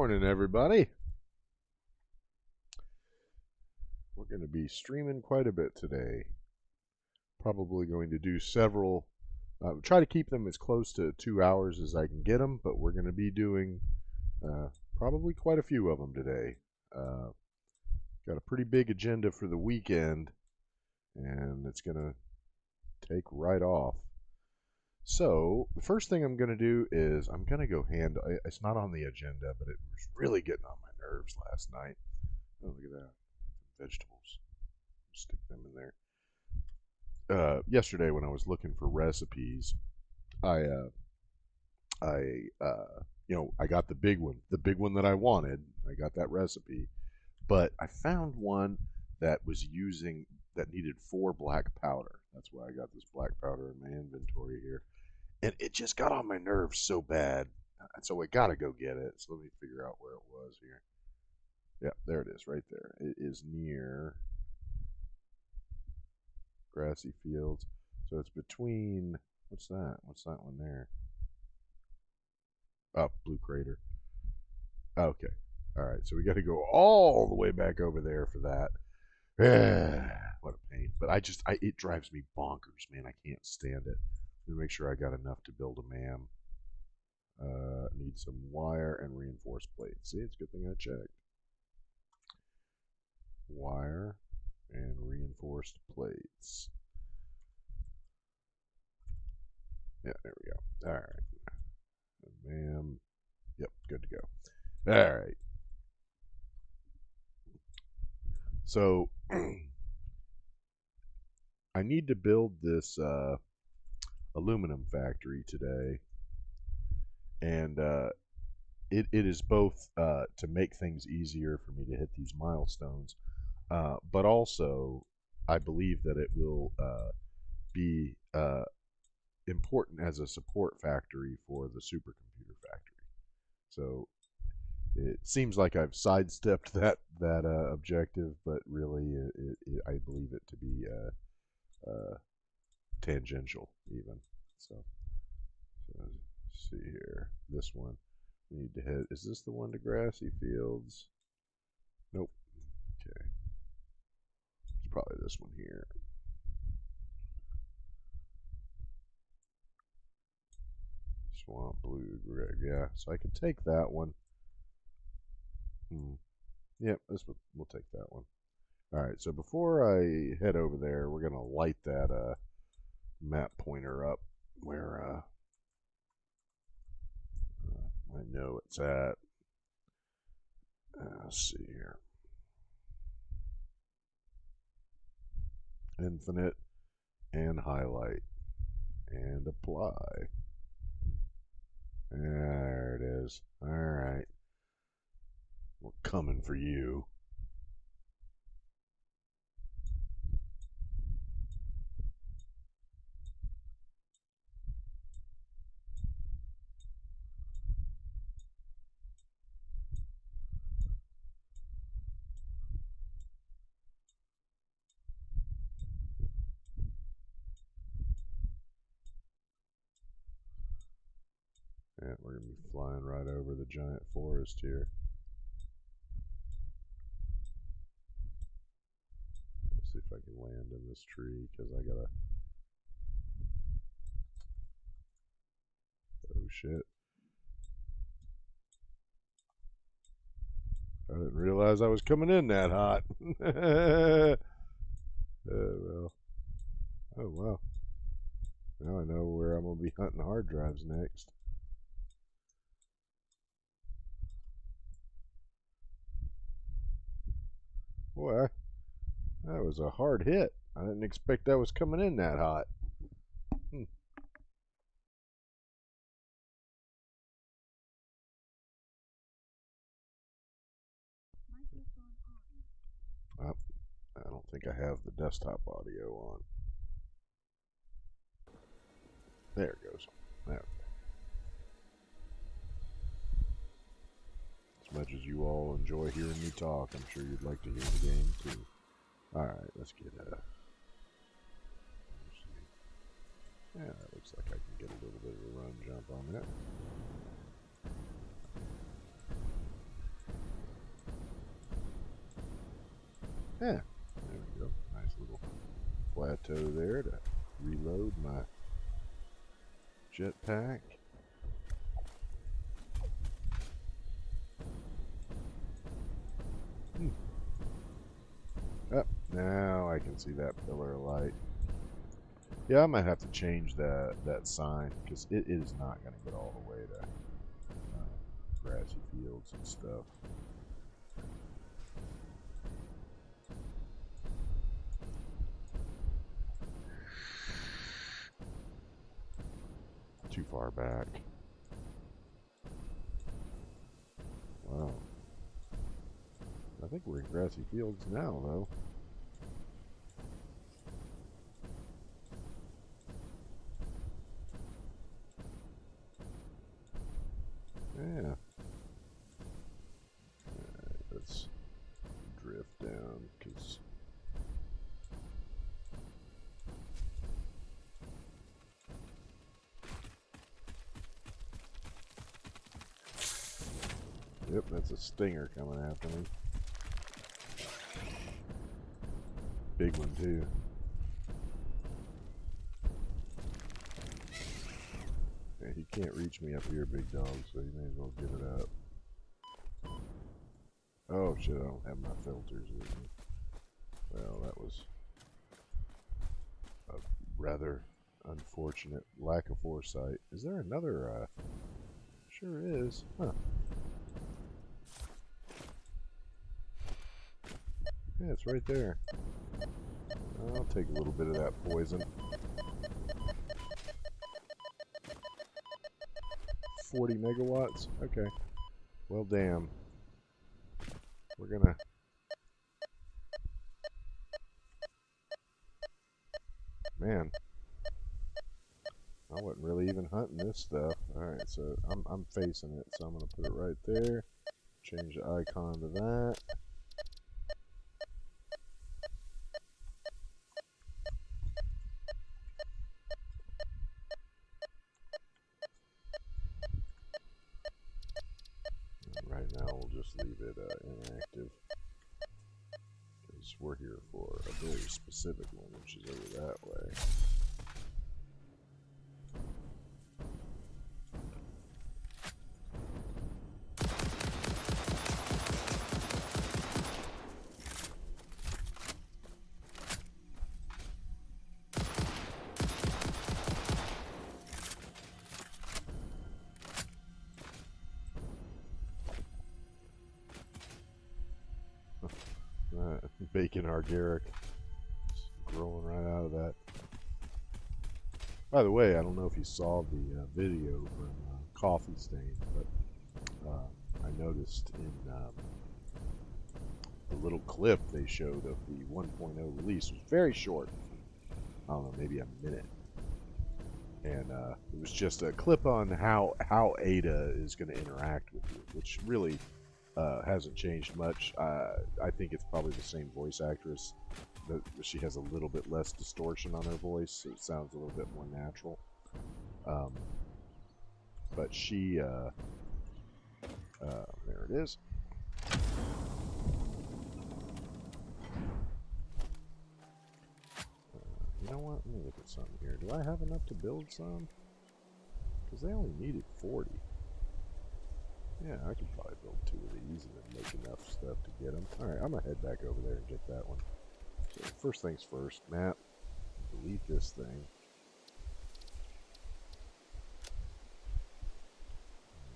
Morning, everybody. We're going to be streaming quite a bit today. Probably going to do several, try to keep them as close to 2 hours as I can get them, but we're going to be doing probably quite a few of them today. Got a pretty big agenda for the weekend, and it's going to take right off. So, the first thing I'm going to do is I'm going to go handle, it's not on the agenda, but it was really getting on my nerves last night. Oh, look at that. Vegetables. Stick them in there. Yesterday when I was looking for recipes, I got the big one that I wanted. I got that recipe, but I found one that needed 4 black powder. That's why I got this black powder in my inventory here, and it just got on my nerves so bad, and so I gotta go get it. So let me figure out where it was here. Yeah, there it is, right there. It is near Grassy Fields. So it's between, what's that? What's that one there? Oh, Blue Crater. Okay. All right. So we got to go all the way back over there for that. What a pain. But it drives me bonkers, man. I can't stand it. Let me make sure I got enough to build a MAM. Need some wire and reinforced plates. See, it's a good thing I checked. Wire and reinforced plates. Yeah, there we go. All right. MAM. Yep, good to go. All right. So I need to build this aluminum factory today, and it is both to make things easier for me to hit these milestones, but also I believe that it will be important as a support factory for the supercomputer factory. So it seems like I've sidestepped that objective, but really, I believe it to be tangential even. So let's see here. This one we need to hit. Is this the one to Grassy Fields? Nope. Okay. It's probably this one here. Swamp Blue Grig. Yeah, so I can take that one. Yep, we'll take that one. All right, so before I head over there, we're gonna light that map pointer up where I know it's at. Let's see here. Infinite and highlight and apply. There it is. All right. We're coming for you. And we're going to be flying right over the giant forest here. Let's see if I can land in this tree, because I gotta... Oh shit. I didn't realize I was coming in that hot. Well. Oh well. Now I know where I'm going to be hunting hard drives next. Boy, that was a hard hit. I didn't expect that was coming in that hot. I don't think I have the desktop audio on. There it goes. There. As much as you all enjoy hearing me talk, I'm sure you'd like to hear the game too. Alright, let's get yeah, that looks like I can get a little bit of a run jump on that. Yeah, there we go. Nice little plateau there to reload my jetpack. Oh, now I can see that pillar of light. Yeah, I might have to change that sign because it is not going to get all the way to grassy fields and stuff. Too far back. Wow. I think we're in grassy fields now, though. Yeah. Alright, let's drift down, because... Yep, that's a stinger coming after me. Big one, too. Yeah, he can't reach me up here, big dog, so you may as well give it up. Oh, shit, I don't have my filters with me. Well, that was a rather unfortunate lack of foresight. Is there another, Sure is. Huh. Yeah, it's right there. I'll take a little bit of that poison. 40 megawatts? Okay. Well, damn. We're gonna... Man. I wasn't really even hunting this stuff. Alright, so I'm facing it, so I'm gonna put it right there. Change the icon to that. Right now we'll just leave it inactive, because we're here for a very specific one, which is over that way. Bacon Argaric growing right out of that. By the way, I don't know if you saw the video from Coffee Stain, but I noticed in the little clip they showed of the 1.0 release was very short. I don't know, maybe a minute. And it was just a clip on how Ada is going to interact with you, which really hasn't changed much. I think it's probably the same voice actress. She has a little bit less distortion on her voice, so it sounds a little bit more natural. But she, there it is. You know what? Let me look at something here. Do I have enough to build some? Because they only needed 40. Yeah, I could probably build 2 of these and then make enough stuff to get them. Alright, I'm going to head back over there and get that one. So first things first, map. Delete this thing.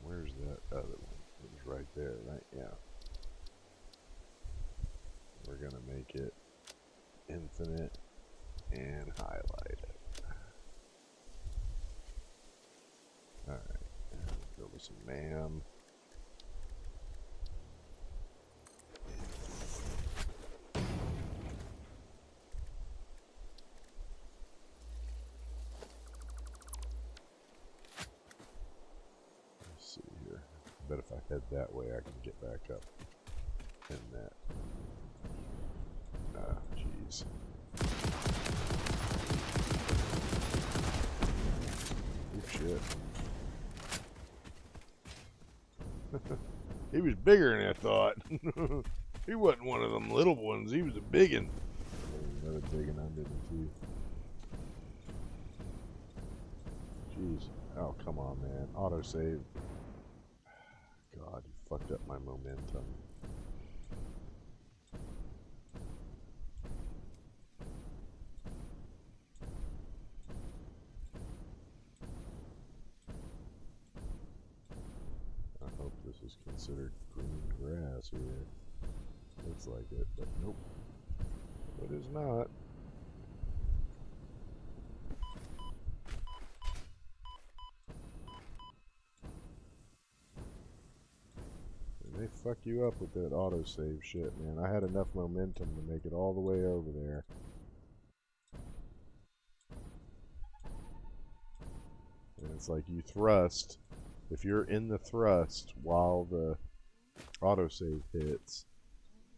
Where's that other one? It was right there, right? Yeah. We're going to make it infinite and highlight it. Alright, go with some MAM. Let's see here. I bet if I head that way I can get back up in that. Ah, jeez. Oh shit. He was bigger than I thought. He wasn't one of them little ones. He was a big one. There's another big one under me too. Jeez. Oh, come on, man. Autosave. God, you fucked up my momentum. I hope this is considered green grass here. Looks like it, but nope. It is not. And they fuck you up with that autosave shit, man. I had enough momentum to make it all the way over there. And it's like you thrust. If you're in the thrust while the autosave hits,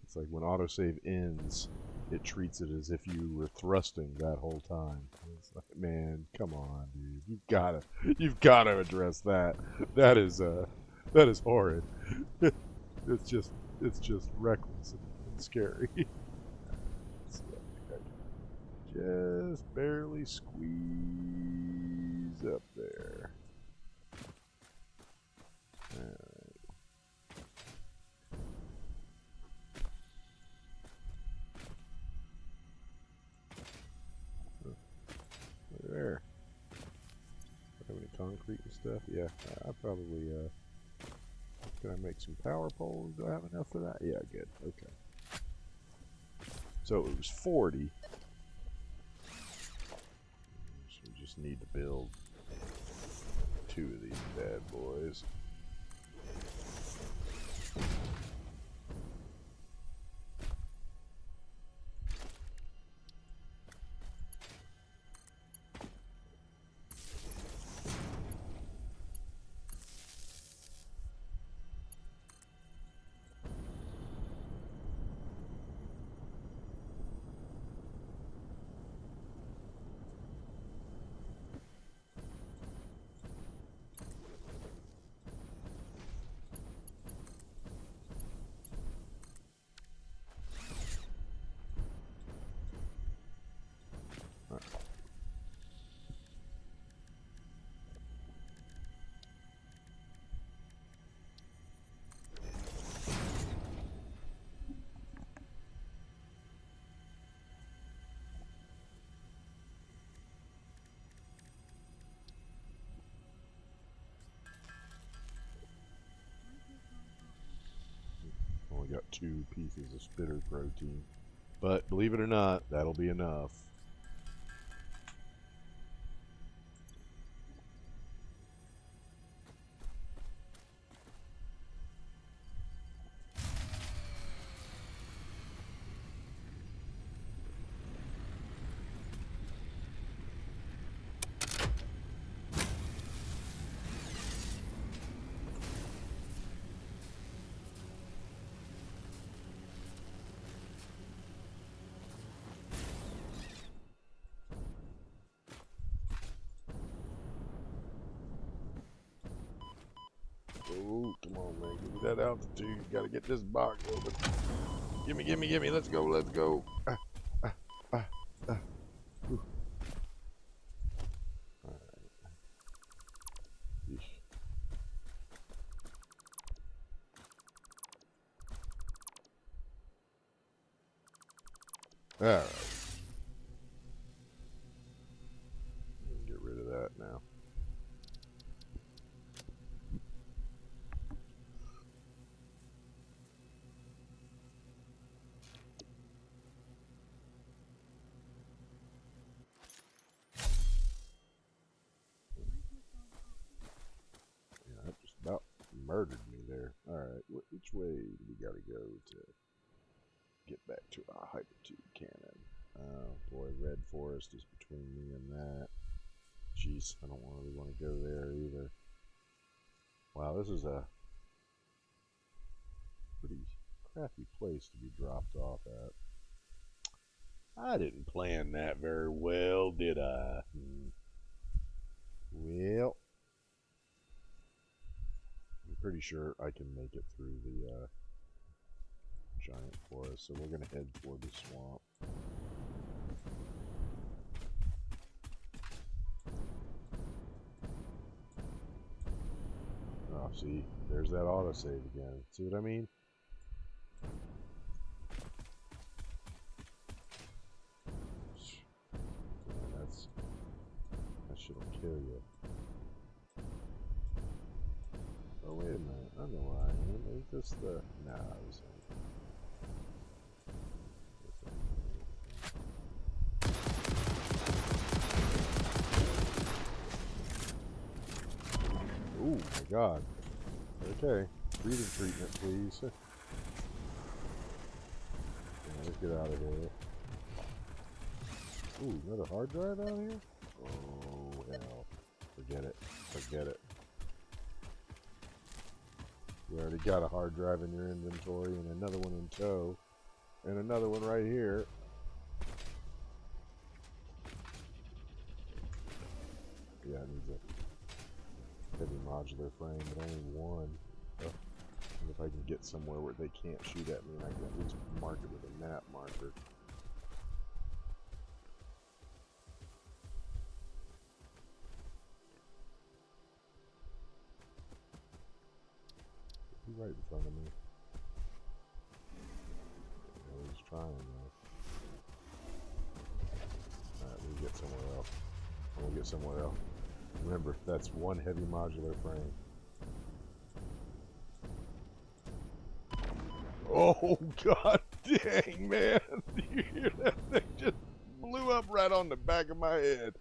it's like when autosave ends, it treats it as if you were thrusting that whole time. It's like, man, come on, dude. You've gotta address that. That is horrid. it's just reckless and scary. So I think I just barely squeeze up there. There. Have any concrete and stuff? Yeah, I probably, can I make some power poles? Do I have enough for that? Yeah, good. Okay. So it was 40. So we just need to build 2 of these bad boys. Only got 2 pieces of spitter protein. But believe it or not, that'll be enough. Oh, come on, man. Give me that altitude. Gotta get this box open. Gimme, gimme, gimme. Let's go, let's go. Ah, ah, ah, ah. Alright. Alright. Get rid of that now. Yeah, that just about murdered me there. Alright, which way do we gotta go to get back to our hyper tube cannon? Oh boy, red forest is between me and that. Jeez, I don't really want to go there either. Wow, this is a pretty crappy place to be dropped off at. I didn't plan that very well, did I? Well, I'm pretty sure I can make it through the giant forest, so we're going to head toward the swamp. Oh, see, there's that autosave again. See what I mean? Yeah, that shit'll kill you. Oh, wait a minute. I know where I am. Ain't this the... Nah, I was Ooh, my God. Okay. Breathing treatment, please. Yeah, let's get out of here. Ooh, another hard drive out here? Oh, hell. Forget it. Forget it. You already got a hard drive in your inventory and another one in tow. And another one right here. Yeah, it needs a heavy modular frame, but only one. Oh, and if I can get somewhere where they can't shoot at me, and I can at least mark it with a map marker. He's right in front of me. Yeah, he's trying though. Alright, we'll get somewhere else. We'll get somewhere else. Remember, that's one heavy modular frame. Oh, god dang, man. You hear that thing just blew up right on the back of my head.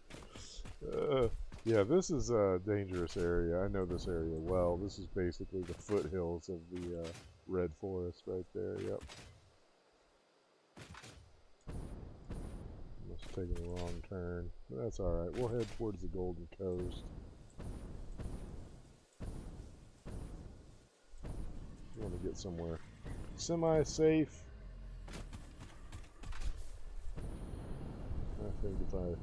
Yeah, this is a dangerous area. I know this area well. This is basically the foothills of the Red Forest right there, yep. Must have taken a wrong turn, but that's alright. We'll head towards the Golden Coast. We want to get somewhere semi-safe. I think if I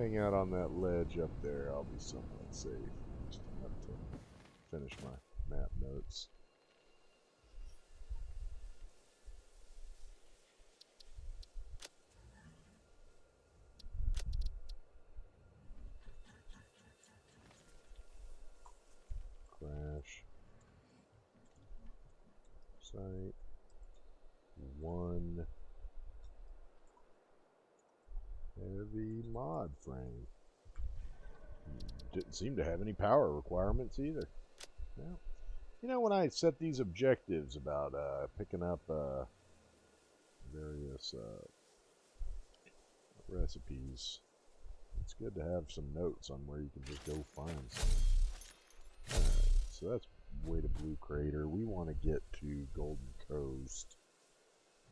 hang out on that ledge up there, I'll be somewhat safe. Just have to finish my map notes. Crash. Site. One heavy mod frame. Didn't seem to have any power requirements either. Well, you know, when I set these objectives about picking up various recipes, it's good to have some notes on where you can just go find some. Alright, so that's way to Blue Crater. We want to get to Golden Coast,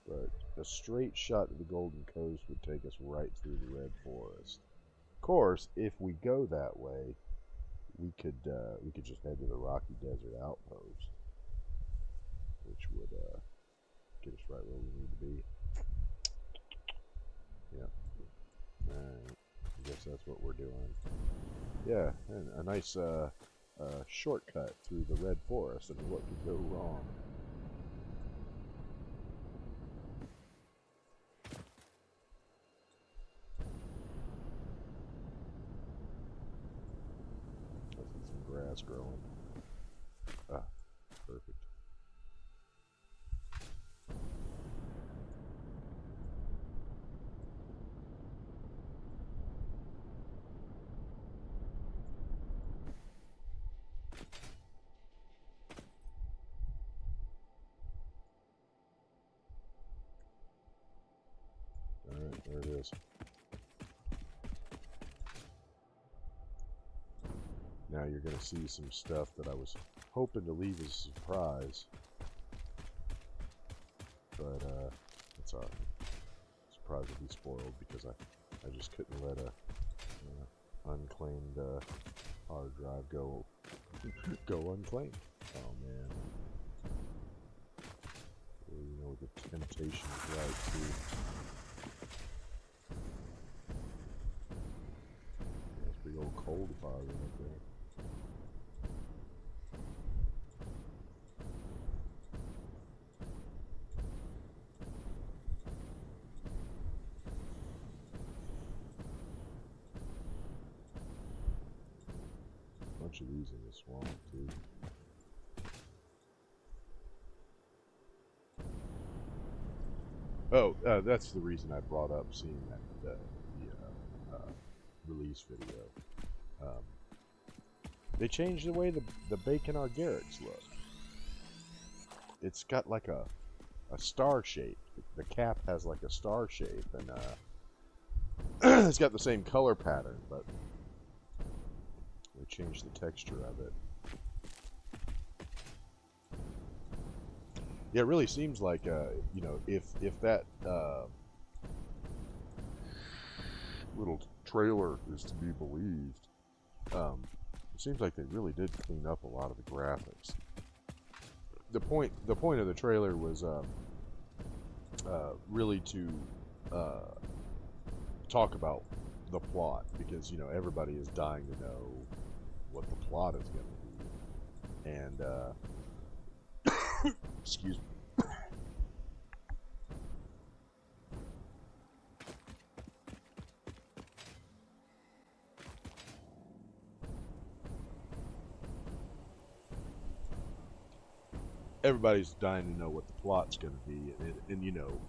but a straight shot to the Golden Coast would take us right through the Red Forest. Of course, if we go that way, we could just head to the Rocky Desert Outpost, which would get us right where we need to be. Yep. Alright. I guess that's what we're doing. Yeah, and a nice shortcut through the Red Forest. I mean, what could go wrong? I see some grass growing. Ah, perfect. Alright, there it is. Now you're going to see some stuff that I was hoping to leave as a surprise. But, it's alright. Surprise will be spoiled because I just couldn't let a unclaimed hard drive go unclaimed. Oh, man. Well, you know, the temptation is right, too. That's a big old coal deposit right there. bunch of these in the swamp, too. Oh, that's the reason I brought up seeing that release video. Um, they changed the way the bacon Argerix look. It's got like a star shape. The cap has like a star shape, and it's got the same color pattern, but they changed the texture of it. Yeah, it really seems like, you know, if that little trailer is to be believed, it seems like they really did clean up a lot of the graphics. The point of the trailer was really to talk about the plot, because, you know, everybody is dying to know what the plot is going to be, and excuse me. Everybody's dying to know what the plot's going to be, and you know,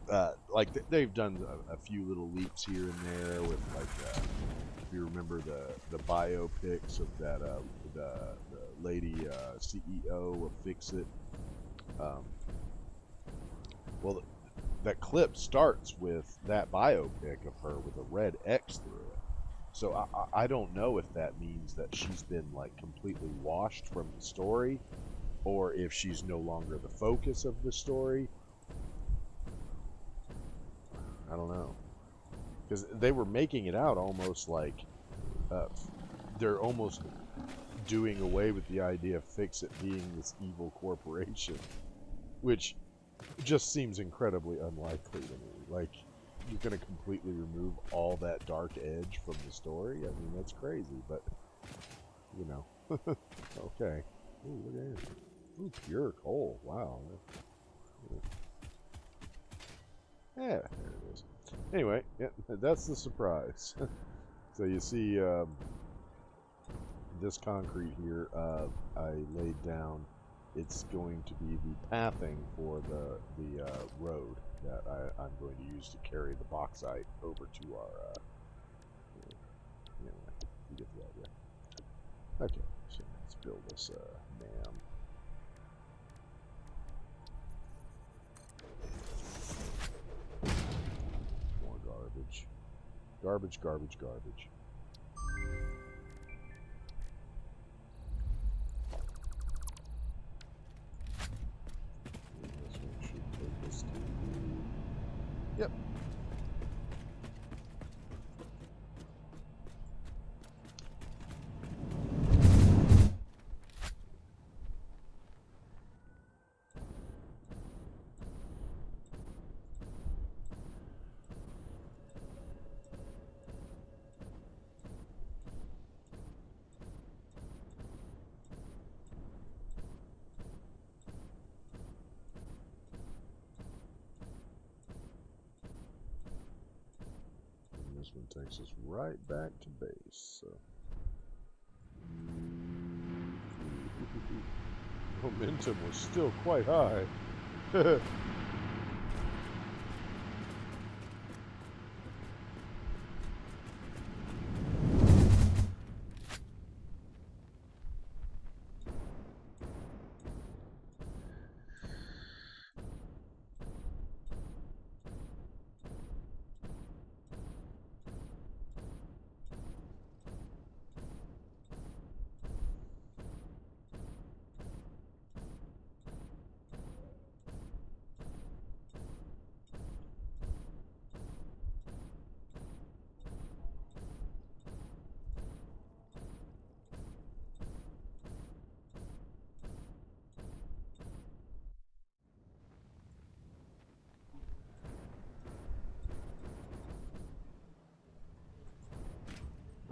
like they've done a few little leaks here and there with, like, if you remember the biopics of that the lady CEO of Fix It. Well, that clip starts with that biopic of her with a red X through it. So I don't know if that means that she's been, like, completely washed from the story, or if she's no longer the focus of the story. I don't know. Because they were making it out almost like they're almost doing away with the idea of Fix It being this evil corporation, which just seems incredibly unlikely to me. Like, you're going to completely remove all that dark edge from the story? I mean, that's crazy, but, you know. Okay. Ooh, look at it. Ooh, pure coal. Wow. Yeah, there it is. Anyway, yeah, that's the surprise. So you see this concrete here I laid down. It's going to be the pathing for the road that I'm going to use to carry the bauxite over to our... anyway, you get the idea. Okay, so let's build this dam. More garbage. Garbage, garbage, garbage. And this one should take us to... Yep. This one takes us right back to base. So. Momentum was still quite high.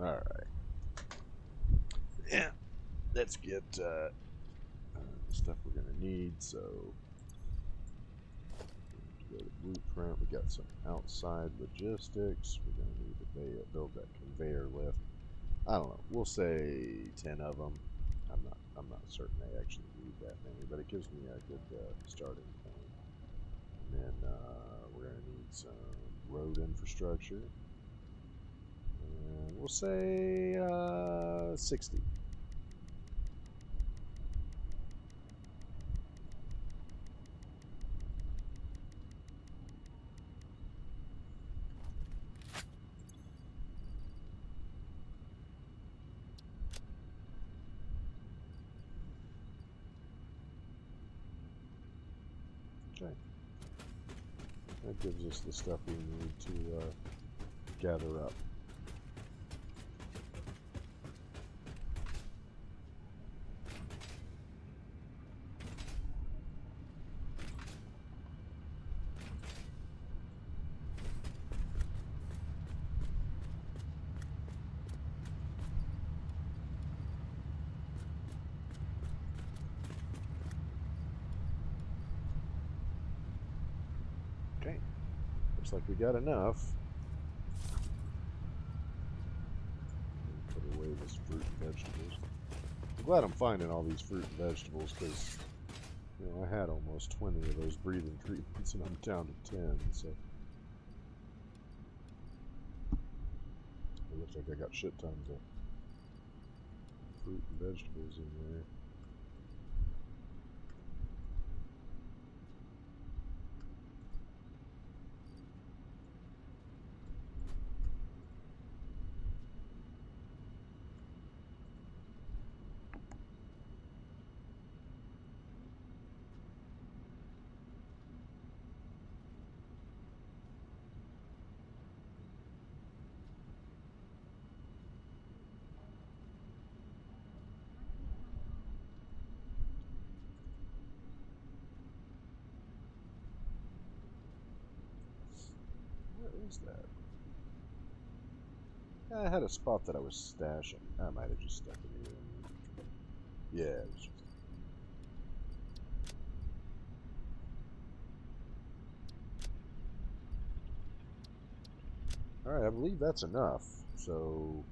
Alright. Yeah. Let's get the stuff we're going to need. So, go to blueprint. We got some outside logistics. We're going to need to build that conveyor lift. I don't know. We'll say 10 of them. I'm not certain they actually need that many, but it gives me a good starting point. And then we're going to need some road infrastructure. And we'll say 60. Okay. That gives us the stuff we need to gather up. Okay. Looks like we got enough. Put away this fruit and vegetables. I'm glad I'm finding all these fruit and vegetables because, you know, I had almost 20 of those breathing treatments and I'm down to 10, so. It looks like I got shit tons of fruit and vegetables in there. What is that? I had a spot that I was stashing. I might have just stuck it here. Yeah, it was just. Alright, I believe that's enough. So,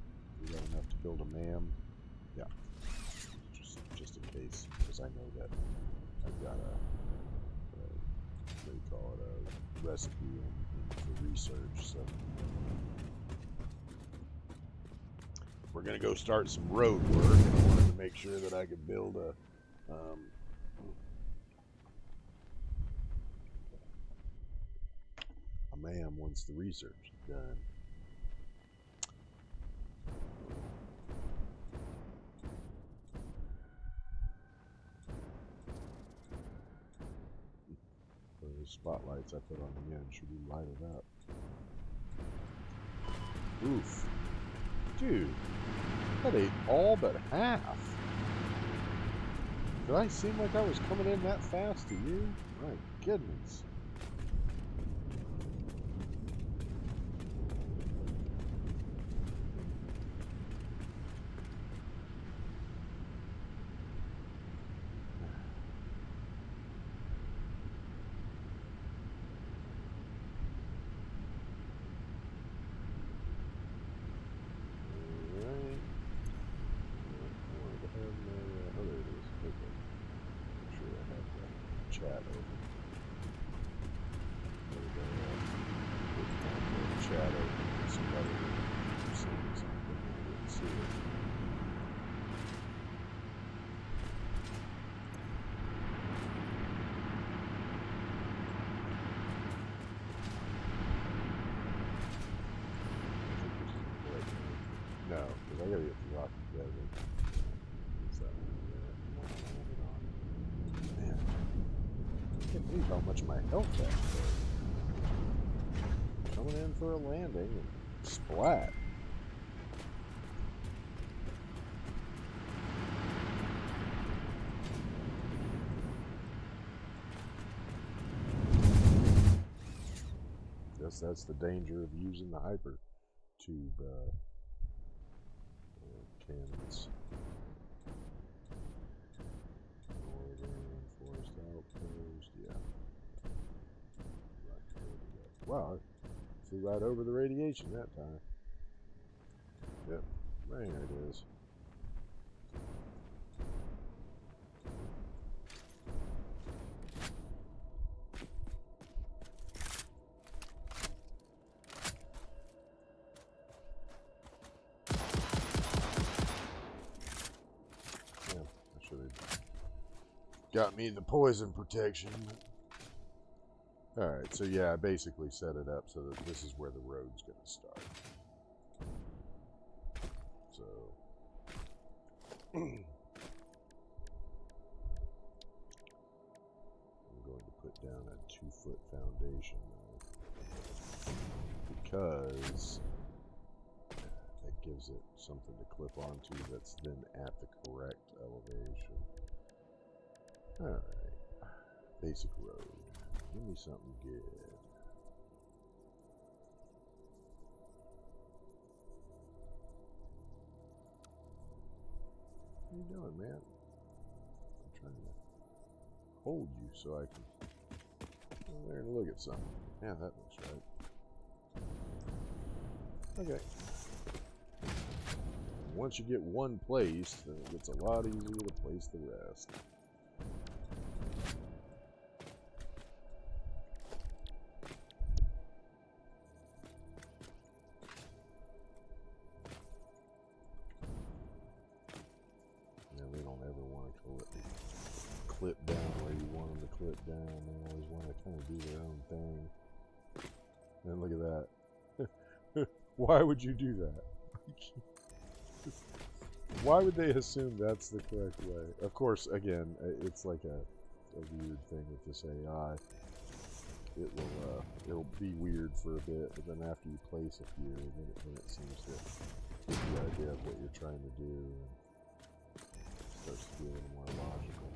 we got enough to build a MAM. Yeah. Just in case, because I know that I've got what do you call it, a recipe for research, so. We're going to go start some road work, and I wanted to make sure that I could build a MAM once the research is done. Those spotlights I put on the end should be lighted up. Oof. Dude, that ate all but half. Did I seem like I was coming in that fast to you? My goodness. Chat over. Chat over. Somebody saying something. I didn't see it. No, because I gotta get the rock together. Man, I can't believe how much my health got today. Coming in for a landing and splat. Guess that's the danger of using the hyper tube cannons. Northern Forest Outpost, yeah. Wow, I flew right over the radiation that time. Yep, there it is. got me the poison protection. Alright, so yeah, I basically set it up so that this is where the road's going to start. So... I'm going to put down a 2-foot foundation now, because that gives it something to clip onto that's then at the correct elevation. Alright, basic road. Give me something good. What are you doing, man? I'm trying to hold you so I can go there and look at something. Yeah, that looks right. Okay. Once you get one placed, then it gets a lot easier to place the rest. They don't ever want to clip down where you want them to clip down. They always want to kind of do their own thing. And look at that. Why would you do that? Why would they assume that's the correct way? Of course, again, it's like a weird thing with this AI. It'll be weird for a bit, but then after you place a few, then it seems to get the idea of what you're trying to do. Starts to be a little more logical.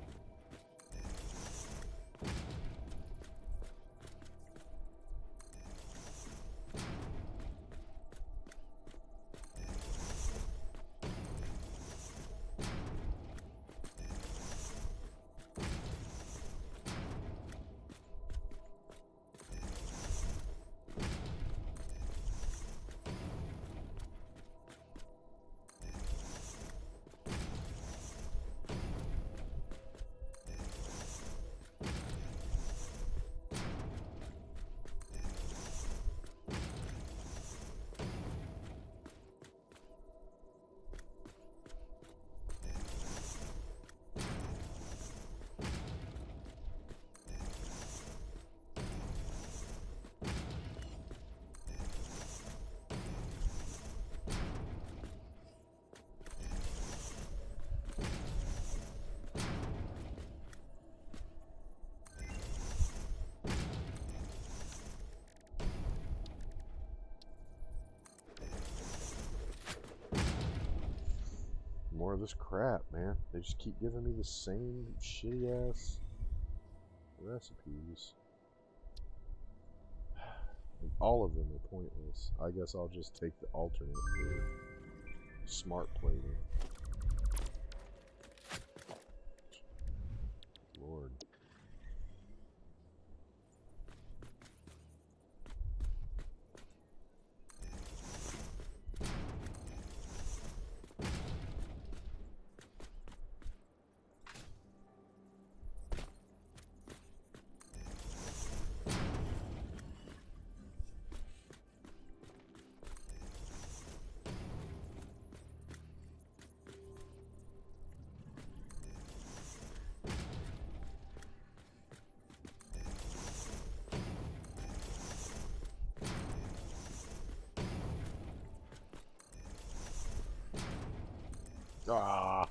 More of this crap, man. They just keep giving me the same shitty ass recipes. And all of them are pointless. I guess I'll just take the alternate for smart plating. Lord. Ah!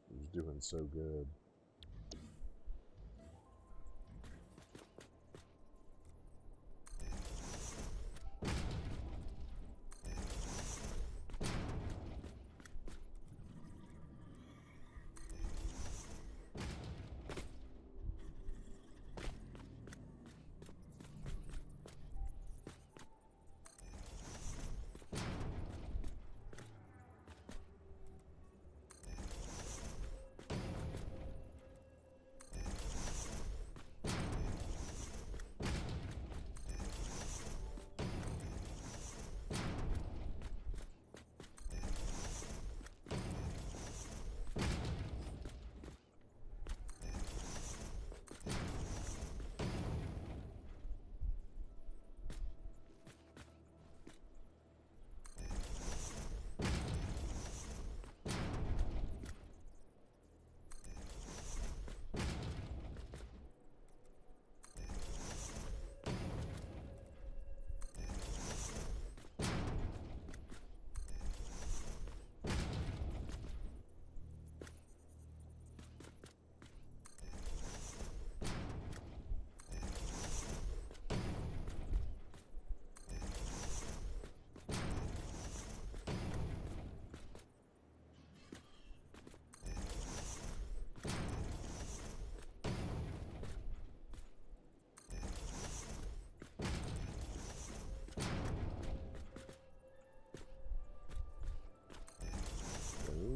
He was doing so good.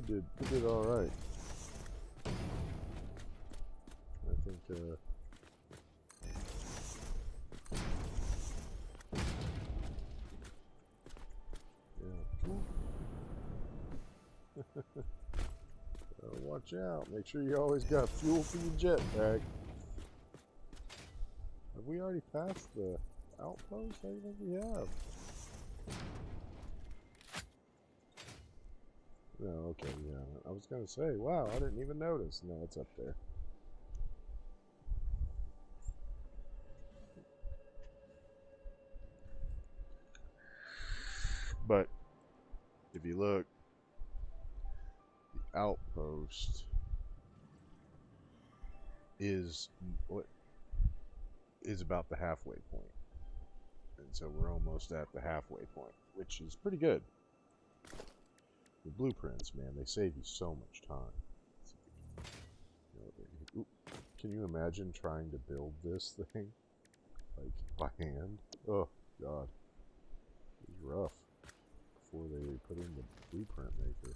You did all right. I think. Yeah. Watch out. Make sure you always got fuel for your jetpack. Have we already passed the outpost? I think we have. No, okay, yeah. I was gonna say, wow, I didn't even notice. No, it's up there. But if you look, the outpost is what is about the halfway point. And so we're almost at the halfway point, which is pretty good. The blueprints, man, they save you so much time. Oop, can you imagine trying to build this thing? Like, by hand? Oh, God. It was rough before they put in the blueprint maker.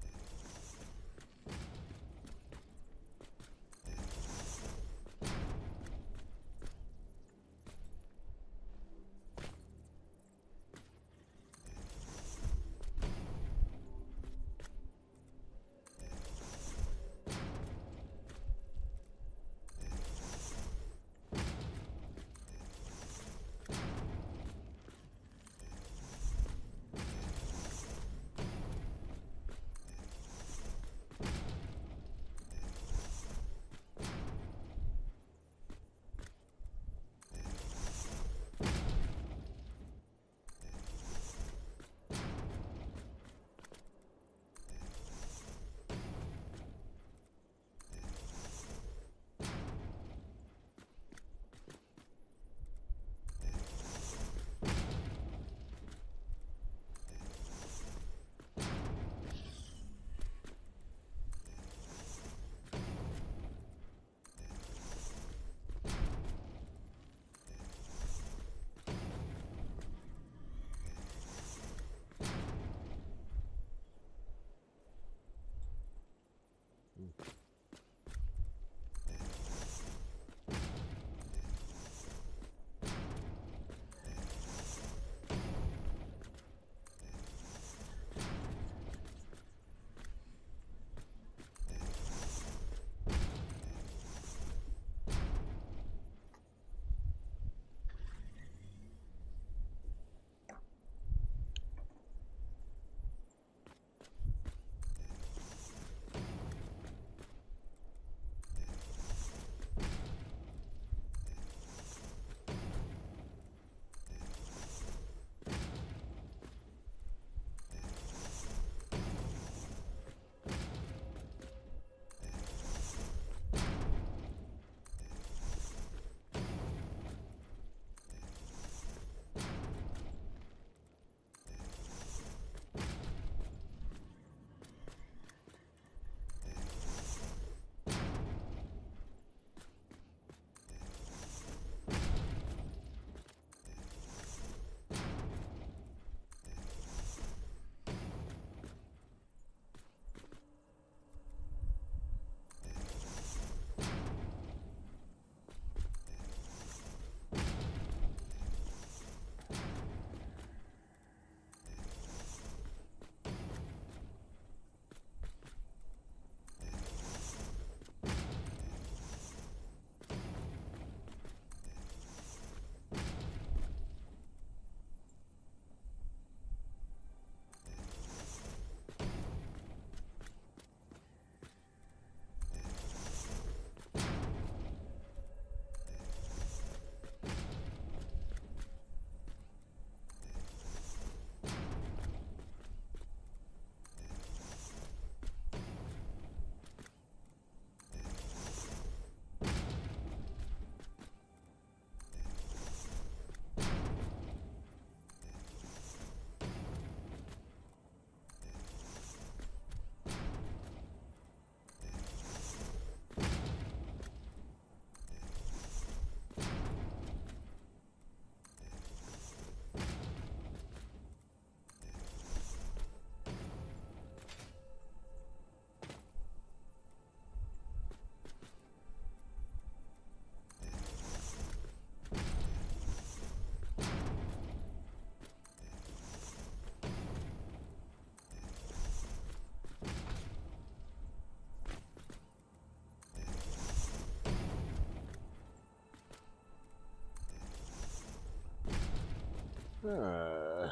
Doing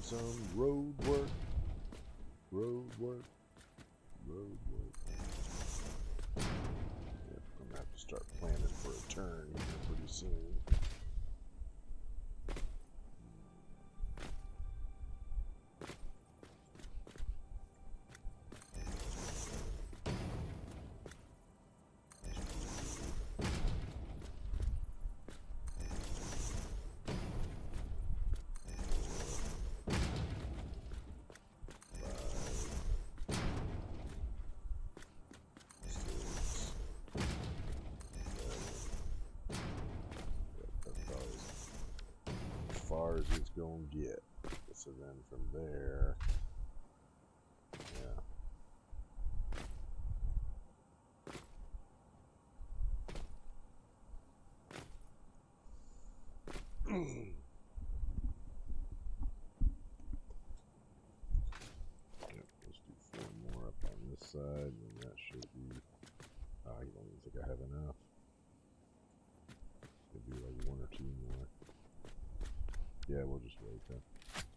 some road work. Road work. Road work. Yep, I'm gonna have to start planning for a turn here pretty soon. Far as it's gonna get. So then from there, yeah. Yep, let's do 4 more up on this side, and that should be. I don't even think I have enough. Could be like 1 or 2 more. Yeah, we'll just wait then.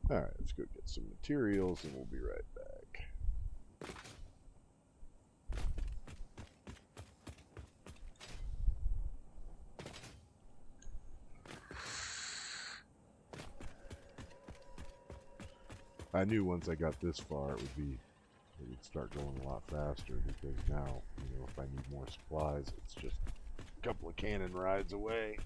Alright, let's go get some materials and we'll be right back. I knew once I got this far it would start going a lot faster, because now, you know, if I need more supplies, it's just a couple of cannon rides away.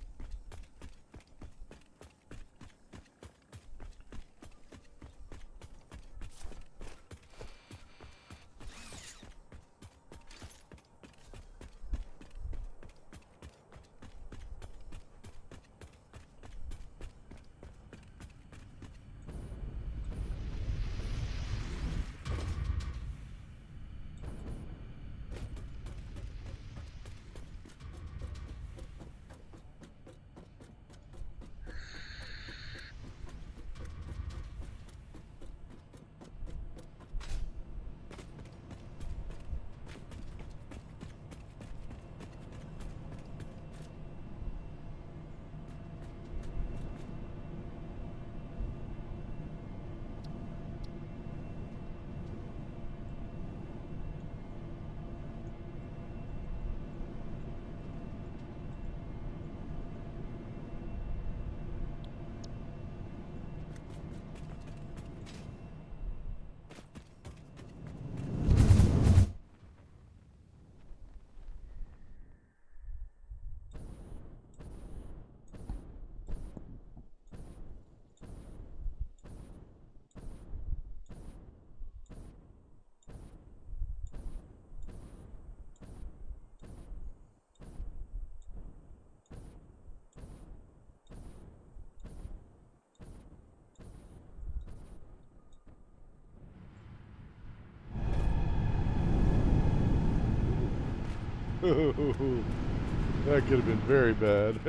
That could have been very bad.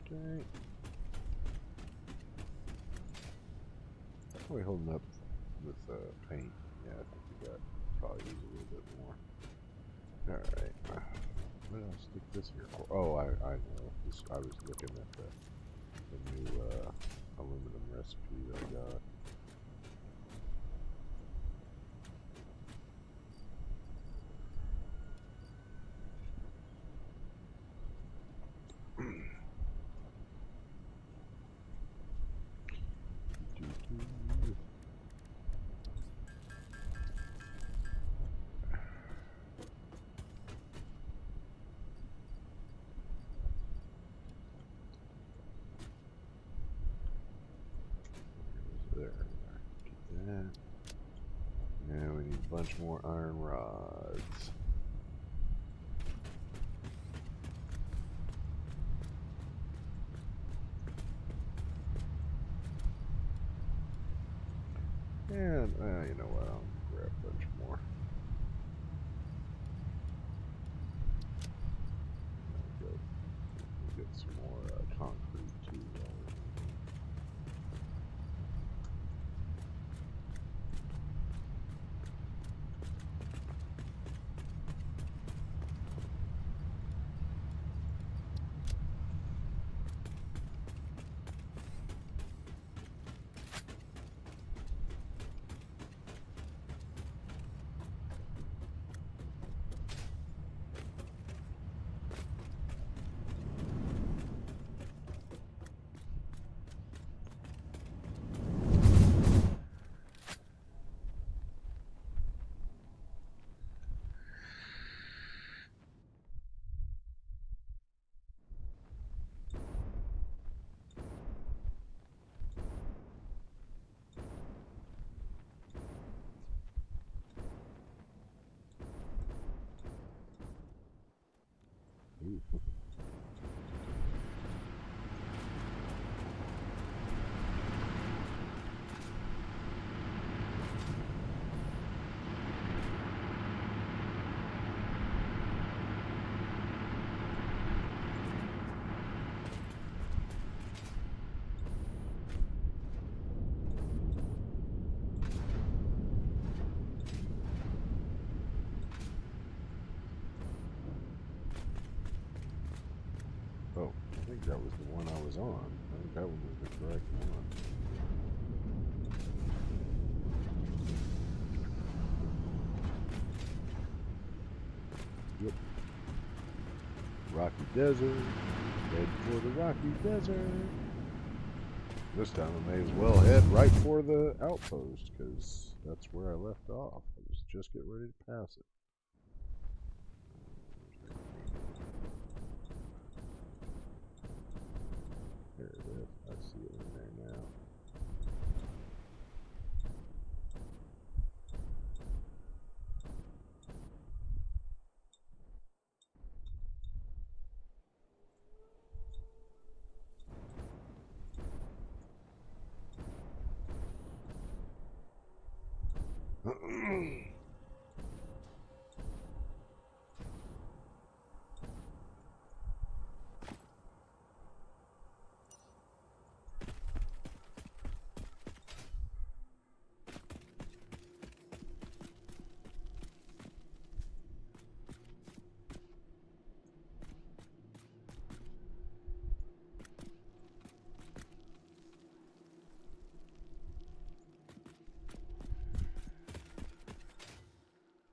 Okay. How are we holding up with paint? Yeah, I think we got probably use a little bit more. Alright. What did I stick this here for? Oh, I know. This, I was looking at the new aluminum recipe that I got. There. Get that. Now we need a bunch more iron rods. And, you know what, I'll grab a bunch more. We'll get some more concrete too. Ooh. Oh, I think that was the one I was on. I think that one was the correct one. Yep. Rocky Desert. Head for the Rocky Desert. This time I may as well head right for the outpost, because that's where I left off. I was just getting ready to pass it. There it is. I see it in there now.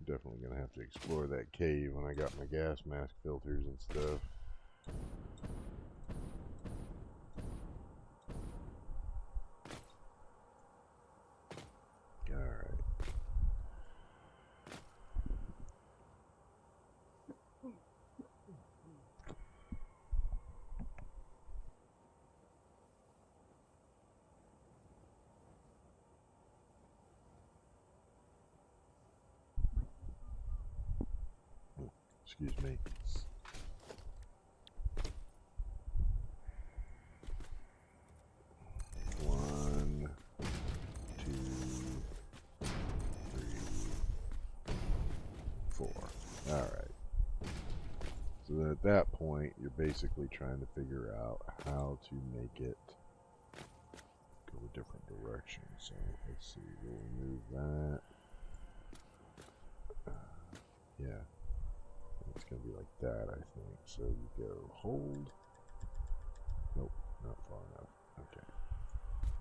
Definitely gonna have to explore that cave when I got my gas mask filters and stuff. Alright. Excuse me. 1, 2, 3, 4. Alright. So then at that point, you're basically trying to figure out how to make it go a different direction. So let's see, we'll remove that. Yeah. It's going to be like that, I think. So you go hold. Nope, not far enough. Okay.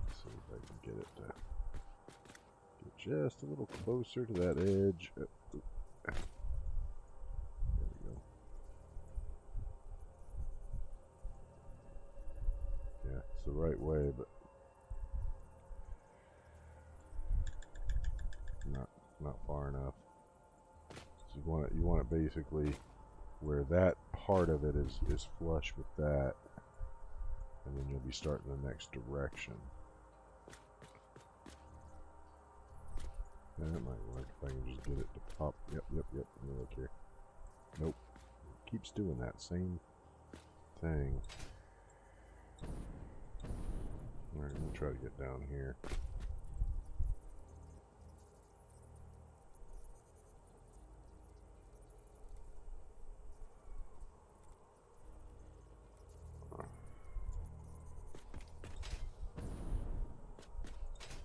Let's see if I can get it to get just a little closer to that edge. There we go. Yeah, it's the right way, but not far enough. So you want it basically where that part of it is flush with that, and then you'll be starting the next direction. And that might work if I can just get it to pop. Yep. Let me look here. Nope. It keeps doing that same thing. Alright, I'm gonna try to get down here.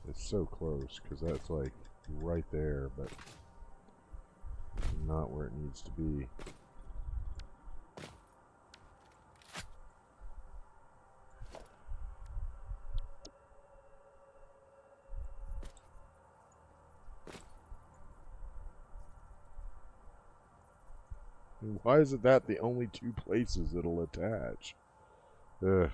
It's so close, because that's like right there, but not where it needs to be. And why is it that the only two places it'll attach? Ugh.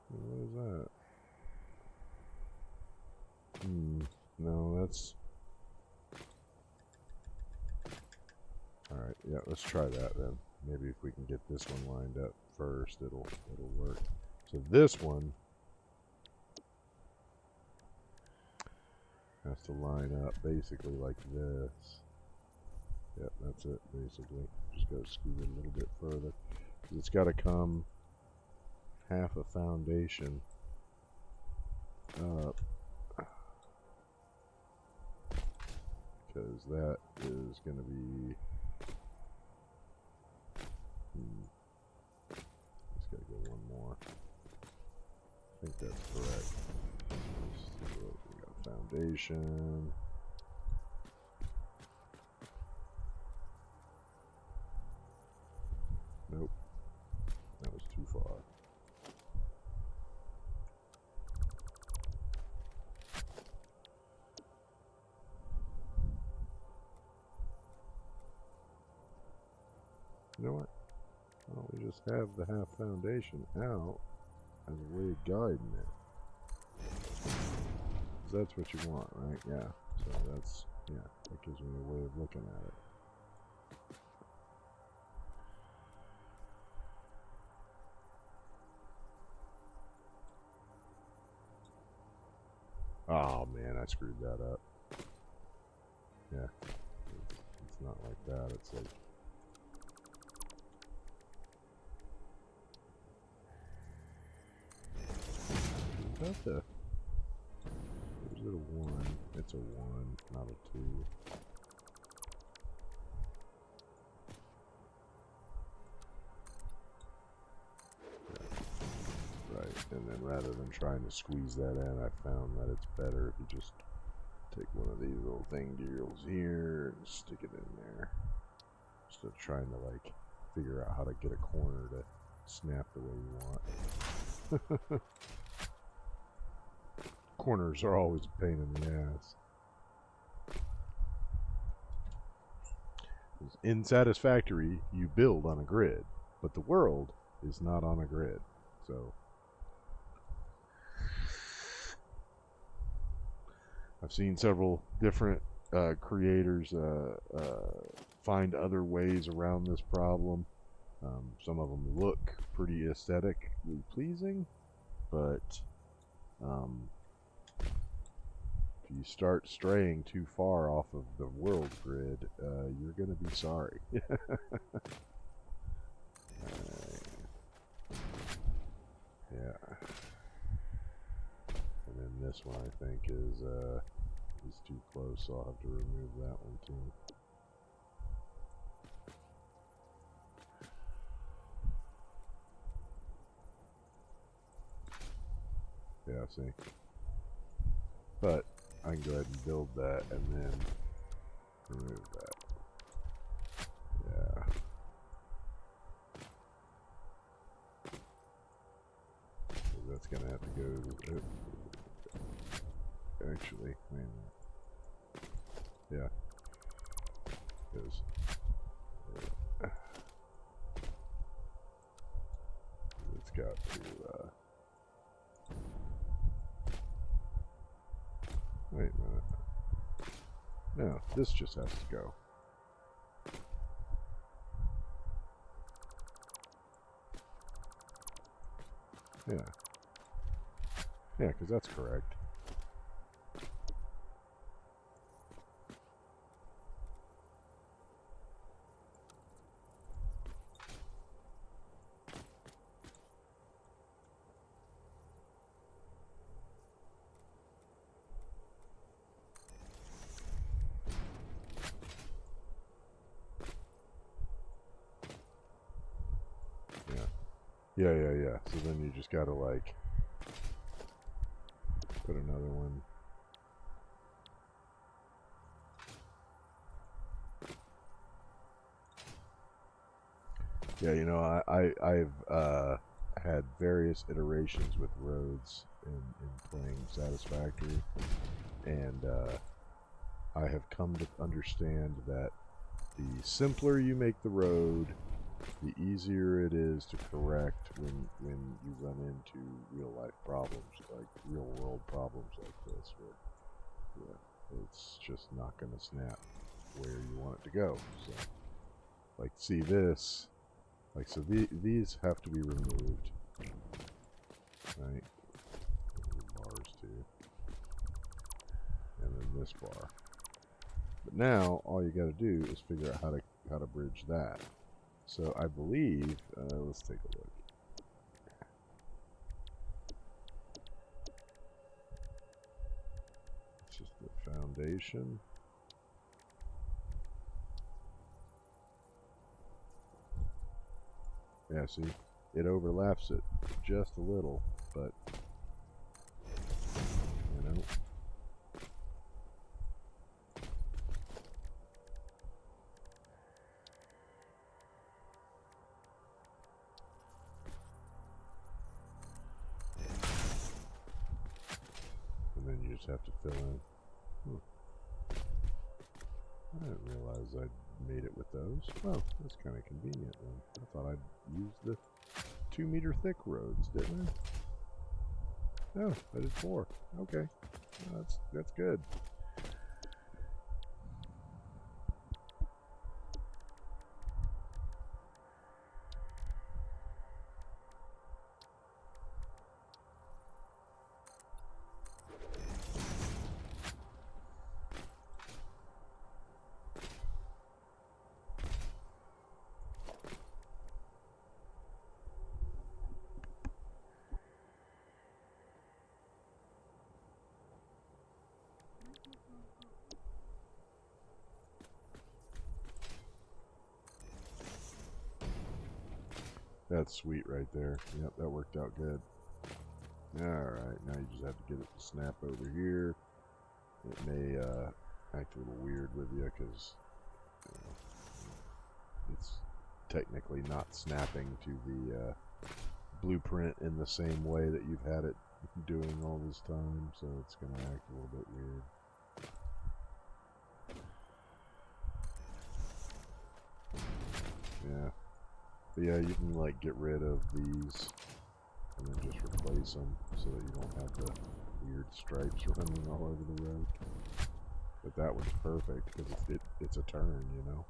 What is that? No, that's... Alright, yeah, let's try that then. Maybe if we can get this one lined up first, it'll work. So this one has to line up basically like this. Yep, that's it, basically. Just gotta scoot it a little bit further. It's got to come half a foundation up, because that is going to be... Just got to go one more. I think that's correct. We got foundation. Nope. That was too far. You know what? Why don't we just have the half foundation out as a way of guiding it? 'Cause that's what you want, right? Yeah. So that's, yeah, that gives me a way of looking at it. Oh man, I screwed that up. Yeah. It's not like that, it's like... Is that the... Is it a 1? It's a 1, not a 2. Right, and then rather than trying to squeeze that in, I found that it's better if you just take one of these little deals here and stick it in there. Instead of trying to like figure out how to get a corner to snap the way you want. Corners are always a pain in the ass. In Satisfactory, you build on a grid, but the world is not on a grid. So I've seen several different creators find other ways around this problem. Some of them look pretty aesthetically pleasing, but if you start straying too far off of the world grid, you're going to be sorry. Yeah. And then this one I think is too close, so I'll have to remove that one too. Yeah, see. But I can go ahead and build that and then remove that. Yeah. So that's gonna have to go to, actually, wait a minute. Yeah. Because it's got to wait a minute. No, this just has to go. Yeah. Yeah, because that's correct. Yeah. Yeah. So then you just gotta like put another one. Yeah, you know, I've had various iterations with roads in playing Satisfactory, and I have come to understand that the simpler you make the road, the easier it is to correct when you run into real life problems, like real world problems like this, where it's just not going to snap where you want it to go. So, like, see this, like, so these have to be removed, right? Bars too, and then this bar. But now all you got to do is figure out how to bridge that. So I believe, let's take a look. It's just the foundation. Yeah, see, it overlaps it just a little, but you know. And then you just have to fill in. I didn't realize I'd made it with those. Oh, that's kind of convenient then. I thought I'd use the 2-meter thick roads, didn't I? No, I did 4. Okay, well, that's good. That's sweet right there. Yep, that worked out good. Alright, now you just have to get it to snap over here. It may act a little weird with you because it's technically not snapping to the blueprint in the same way that you've had it doing all this time, so it's going to act a little bit weird. Yeah. But yeah, you can like get rid of these and then just replace them so that you don't have the weird stripes running all over the road. But that one's perfect because it's a turn, you know.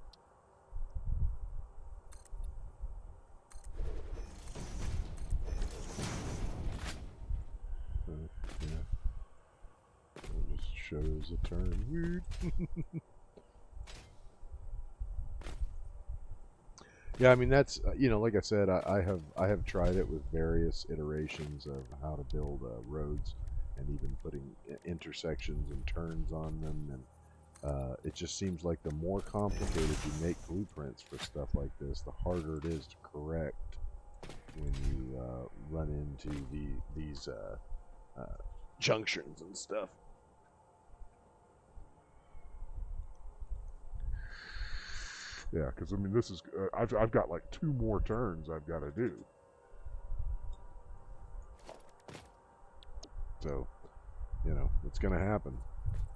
Yeah. It just shows a turn. Weird. Yeah, I mean that's you know, like I said, I have tried it with various iterations of how to build roads, and even putting intersections and turns on them, and it just seems like the more complicated you make blueprints for stuff like this, the harder it is to correct when you run into these junctions and stuff. Yeah, because I mean, this is I've got like 2 more turns I've got to do. So, you know, it's gonna happen.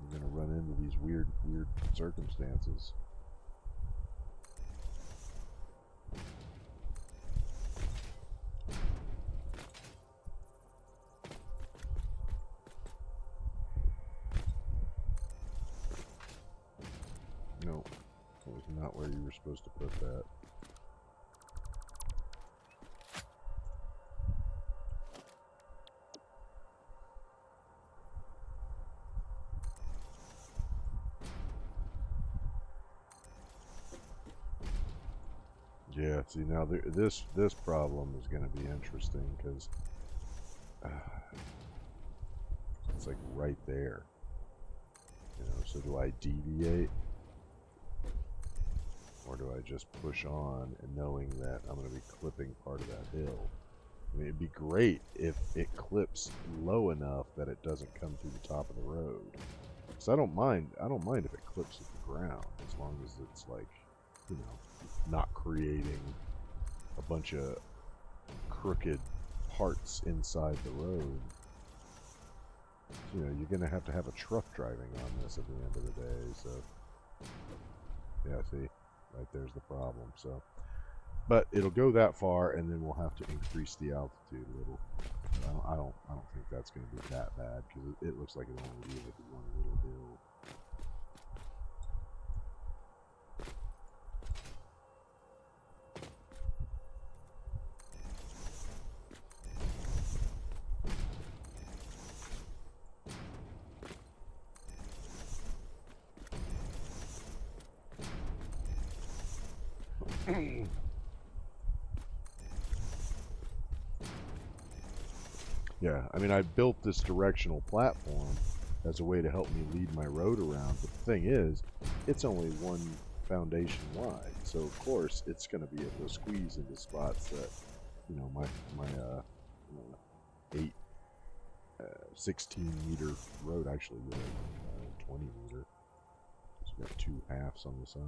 You're gonna run into these weird circumstances. No, that was not where you were supposed to put that. Yeah, see now this problem is going to be interesting because it's like right there. You know, so do I deviate? Or do I just push on and knowing that I'm going to be clipping part of that hill? I mean, it'd be great if it clips low enough that it doesn't come through the top of the road. So I don't mind if it clips at the ground, as long as it's like, you know, not creating a bunch of crooked parts inside the road. You know, you're going to have a truck driving on this at the end of the day, so yeah, see, right there's the problem. So, but it'll go that far, and then we'll have to increase the altitude a little. I don't think that's going to be that bad, because it looks like it'll only be like one little hill. Yeah, I mean, I built this directional platform as a way to help me lead my road around, but the thing is, it's only one foundation wide, so of course it's going to be able to squeeze into spots that, you know, my 16 meter road actually would have 20 meter. It's got 2 halves on the side.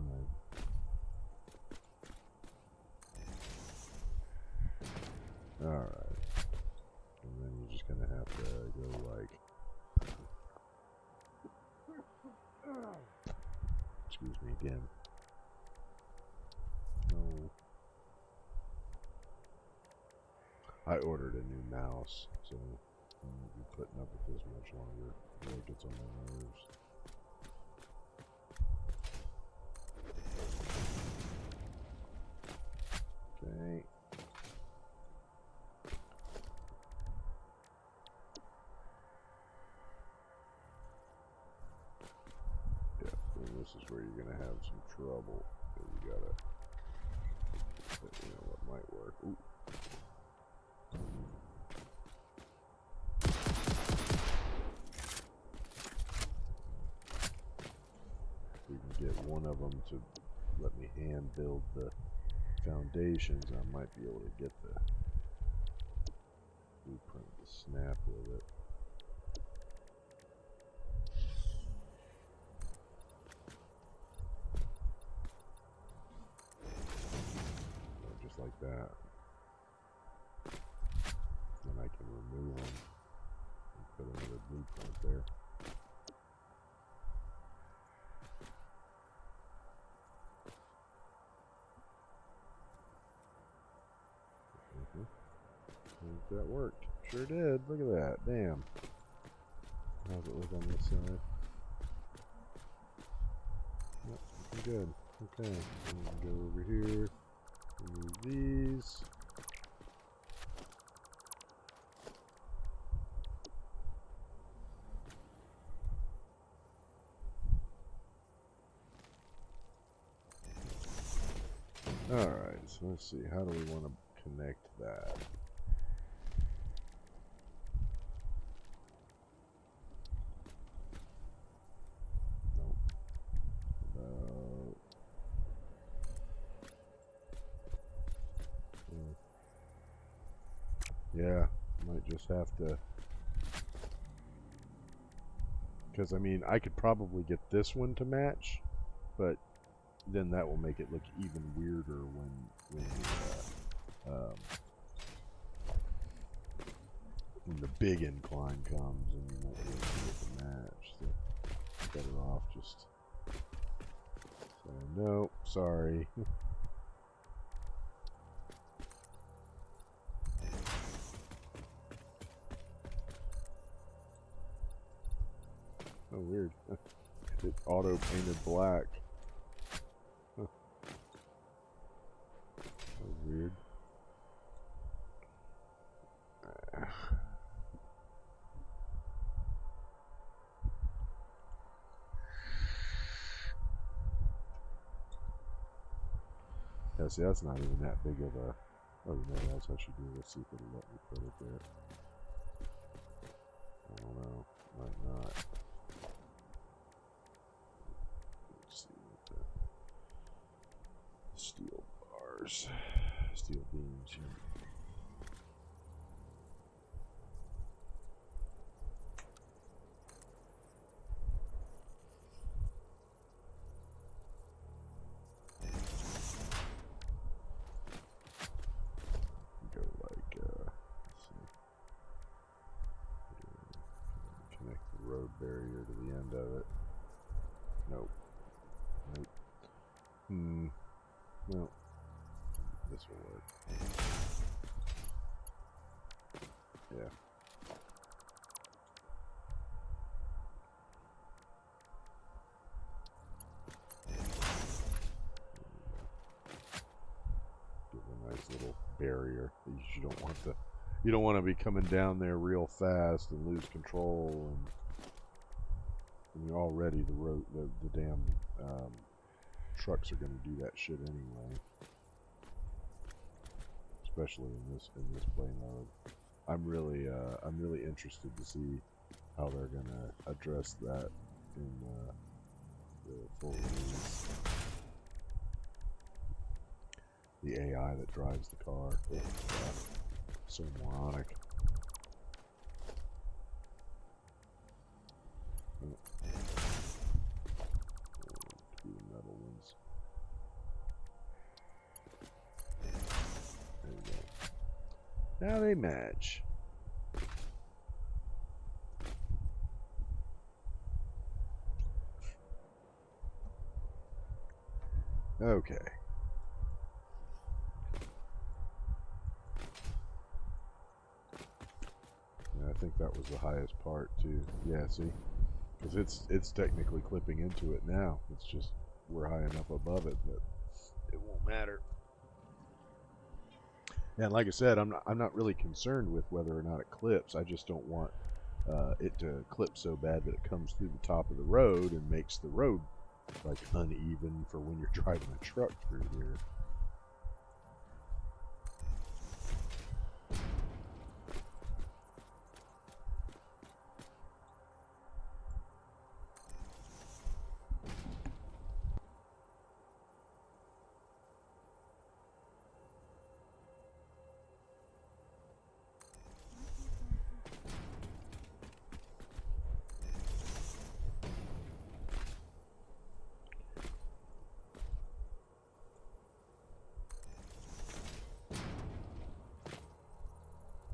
Alright. And then you're just gonna have to go like, excuse me again. No. I ordered a new mouse, so I won't be putting up with this much longer. It really gets on my nerves. Okay. This is where you're gonna have some trouble. You gotta, you know, what might work. Ooh. If we can get one of them to let me hand build the foundations, I might be able to get the blueprint to snap with it. Just like that. Then I can remove them and put another blueprint there. That worked. Sure did. Look at that. Damn. How's it look on this side? Yep, looking good. Okay. I'm gonna go over here. Remove these. Alright, so let's see. How do we want to connect that? Yeah, might just have to Because, I mean, I could probably get this one to match, but then that will make it look even weirder when the big incline comes and you won't be able to get the match. So better off just saying, no, sorry. Oh, weird. It auto-painted black. Huh. So weird. Yeah, see, that's not even that big of a... Oh, you know what else I should do? Let's see if it'll let me put it there. I don't know. Might not. Let's see what the steel bars, steel beams here. Go like, let's see. Connect the road barrier to the end of it. Nope. Nope. No. This will work. Yeah. Give a nice little barrier. You don't want to be coming down there real fast and lose control, and you're already the damn trucks are going to do that shit anyway. Especially in this play mode. I'm really interested to see how they're going to address that in the full release. The AI that drives the car. So moronic. Two metal ones. There you go. Now they match. Okay. Yeah, I think that was the highest part too. Yeah, see? Because it's technically clipping into it now. It's just we're high enough above it that it won't matter. And like I said, I'm not really concerned with whether or not it clips. I just don't want it to clip so bad that it comes through the top of the road and makes the road like uneven for when you're driving a truck through here.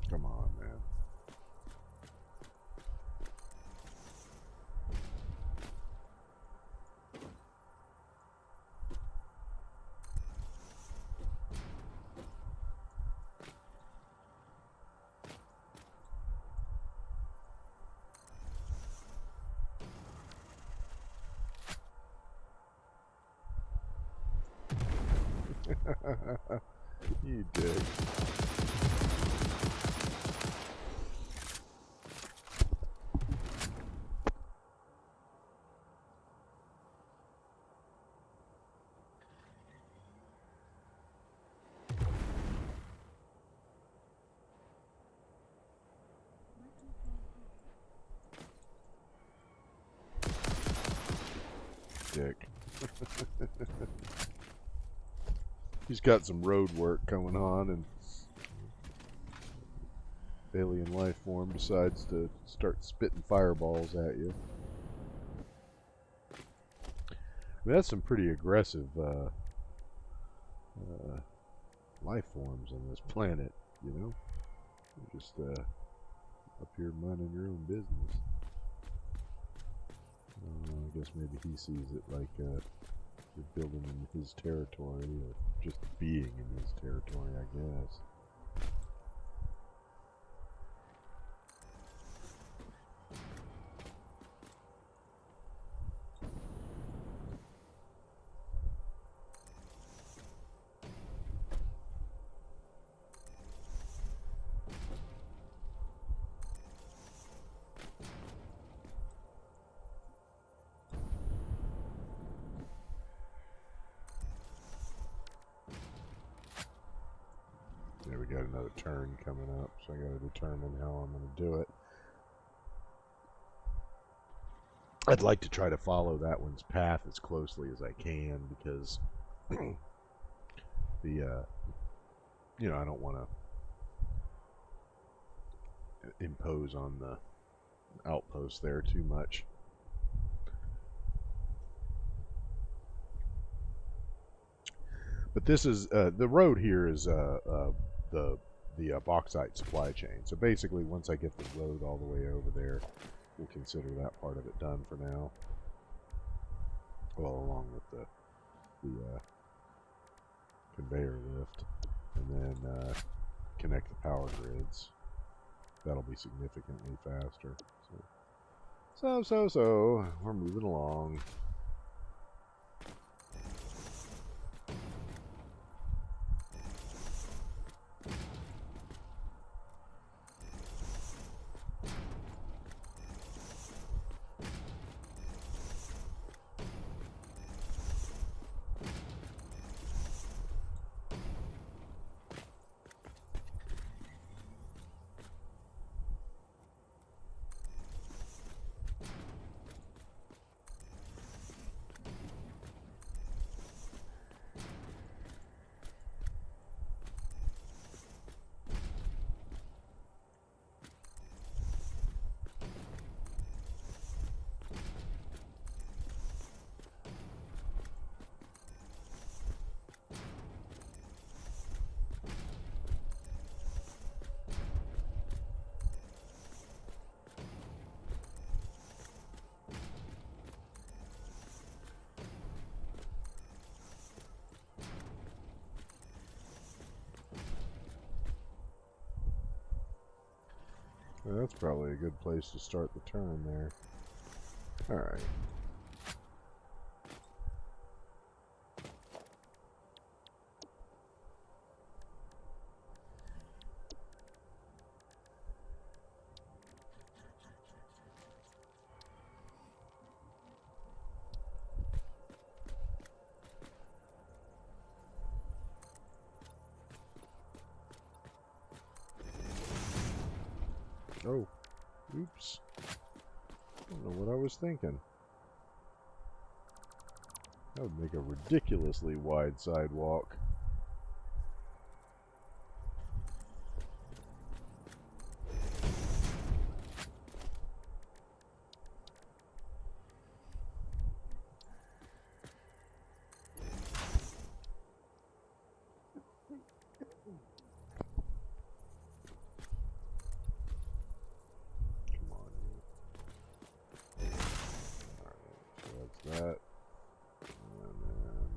Come on, man. You did. Dick. He's got some road work going on, and alien life form decides to start spitting fireballs at you. mean, that's some pretty aggressive life forms on this planet, you know? You're just up here minding your own business. I guess maybe he sees it like you're building in his territory, or just being in his territory, I guess. There, we got another turn coming up, so I got to determine how I'm going to do it. I'd like to try to follow that one's path as closely as I can, because the you know, I don't want to impose on the outpost there too much. But this is the road here is the bauxite supply chain. So basically, once I get the road all the way over there, we'll consider that part of it done for now. Well, along with the conveyor lift, and then connect the power grids. That'll be significantly faster. So we're moving along. Well, that's probably a good place to start the turn there. Alright. Oh, oops. I don't know what I was thinking. That would make a ridiculously wide sidewalk. That, and then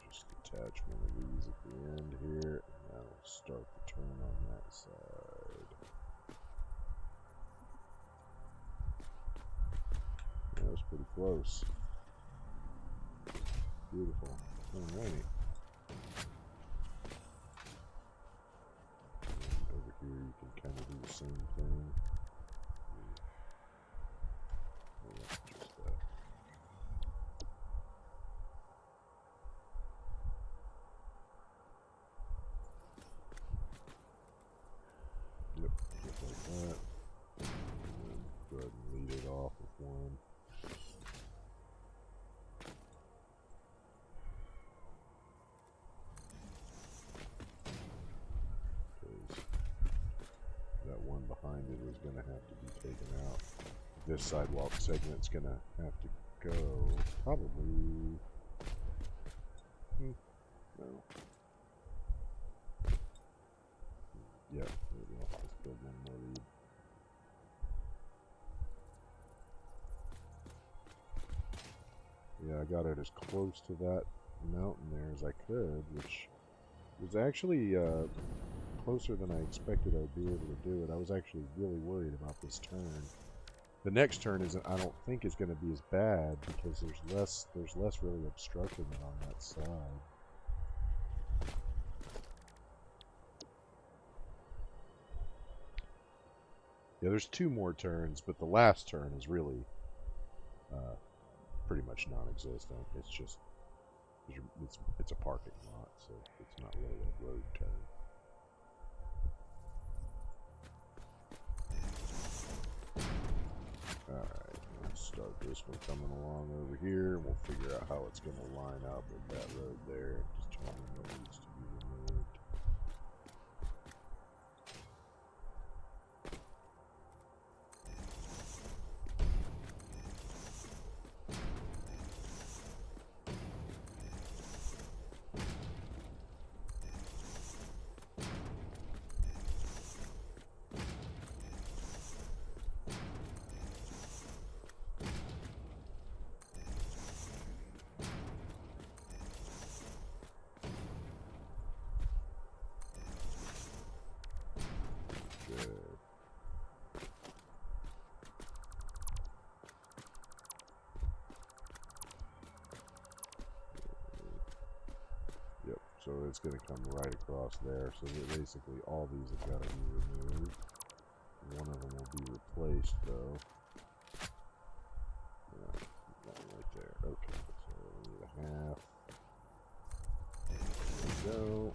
just attach one of these at the end here, and that'll start the turn on that side. That was pretty close. Beautiful. Alrighty. Over here you can kind of do the same thing. Yep, just like that. And then go ahead and lead it off with one. Because that one behind it is going to have to be taken out. This sidewalk segment's going to have to go. Probably. No. Yeah, there we go. Let's build one more lead. Yeah, I got it as close to that mountain there as I could, which was actually closer than I expected I would be able to do it. I was actually really worried about this turn. The next turn I don't think is going to be as bad because there's less really obstructing it on that side. Yeah, there's 2 more turns, but the last turn is really pretty much non-existent. It's just it's a parking lot, so it's not really a road turn. Alright, let's start this one coming along over here. We'll figure out how it's going to line up with that road there. Just determine what needs to be removed. Yep, so it's going to come right across there. So basically all these have got to be removed. One of them will be replaced though. Yeah, that one right there. Okay, so we need a half. There we go.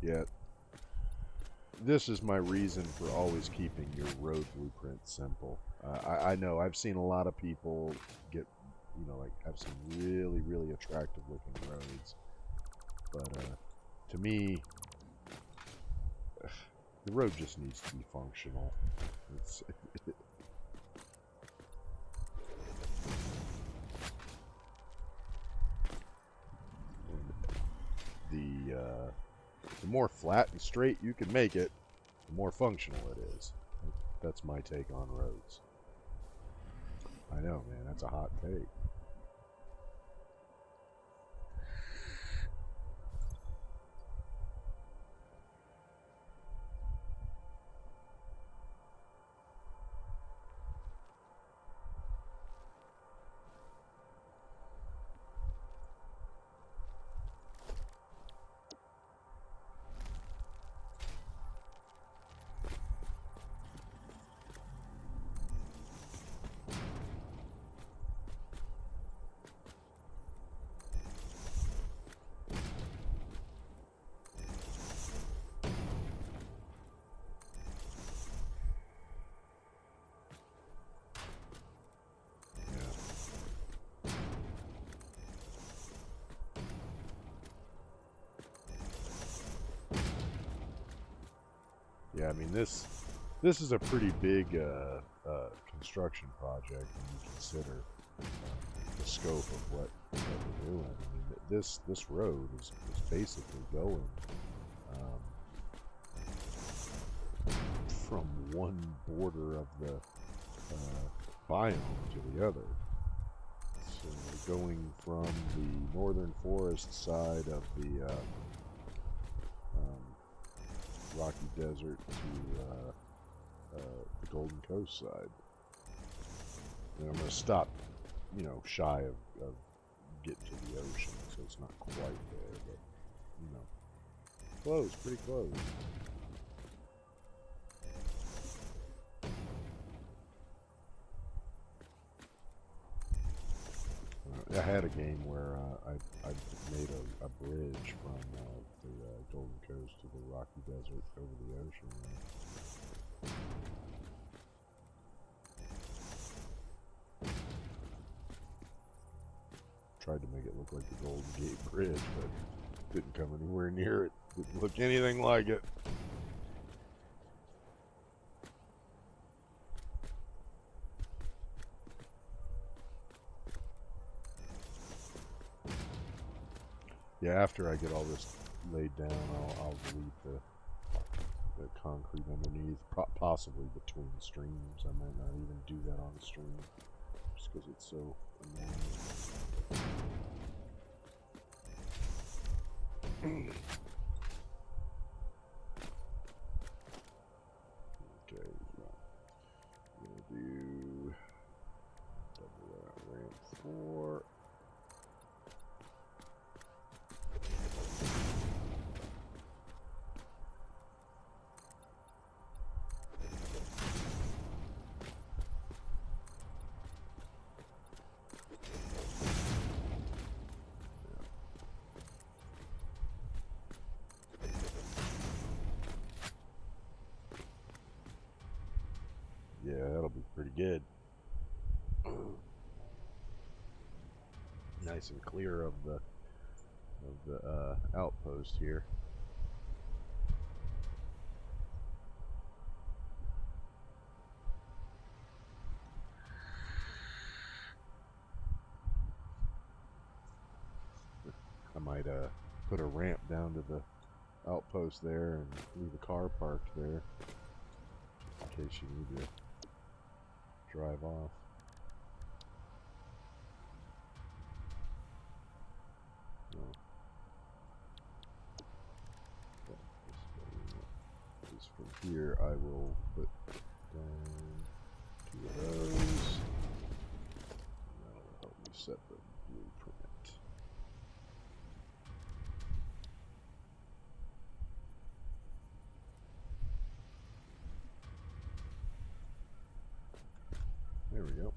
Yeah, this is my reason for always keeping your road blueprint simple. I know I've seen a lot of people get, like have some really, really attractive looking roads, but to me, the road just needs to be functional. It's the more flat and straight you can make it, the more functional it is. That's my take on roads. I know, man, that's a hot take. Yeah, I mean this is a pretty big construction project when you consider the scope of what we're doing. I mean this road is basically going from one border of the biome to the other. So we're going from the northern forest side of the Rocky Desert to the Golden Coast side. And I'm going to stop, shy of getting to the ocean, so it's not quite there, but, close, pretty close. I had a game where I made a bridge from the Golden Coast to the Rocky Desert over the ocean. Tried to make it look like the Golden Gate Bridge, but didn't come anywhere near it. Didn't look anything like it. Yeah, after I get all this laid down, I'll leave the concrete underneath, possibly between streams. I might not even do that on the stream, just because it's so annoying. Okay, I'm gonna do double that ramp 4. Yeah, that'll be pretty good. Nice and clear of the outpost here. I might put a ramp down to the outpost there and leave a car parked there in case you need to drive off. No. This from here I will put down 2 of those. And that'll help me set the blueprint. There we go.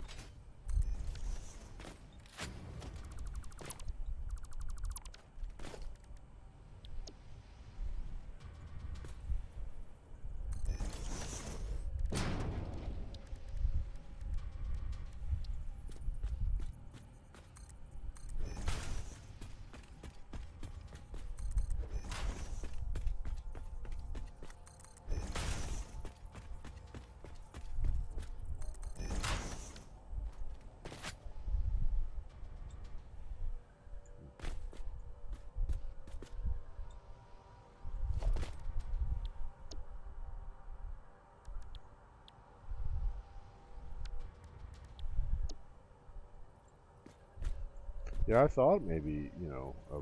Yeah, I thought maybe, you know, a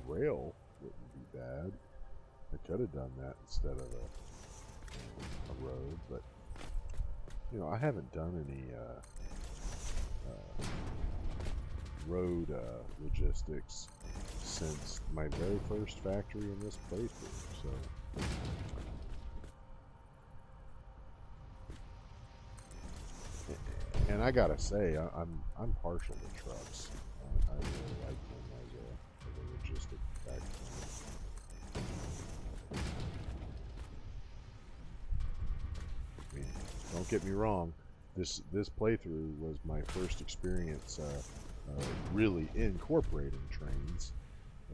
rail wouldn't be bad. I could have done that instead of a road, but, you know, I haven't done any road logistics since my very first factory in this playthrough, so... And I gotta say, I'm partial to trucks. I really like them as a logistic factor. I mean, don't get me wrong. This playthrough was my first experience really incorporating trains,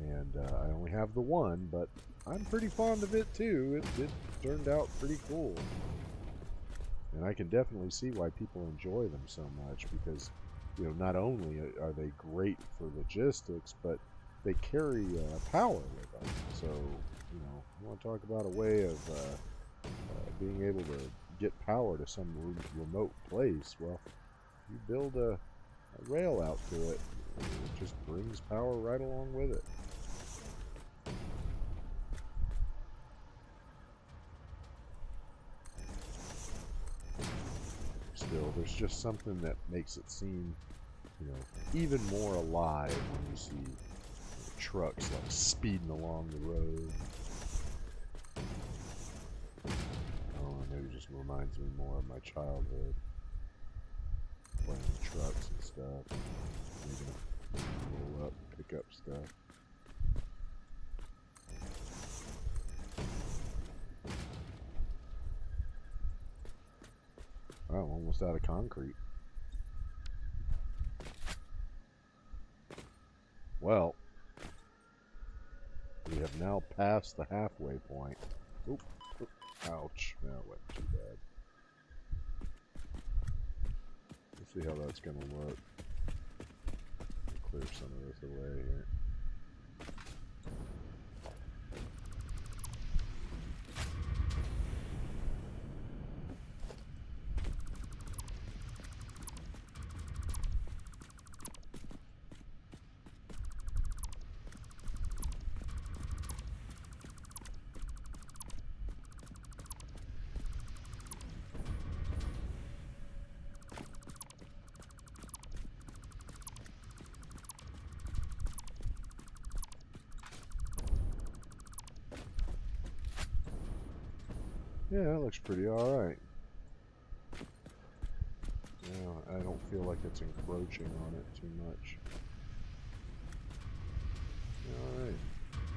and I only have the one, but I'm pretty fond of it too. It turned out pretty cool. And I can definitely see why people enjoy them so much because, you know, not only are they great for logistics, but they carry power with them. So, you know, you want to talk about a way of being able to get power to some remote place. Well, you build a rail out to it, it just brings power right along with it. Still, there's just something that makes it seem, you know, even more alive when you see trucks like speeding along the road. Oh, maybe it just reminds me more of my childhood, playing trucks and stuff. Pull up, pick up stuff. Oh, almost out of concrete. Well, we have now passed the halfway point. Oop, oop, ouch. That wasn't too bad. Let's see how that's going to look. Clear some of this away here. Yeah, that looks pretty alright. Yeah, I don't feel like it's encroaching on it too much. Alright.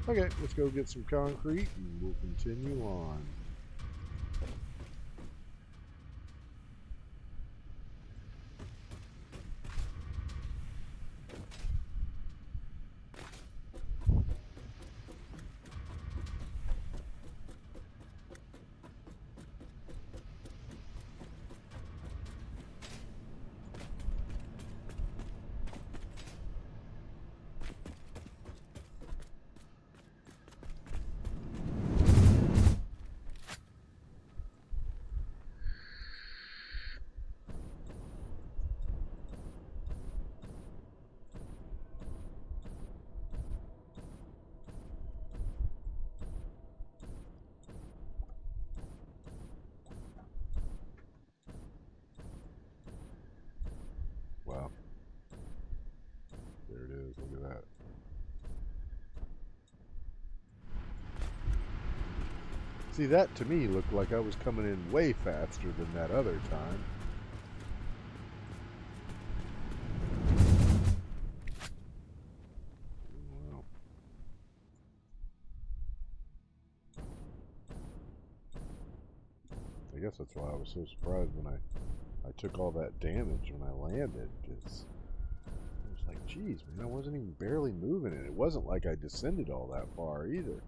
Okay, let's go get some concrete and we'll continue on. Wow. There it is, look at that. See, that to me looked like I was coming in way faster than that other time. Wow. I guess that's why I was so surprised when I took all that damage when I landed. Just, I was like, geez, man, I wasn't even barely moving it. It wasn't like I descended all that far either.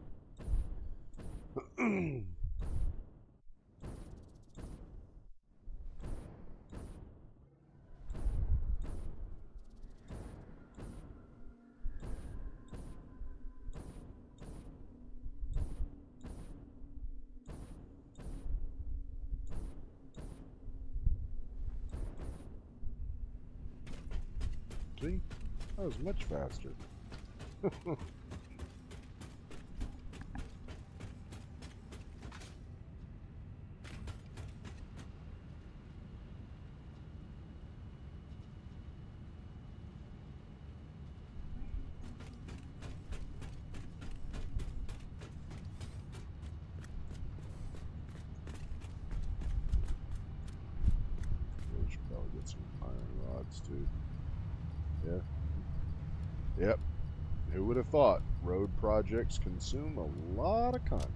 See? That was much faster. We should probably get some iron rods too. Yeah. Yep. Who would have thought road projects consume a lot of concrete?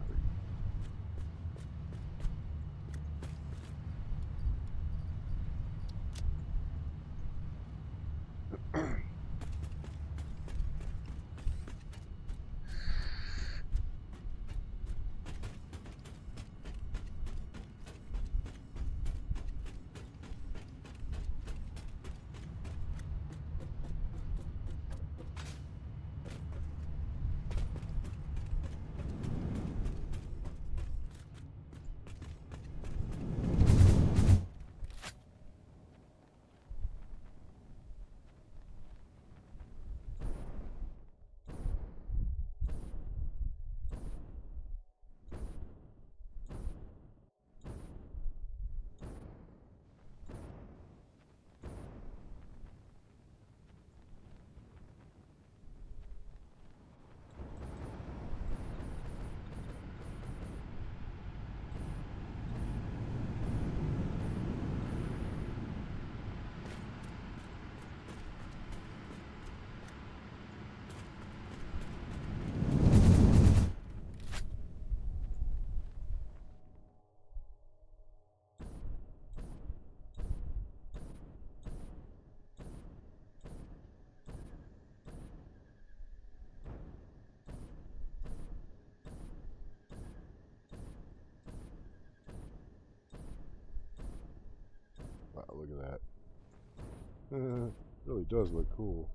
Really does look cool.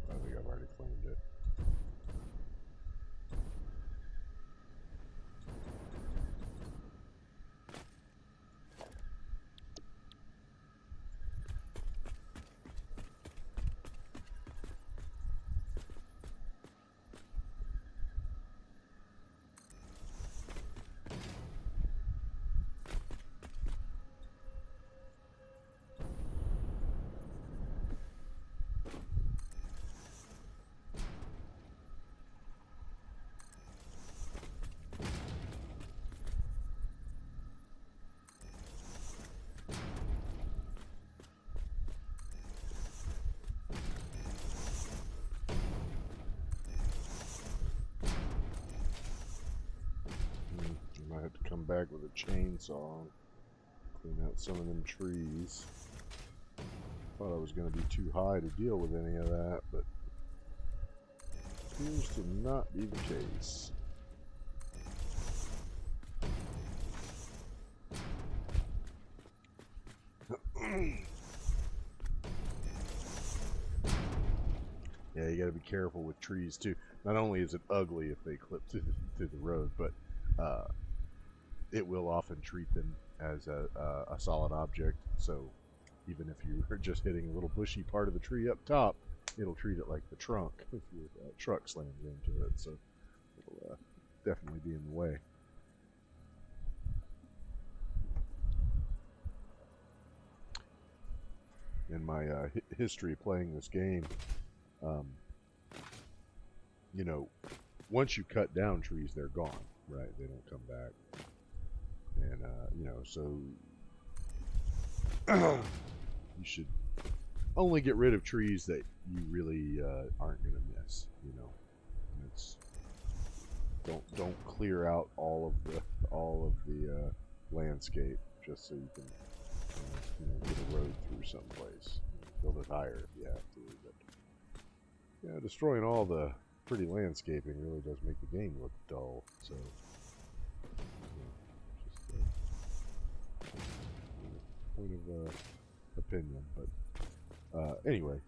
I think I've already claimed it. I might have to come back with a chainsaw and clean out some of them trees. Thought I was going to be too high to deal with any of that, but appears to not be the case. Yeah, you got to be careful with trees too. Not only is it ugly if they clip to the road, but it will often treat them as a solid object. So even if you're just hitting a little bushy part of the tree up top, it'll treat it like the trunk if your truck slams into it. So it'll definitely be in the way. In my history of playing this game, you know, once you cut down trees, they're gone, right? They don't come back. And, you know, so you should only get rid of trees that you really aren't going to miss, you know. And it's don't clear out all of the landscape just so you can you know, get a road through someplace. Build it higher if you have to, but yeah, destroying all the pretty landscaping really does make the game look dull. So, you know, just point of opinion. But anyway,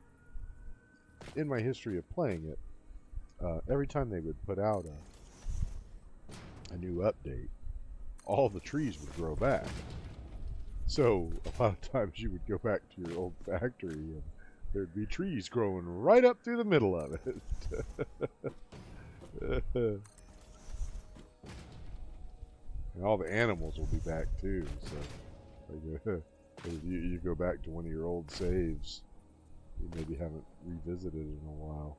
in my history of playing it, every time they would put out a new update, all the trees would grow back. So a lot of times you would go back to your old factory and there'd be trees growing right up through the middle of it. And all the animals will be back too. So like, you go back to one of your old saves you maybe haven't revisited in a while.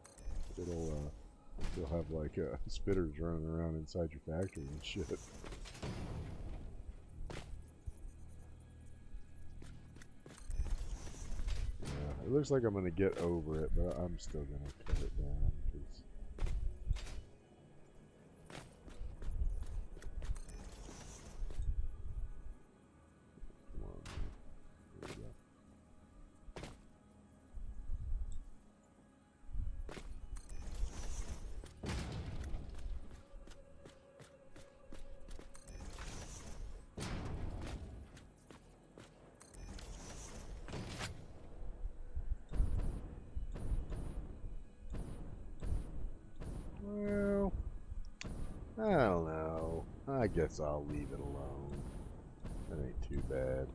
You'll have like spitters running around inside your factory and shit. It looks like I'm going to get over it, but I'm still going to cut it down. Come on. There we go. Well, I don't know. I guess I'll leave it alone. That ain't too bad.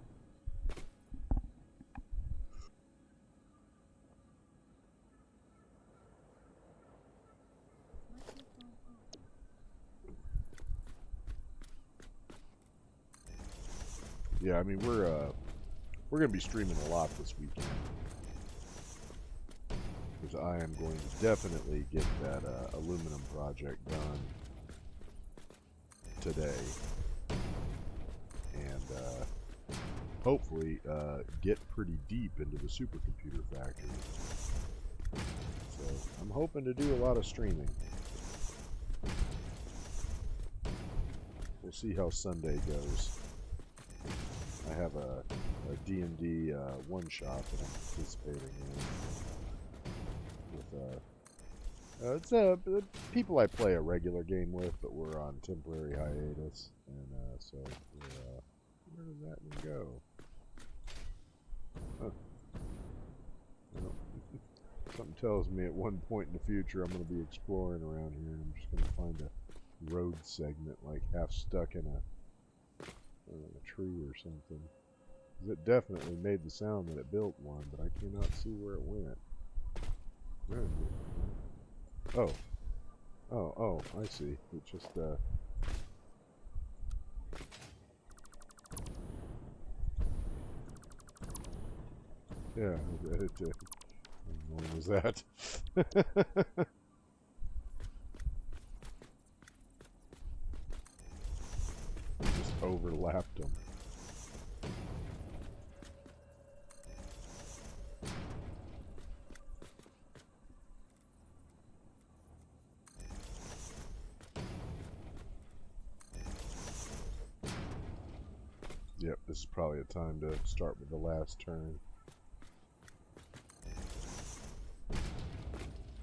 Yeah, I mean we're gonna be streaming a lot this weekend because I am going to definitely get that aluminum project done today, and hopefully get pretty deep into the supercomputer factory. So I'm hoping to do a lot of streaming. We'll see how Sunday goes. I have a D&D one-shot that I'm participating in with It's people I play a regular game with, but we're on temporary hiatus, and so we're, where did that one go? Huh. Well, something tells me at one point in the future I'm going to be exploring around here, and I'm just going to find a road segment like half stuck in a tree or something. 'Cause it definitely made the sound that it built one, but I cannot see where it went. Where is it? Oh. Oh, I see. It just, yeah, it did. How annoying was that? Just overlapped them. Yep, this is probably a time to start with the last turn.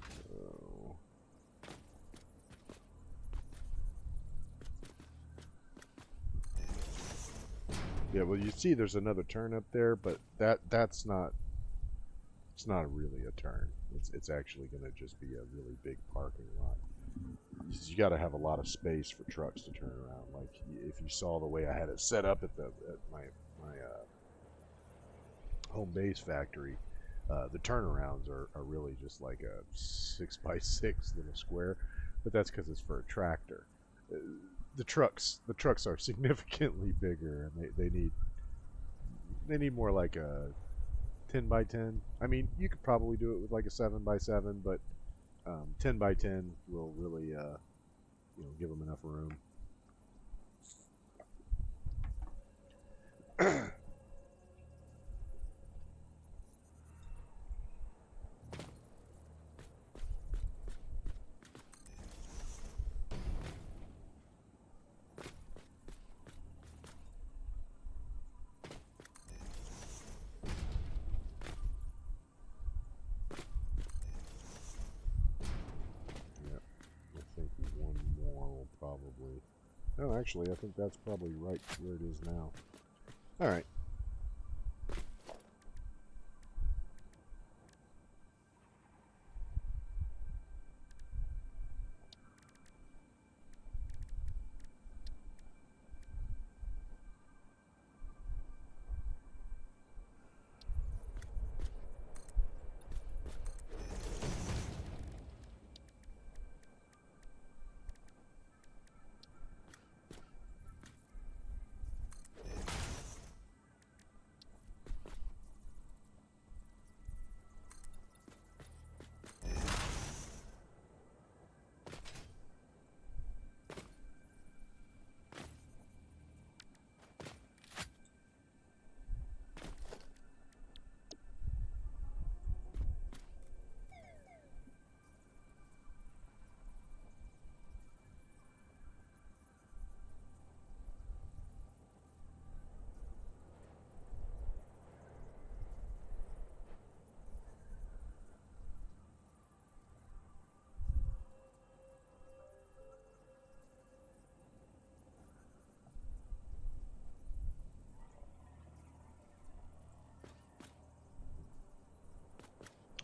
So. Yeah, well, you see there's another turn up there, but that's not, it's not really a turn. It's actually going to just be a really big parking lot. You got to have a lot of space for trucks to turn around. Like if you saw the way I had it set up at my home base factory, the turnarounds are really just like a 6x6 little square, but that's because it's for a tractor. Uh, the trucks are significantly bigger, and they need more like a 10x10. I mean, you could probably do it with like a 7x7, but 10x10 will really give them enough room. Yep, I think one more will probably. Oh, actually, I think that's probably right where it is now. All right.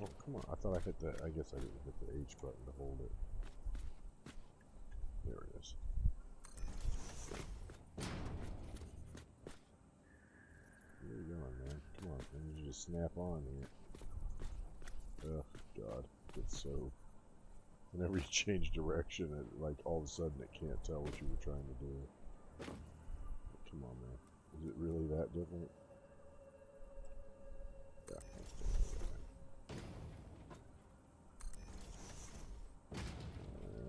Oh, come on. I thought I hit the. I guess I didn't hit the H button to hold it. There it is. Where are you going, man? Come on. I need you to snap on here. Ugh, God. It's so. Whenever you change direction, it, like, all of a sudden it can't tell what you were trying to do. Come on, man. Is it really that different? Yeah, that's good.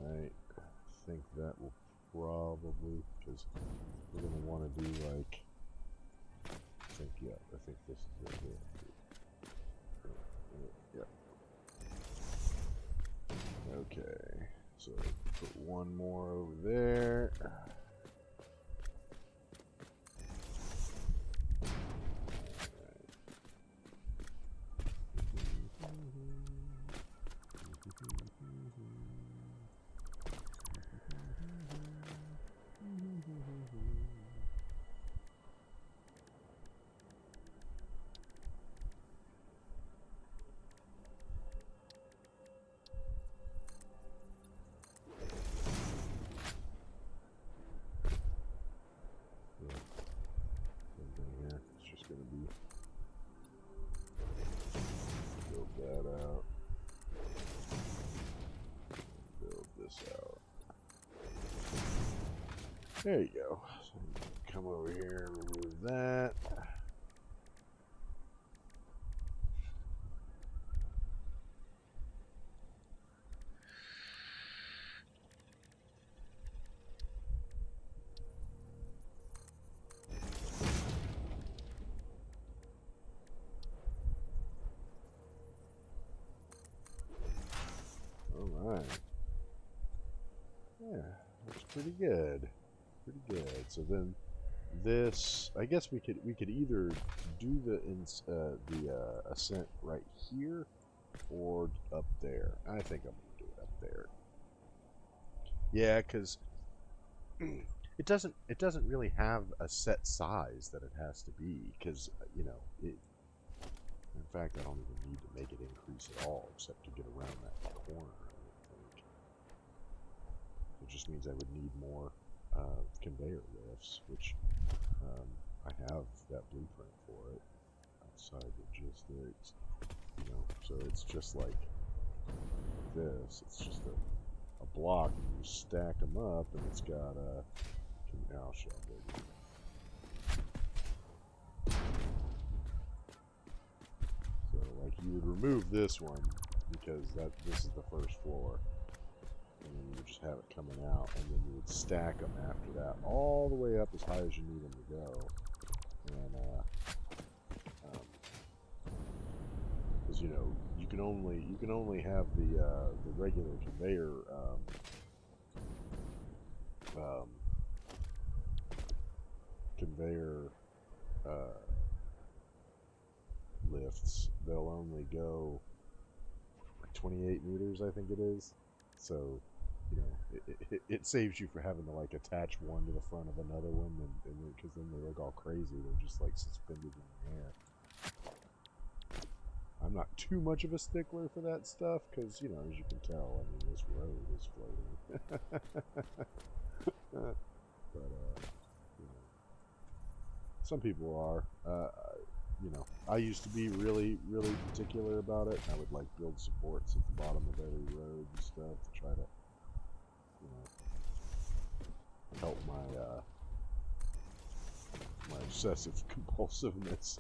Alright. I think that will probably, because we're going to want to do, like, I think this is it here. Yeah. Okay, so put one more over there. There you go. So come over here and remove that. Alright. Yeah, that's pretty good. Pretty good. So then this, I guess we could either do the ascent right here or up there. I think I'm gonna do it up there. Yeah, because it doesn't really have a set size that it has to be. Because you know it. In fact, I don't even need to make it increase at all, except to get around that corner. I think it just means I would need more conveyor lifts, which I have that blueprint for it outside logistics. You know, so it's just like this. It's just a block, and you stack them up, and it's got a canal shell. So, like, you would remove this one because this is the first floor, and then you would just have it coming out, and then you would stack them after that all the way up as high as you need them to go. And because you know you can only have the regular conveyor conveyor lifts. They'll only go 28 meters, I think it is. So, you know, it saves you for having to like attach one to the front of another one, and because then they look all crazy. They're just like suspended in the air. I'm not too much of a stickler for that stuff because, you know, as you can tell, I mean, this road is floating. But you know, some people are. You know, I used to be really particular about it. I would like build supports at the bottom of every road and stuff to try to, you know, help my obsessive compulsiveness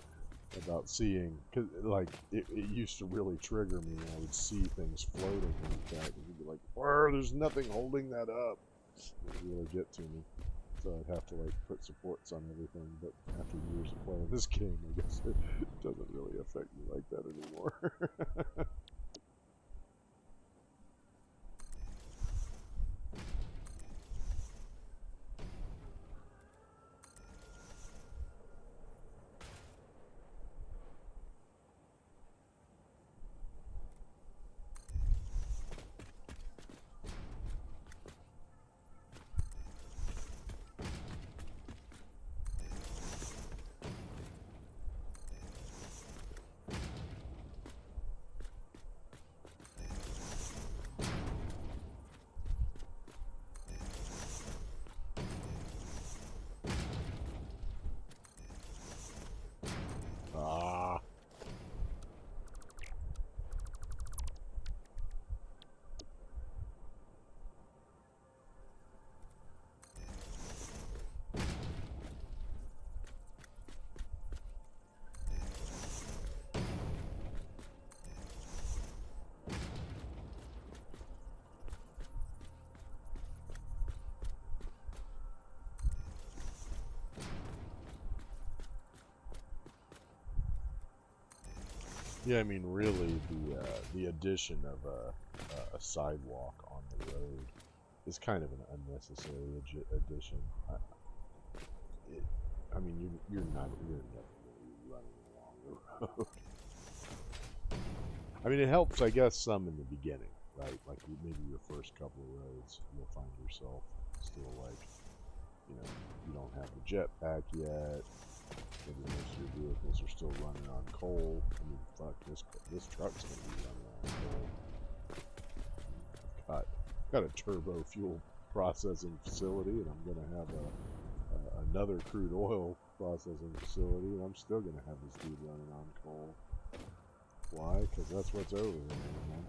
about seeing, because like it used to really trigger me when I would see things floating like that. And you'd be like, "Oh, there's nothing holding that up." It would really get to me. So I'd have to like put supports on everything, but after years of playing this game, I guess it doesn't really affect me like that anymore. Ah. Yeah, I mean, really, the addition of a sidewalk on the road is kind of an unnecessary addition. I mean, you're never really running along the road. I mean, it helps, I guess, some in the beginning, right? Like maybe your first couple of roads, you'll find yourself still like, you know, you don't have the jetpack yet. Maybe most of your vehicles are still running on coal. I mean, fuck, this truck's gonna be running on coal. Got a turbo fuel processing facility, and I'm gonna have another crude oil processing facility, and I'm still gonna have this dude running on coal. Why? Because that's what's over there, man.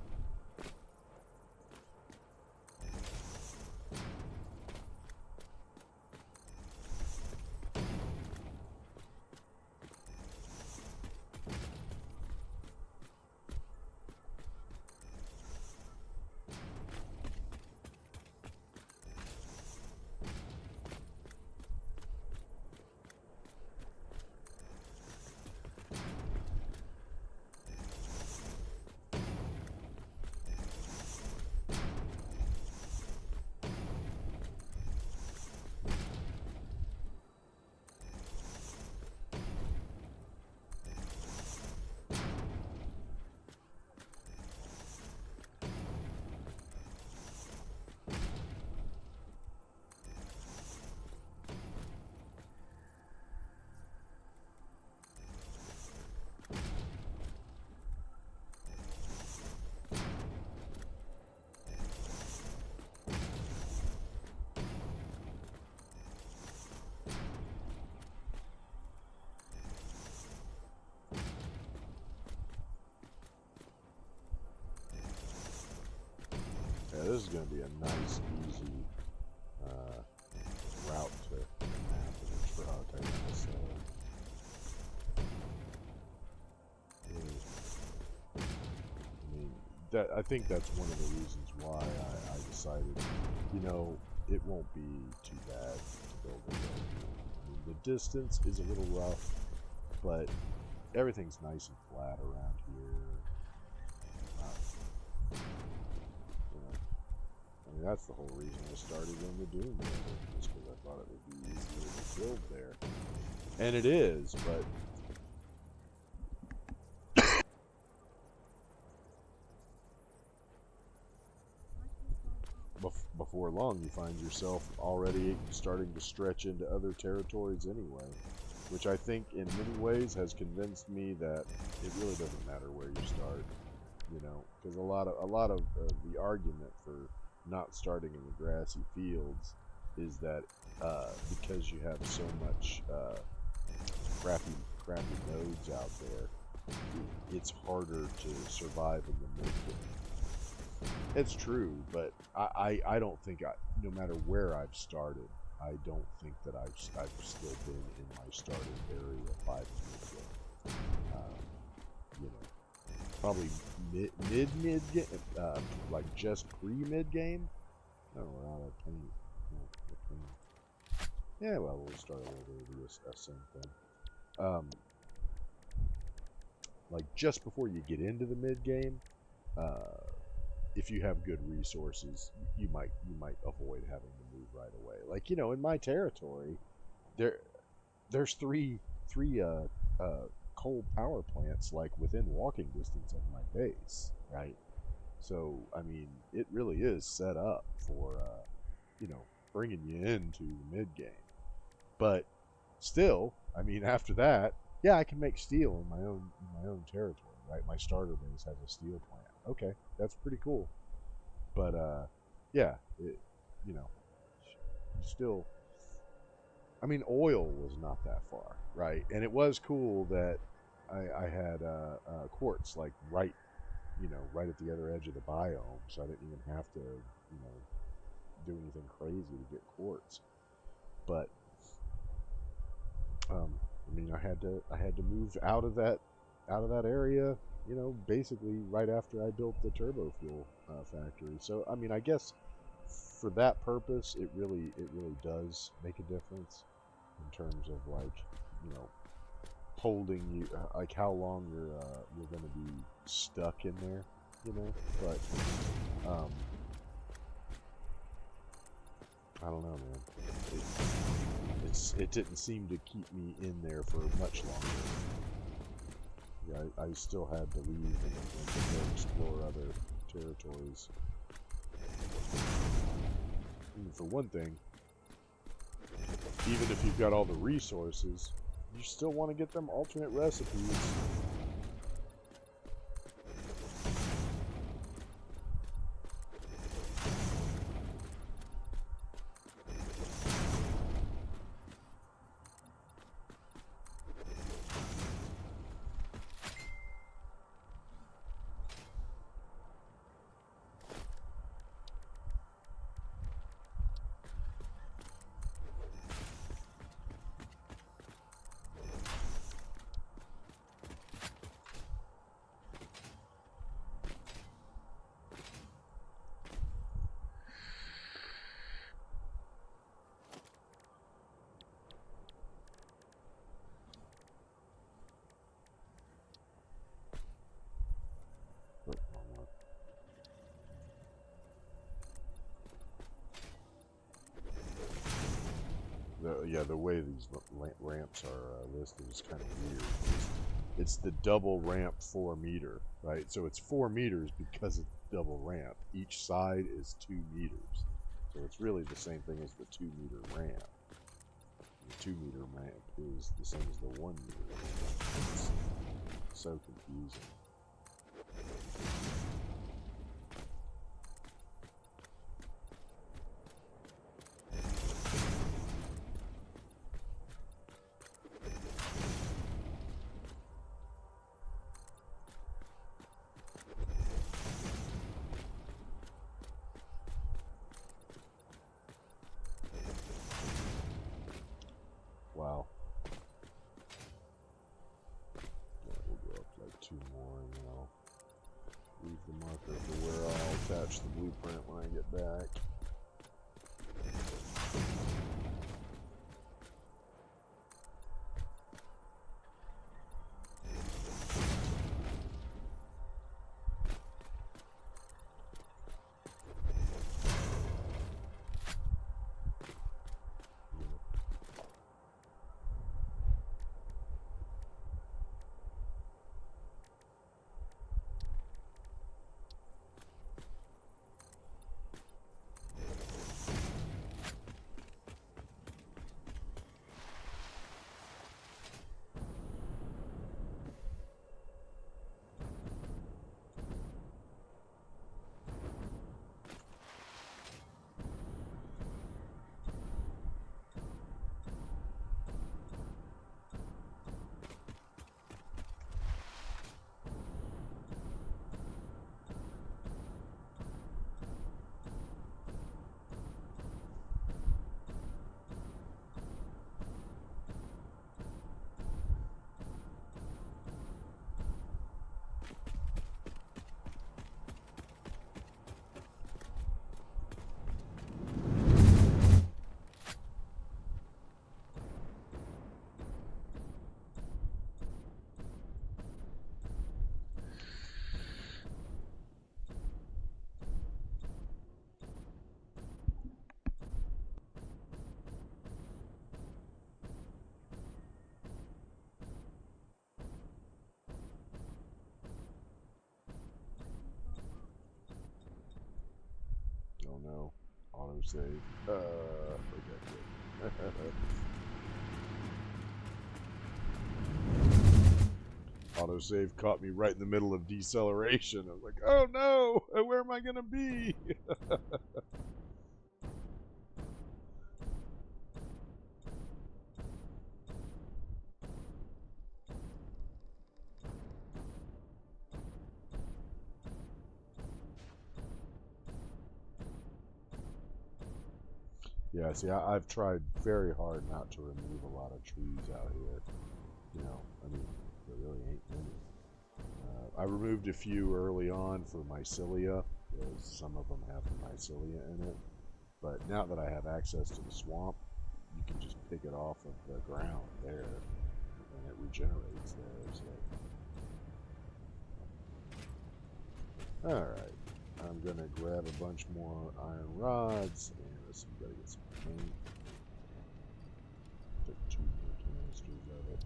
going to be a nice, easy route to the map. I'll tell you this, I mean, I think that's one of the reasons why I decided, you know, it won't be too bad to build it. I mean, the distance is a little rough, but everything's nice and flat around here. You know, I mean, that's the whole reason I started in the Doom builder, just because I thought it would be easier to build there. And it is, but before long you find yourself already starting to stretch into other territories anyway, which I think in many ways has convinced me that it really doesn't matter where you start, you know, because a lot of the argument for not starting in the grassy fields is that because you have so much crappy nodes out there, it's harder to survive in the mid game. It's true, but I don't think no matter where I've started, I don't think that I've still been in my starting area 5 minutes ago. You know, probably mid game, like just pre-mid game. No, we're out of paint. Yeah, well, we'll start over the same thing. Like just before you get into the mid game, if you have good resources, you might avoid having to move right away. Like, you know, in my territory, there's three coal power plants like within walking distance of my base, right? So I mean, it really is set up for you know, bringing you into the mid game. But still, I mean, after that, yeah, I can make steel in my own territory, right? My starter base has a steel plant. Okay, that's pretty cool. But yeah, you know, still, I mean, oil was not that far, right? And it was cool that I had quartz like right, you know, right at the other edge of the biome, so I didn't even have to, you know, do anything crazy to get quartz. But I mean, I had to move out of that area, you know, basically right after I built the turbo fuel factory. So I mean, I guess for that purpose, it really does make a difference in terms of, like, you know, holding you, like how long you're going to be stuck in there, you know. But I don't know, man. It didn't seem to keep me in there for much longer. Yeah, I still had to leave and go explore other territories. And for one thing, even if you've got all the resources, you still want to get them alternate recipes. The way these ramps are listed is kind of weird. It's the double ramp 4 meter, right? So it's 4 meters because it's double ramp. Each side is 2 meters. So it's really the same thing as the 2 meter ramp. The 2 meter ramp is the same as the 1 meter ramp. It's so confusing. right back. Oh no. Autosave. Okay. Autosave caught me right in the middle of deceleration. I was like, oh no! Where am I gonna be? Yeah, see, I've tried very hard not to remove a lot of trees out here. You know, I mean, there really ain't many. I removed a few early on for mycelia, because some of them have the mycelia in it. But now that I have access to the swamp, you can just pick it off of the ground there, and it regenerates there. So, all right, I'm gonna grab a bunch more iron rods, and let's see, we gotta get some paint. Took 2 more canisters of it.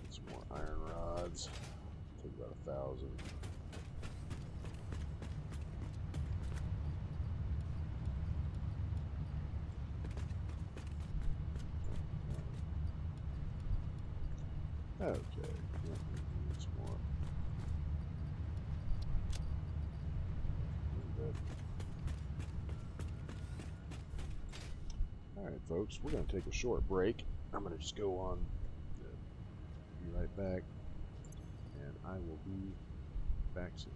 Get some more iron rods. Take about 1,000. Okay, yeah, need some more. Alright, folks, we're going to take a short break. I'm going to just go on, be right back, and I will be back soon.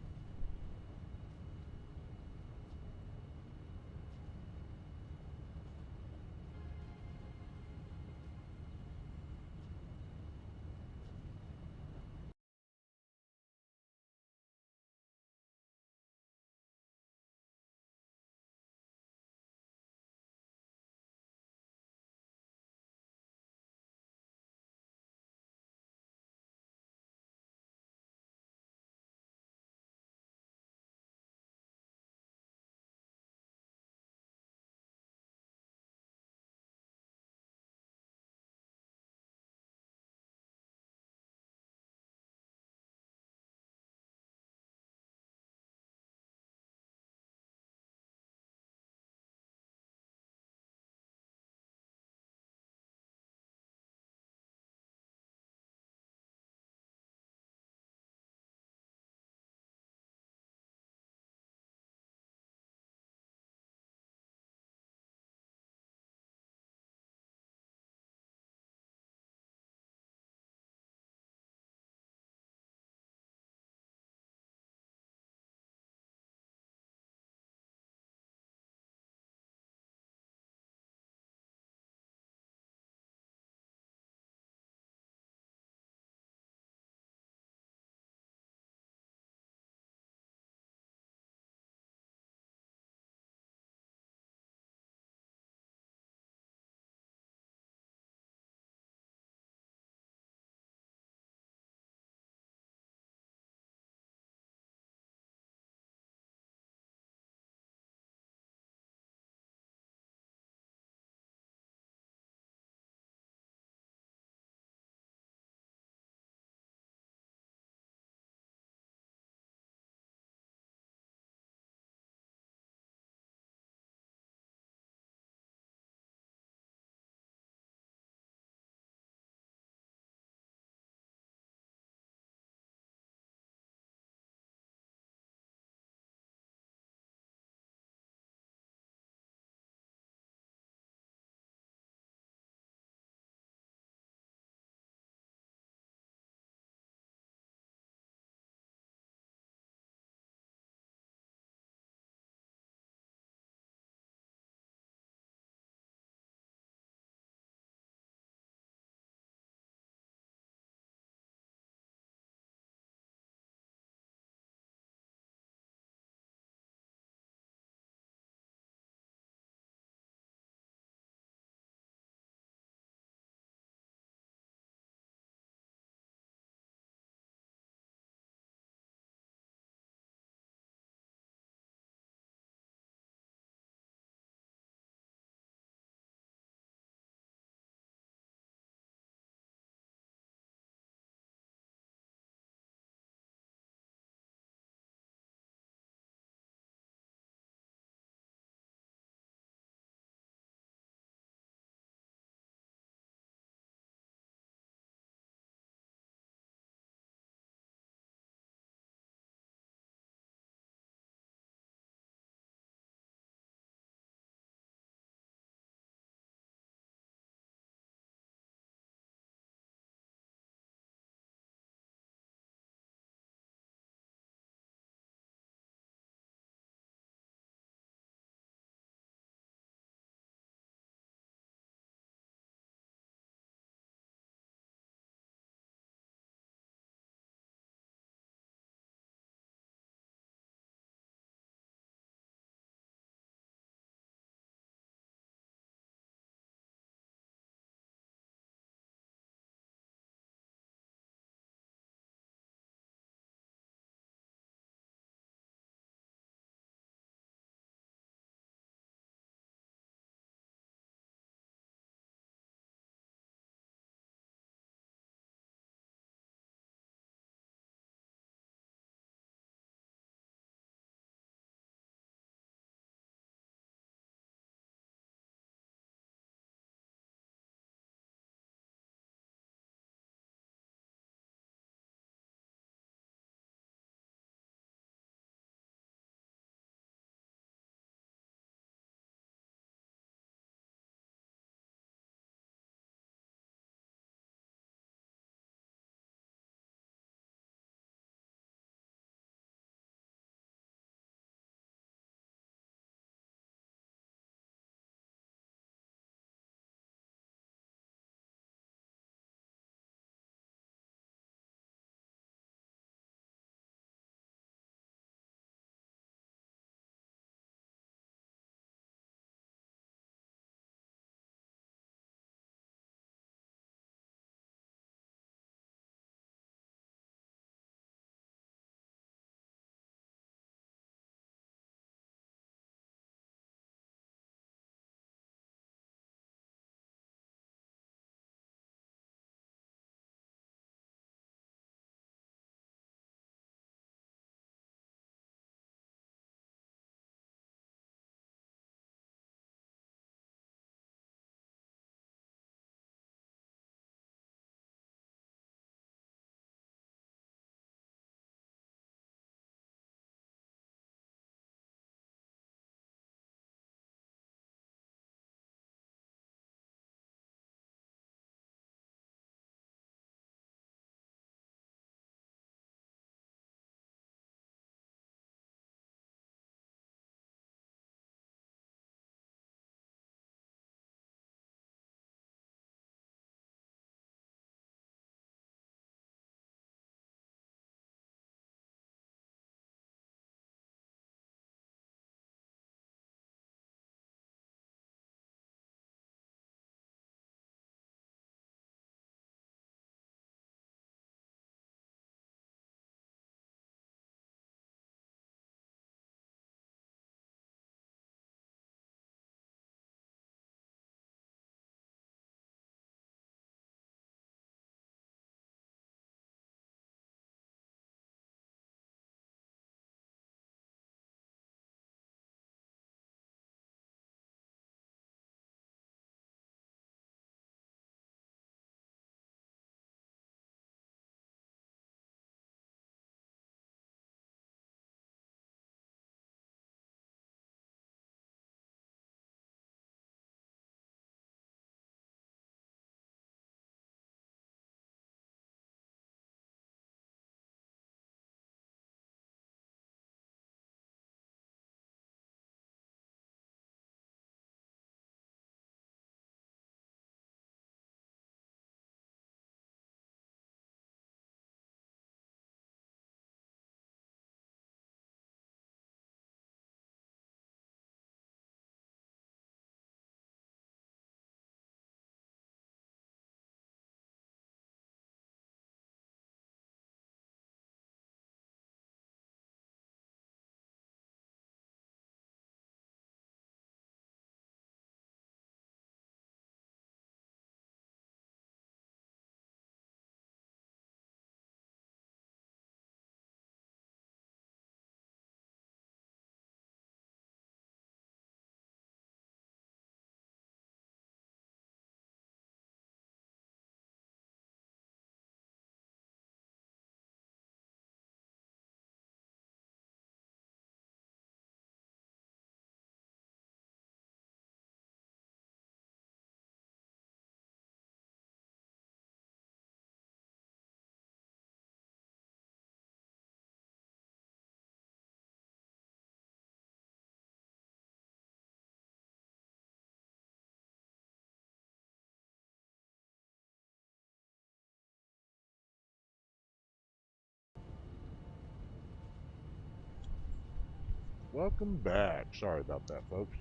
Welcome back. Sorry about that, folks.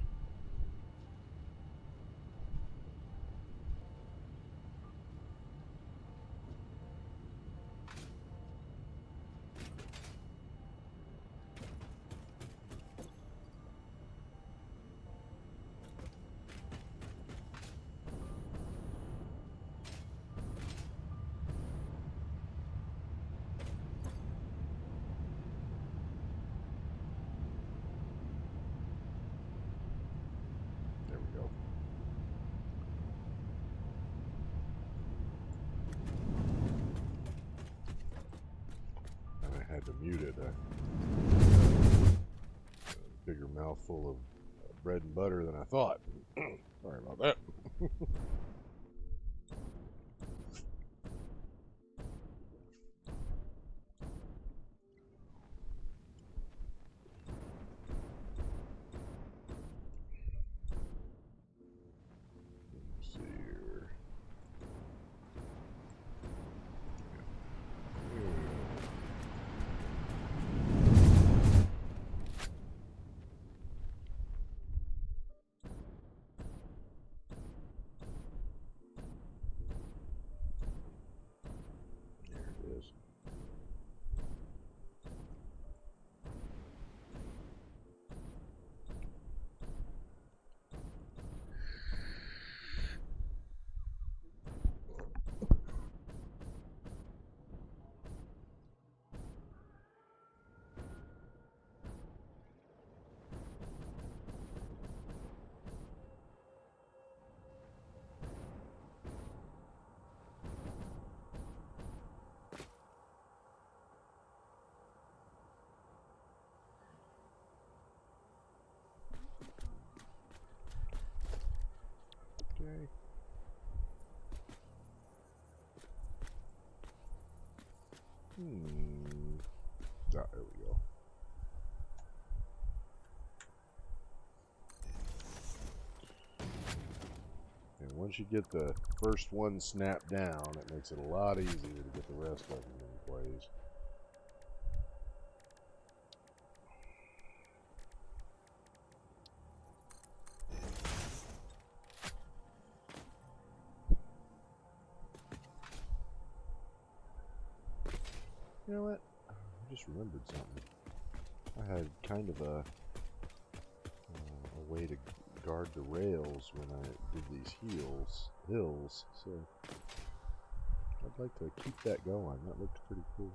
There we go. And I had to mute it. A bigger mouthful of bread and butter than I thought. Sorry about that. Let's see here. There it is. Okay. Ah, there we go. And once you get the first one snapped down, it makes it a lot easier to get the rest of them in place. You know what? I just remembered something. I had kind of a way to guard the rails when I did these hills, so I'd like to keep that going. That looked pretty cool.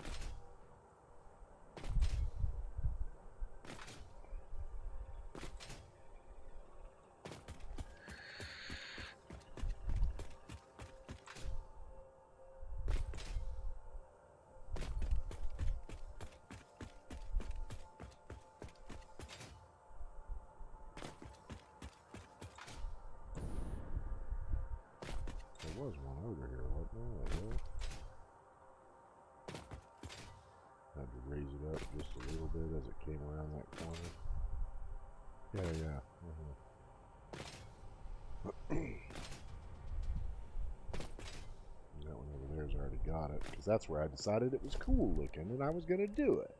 There was one over here, wasn't there? Had to raise it up just a little bit as it came around that corner. Yeah. That one over there's already got it, because that's where I decided it was cool looking and I was going to do it.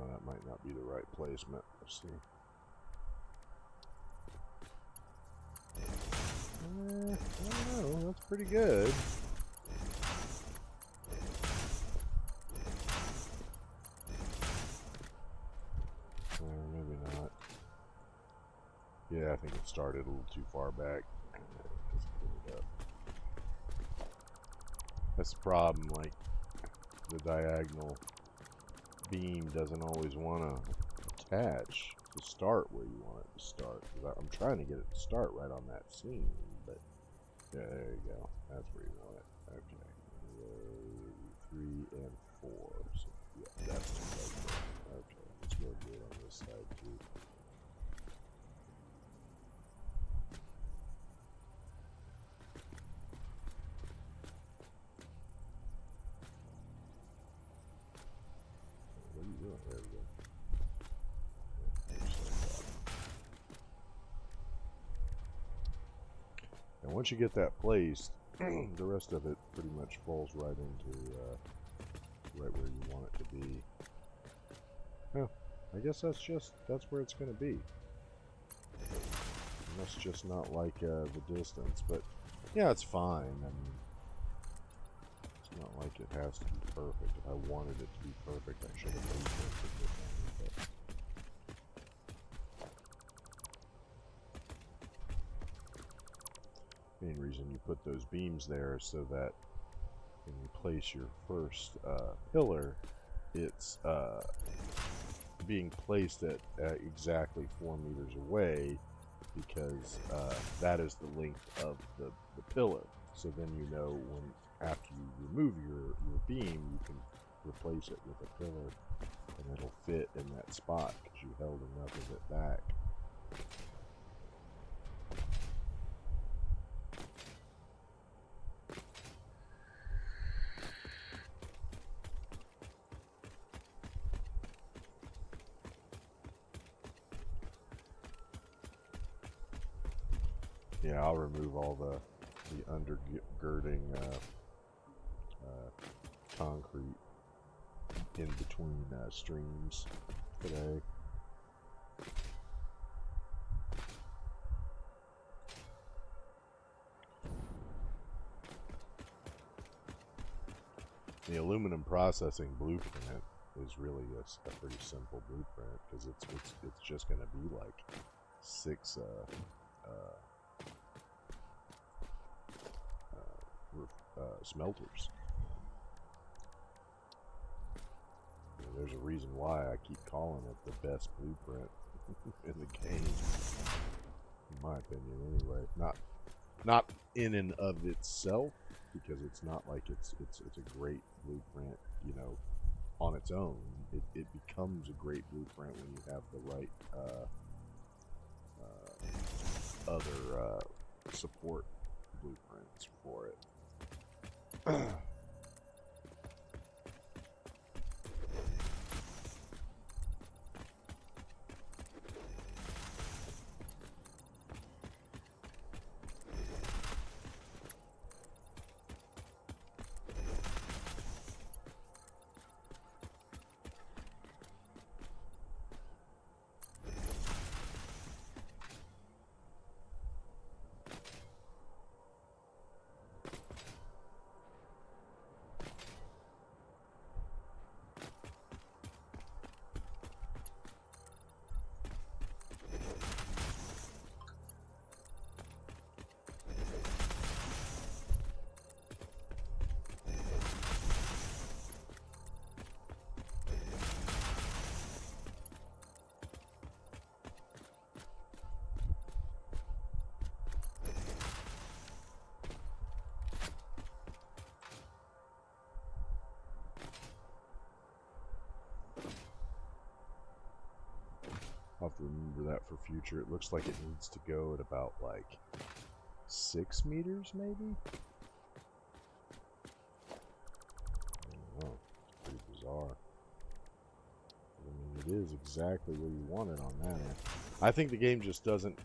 That might not be the right placement. Let's see. I don't know. That's pretty good. Maybe not. Yeah, I think it started a little too far back. Just clean it up. That's the problem. Like, the diagonal beam doesn't always want to attach to start where you want it to start. I'm trying to get it to start right on that seam, but yeah, there you go. That's where you want it. Okay. 3 and 4. So yeah, that's the right. Okay, let's go do it on this side too. once you get that placed, the rest of it pretty much falls right into right where you want it to be. Well, I guess that's where it's going to be. And that's just not like the distance, but yeah, it's fine. I mean, it's not like it has to be perfect. If I wanted it to be perfect, I should have researched it differently. But main reason you put those beams there is so that when you place your first pillar, it's being placed at exactly 4 meters away, because that is the length of the pillar. So then you know when after you remove your beam, you can replace it with a pillar, and it'll fit in that spot because you held enough of it back. Yeah, I'll remove all the undergirding concrete in between streams today. The aluminum processing blueprint is really a pretty simple blueprint, because it's just going to be like 6 smelters. There's a reason why I keep calling it the best blueprint in the game, in my opinion. Anyway, not in and of itself, because it's not like it's a great blueprint, you know, on its own. It becomes a great blueprint when you have the right other support blueprints for it. I'll have to remember that for future. It looks like it needs to go at about like 6 meters, maybe? I don't know. It's pretty bizarre. I mean, it is exactly where you want it on that end. I think the game just doesn't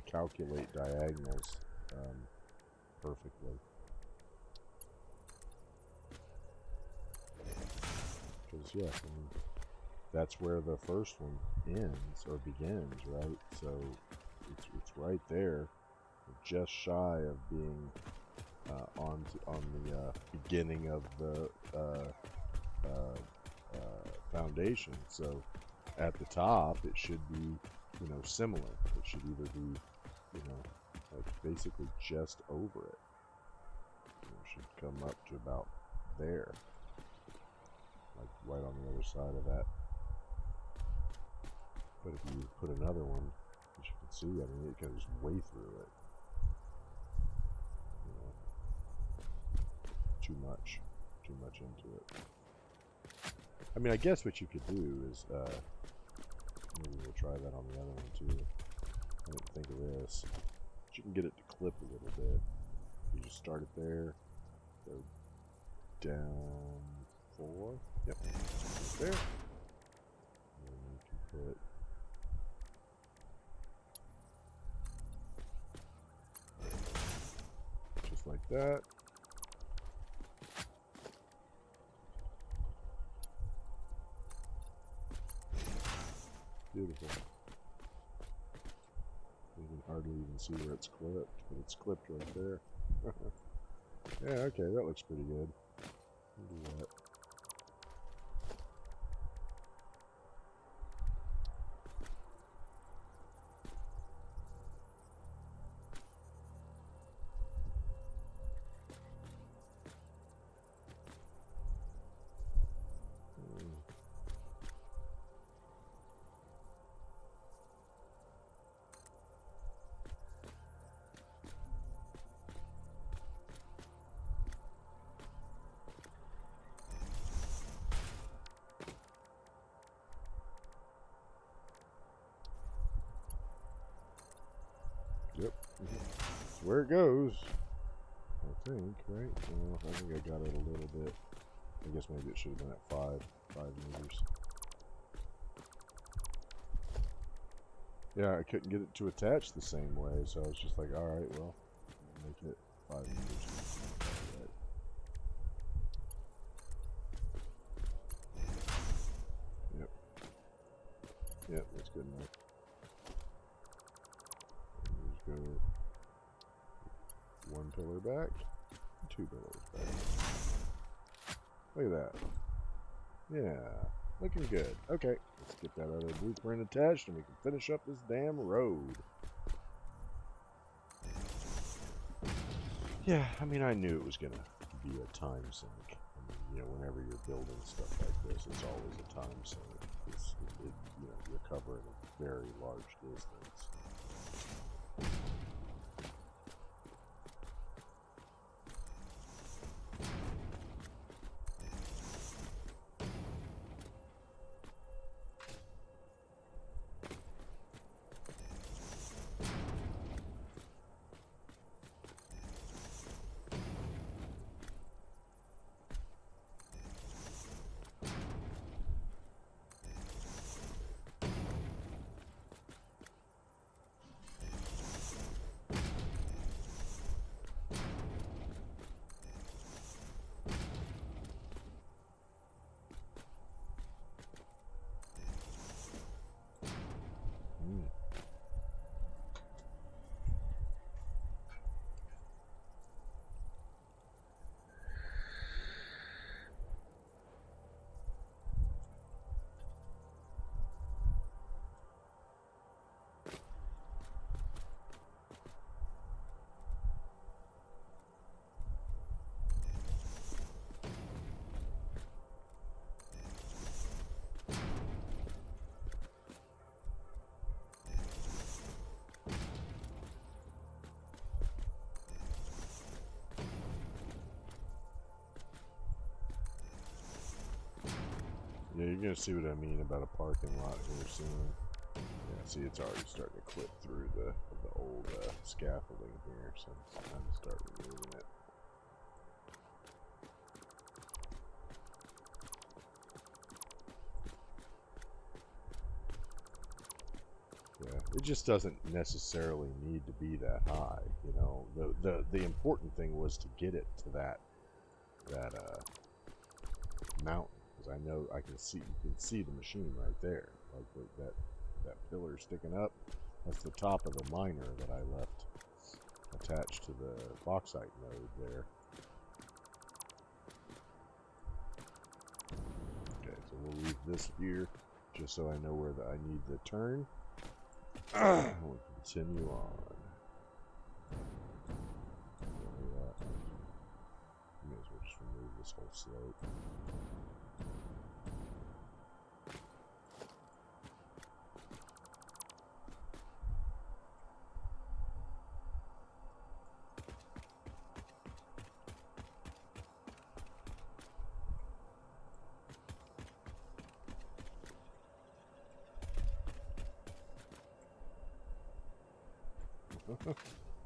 calculate diagonals perfectly. Because, yeah, I mean, that's where the first one ends or begins, right? So it's right there, just shy of being on the beginning of the foundation. So at the top, it should be, you know, similar. It should either be, you know, like basically just over it. It should come up to about there, like right on the other side of that. But if you put another one, as you can see, I mean, it goes way through it. You know, too much into it. I mean, I guess what you could do is, maybe we'll try that on the other one too. I didn't think of this. But you can get it to clip a little bit. You just start it there, go down 4. Yep, right there. And then you can put that. Beautiful. You can hardly even see where it's clipped, but it's clipped right there. Yeah, okay, that looks pretty good. We'll do that. Yep. That's where it goes. I think, right? Well, I think I got it a little bit. I guess maybe it should have been at 5 meters. Yeah, I couldn't get it to attach the same way, so I was just like, alright, well, make it 5 meters. Right. Yep. Yep, that's good enough. Just go 1 pillar back, 2 pillars back. Look at that. Yeah, looking good. Okay, let's get that other blueprint attached and we can finish up this damn road. Yeah, I mean, I knew it was gonna be a time sink. I mean, you know, whenever you're building stuff like this, it's always a time sink. You know, you're covering a very large distance. Yeah, you're gonna see what I mean about a parking lot here soon. Yeah, see, it's already starting to clip through the old scaffolding here, so it's time to start removing it. Yeah, it just doesn't necessarily need to be that high, you know. The important thing was to get it to that mountain, because I know you can see the machine right there, like that pillar sticking up. That's the top of the miner that I left attached to the bauxite node there. Okay, so we'll leave this here just so I know where I need the turn. We'll continue on. May as well just remove this whole slope.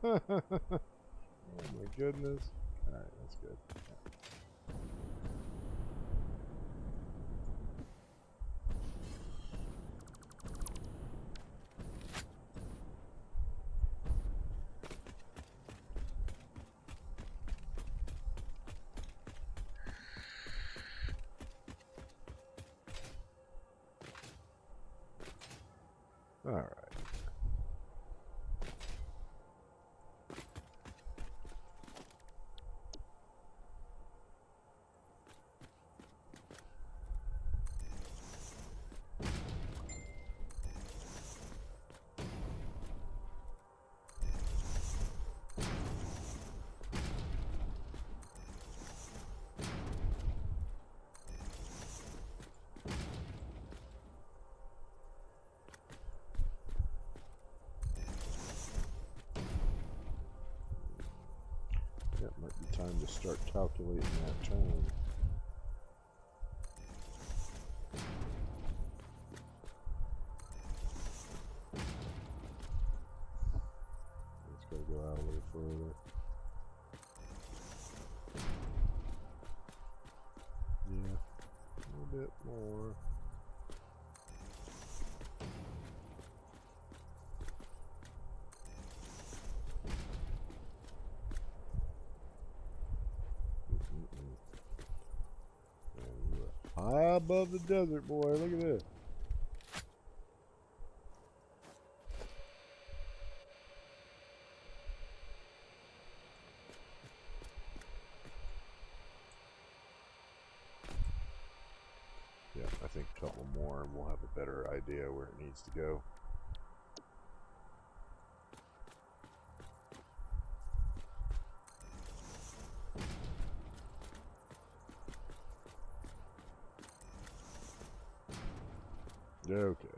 Oh my goodness. Alright, that's good. Alright. That might be time to start calculating that turn. It's got to go out a little further. Yeah, a little bit more. High above the desert, boy. Look at this. Yeah, I think a couple more and we'll have a better idea where it needs to go. Okay.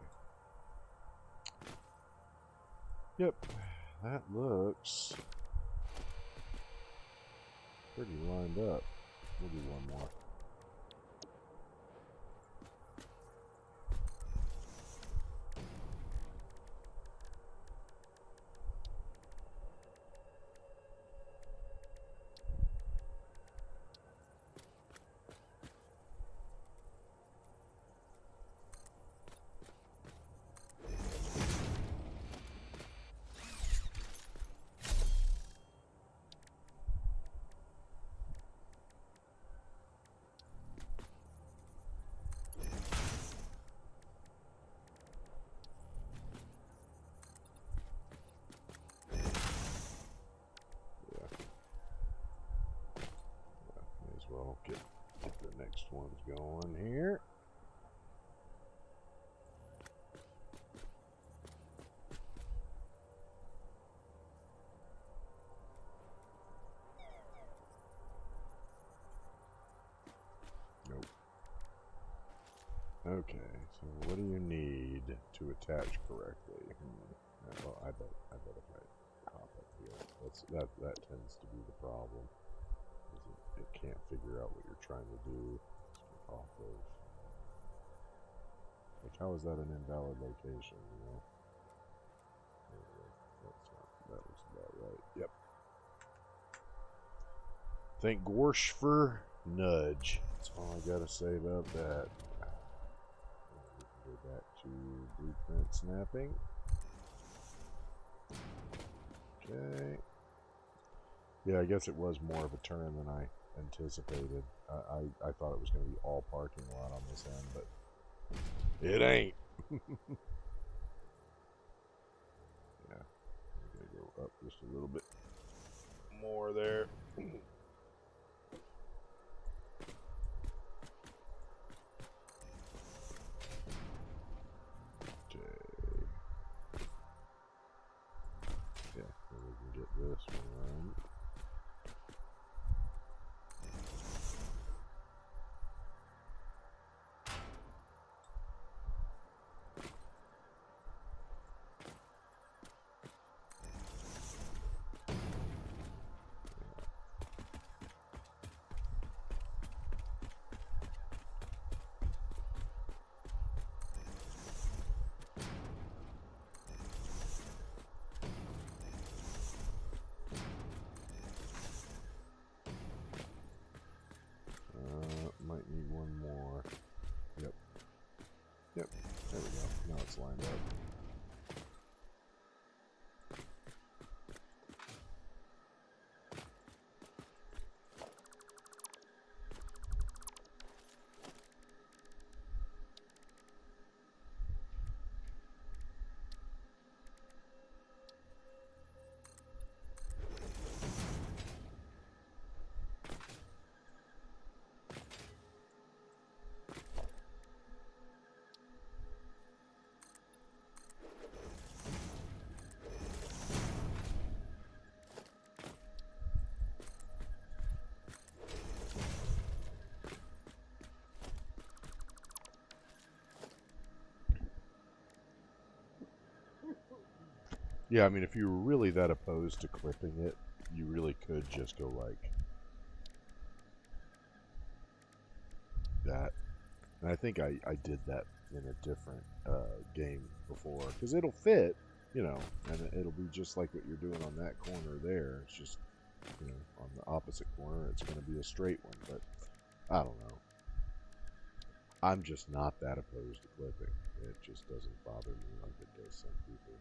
Yep, that looks pretty lined up. We'll do one more. Well, get the next ones going here. Nope. Okay, so what do you need to attach correctly? Well, I bet if I hop up here, that tends to be the problem. It can't figure out what you're trying to do. Off of. Like, how is that an invalid location? You know. That looks about right. Yep. Thank Gorsh for nudge. That's all I gotta say about that. We can go back to blueprint snapping. Okay. Yeah, I guess it was more of a turn than I anticipated. I thought it was going to be all parking lot on this end, but it ain't. Yeah, I'm going to go up just a little bit more there. Okay. Yeah, so we can get this one. Might need one more. Yep. Yep. There we go. Now it's lined up. Yeah, I mean, if you were really that opposed to clipping it, you really could just go like that. And I think I did that in a different game before, because it'll fit, you know, and it'll be just like what you're doing on that corner there. It's just, you know, on the opposite corner, it's going to be a straight one, but I don't know. I'm just not that opposed to clipping. It just doesn't bother me like it does some people.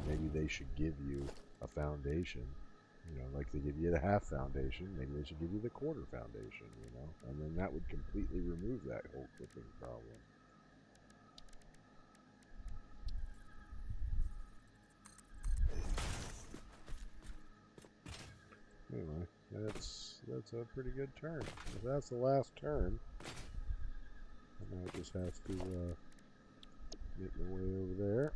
Maybe they should give you a foundation, you know, like they give you the half foundation. Maybe they should give you the quarter foundation, you know, and then that would completely remove that whole clipping problem. Anyway, that's a pretty good turn. If that's the last turn, and I just have to make my way over there.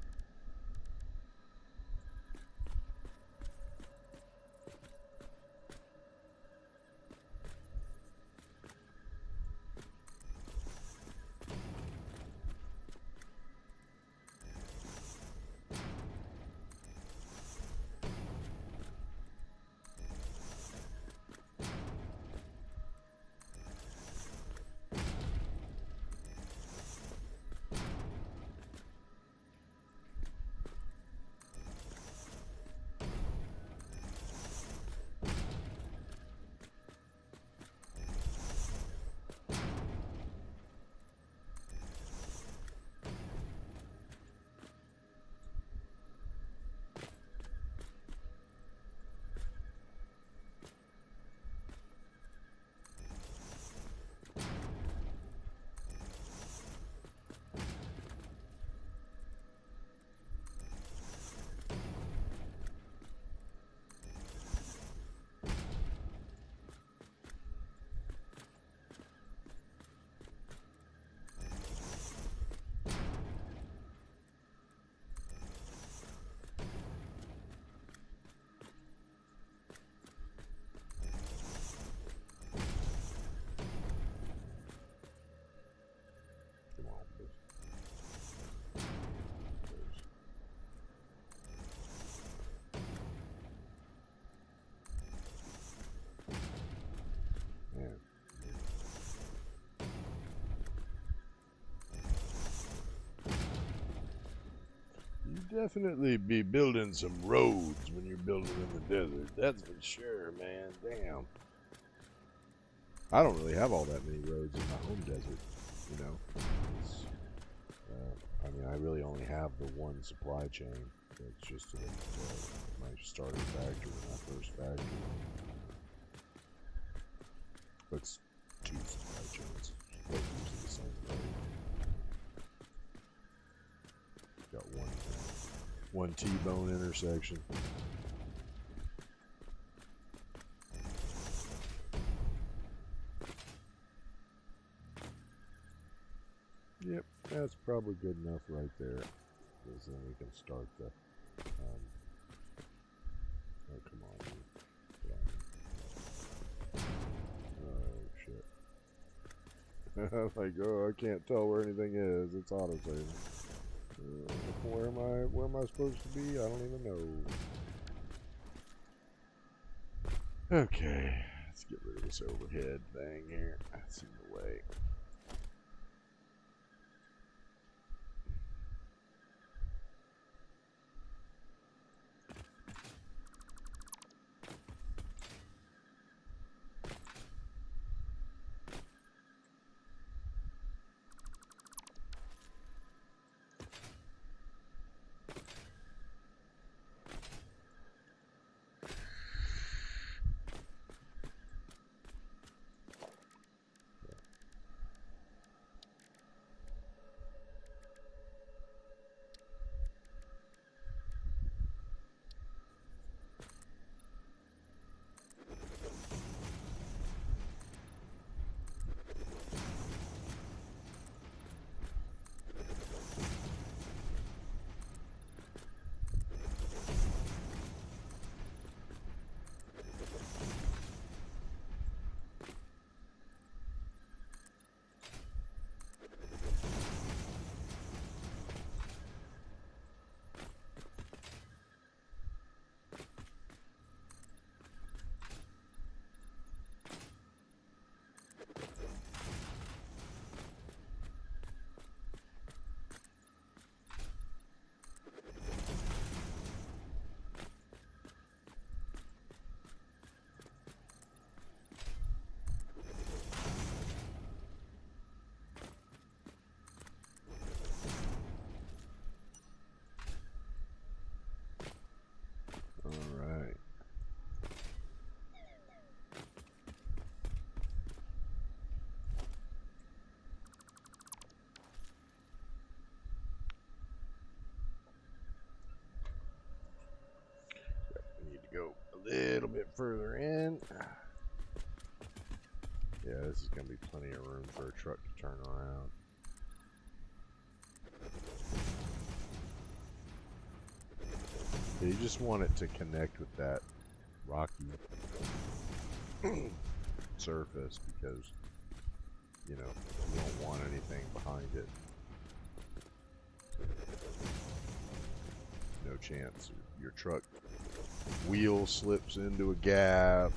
You definitely be building some roads when you're building in the desert. That's for sure, man. Damn. I don't really have all that many roads in my home desert, you know. I mean, I really only have the one supply chain. It's just my starter factory, my first factory. It's two supply chains, both using the same road. Got one T-bone intersection. Yep, that's probably good enough right there. Because then we can start the. Oh, come on. Oh, shit. Like, oh, I can't tell where anything is. It's autosaving. Where am I supposed to be? I don't even know. Okay, let's get rid of this overhead thing here. That's in the way. further in. Yeah, this is going to be plenty of room for a truck to turn around. You just want it to connect with that rocky surface because, you know, you don't want anything behind it. No chance your truck wheel slips into a gap.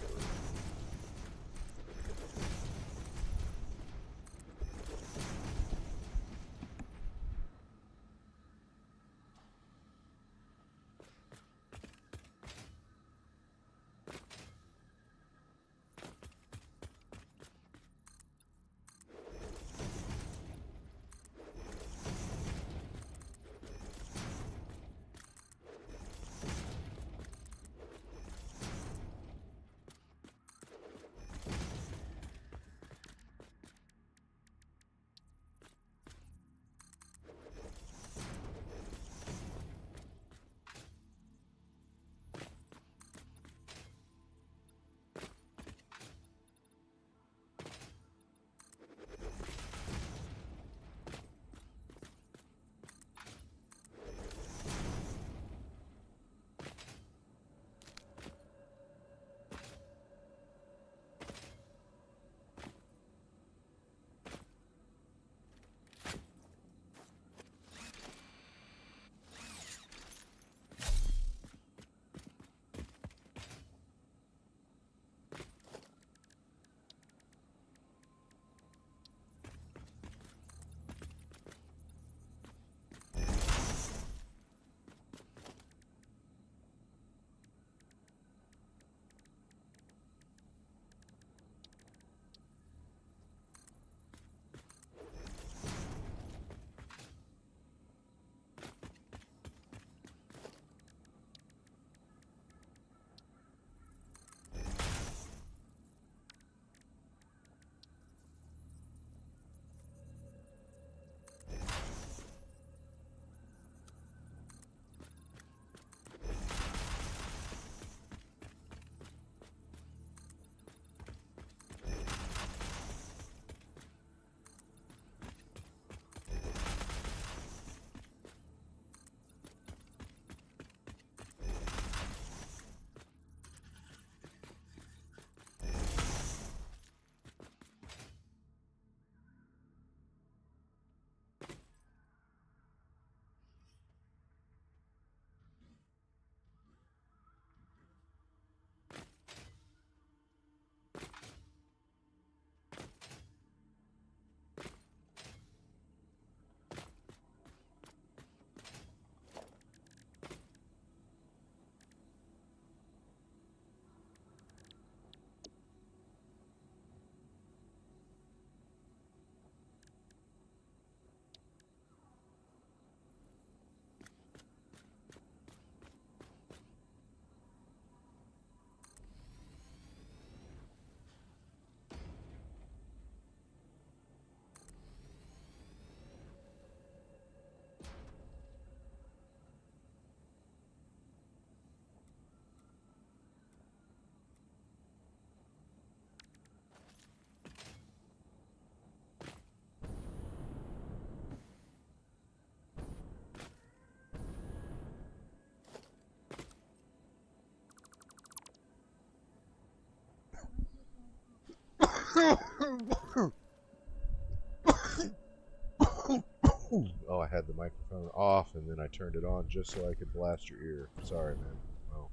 Oh, I had the microphone off and then I turned it on just so I could blast your ear. Sorry, man. Oh.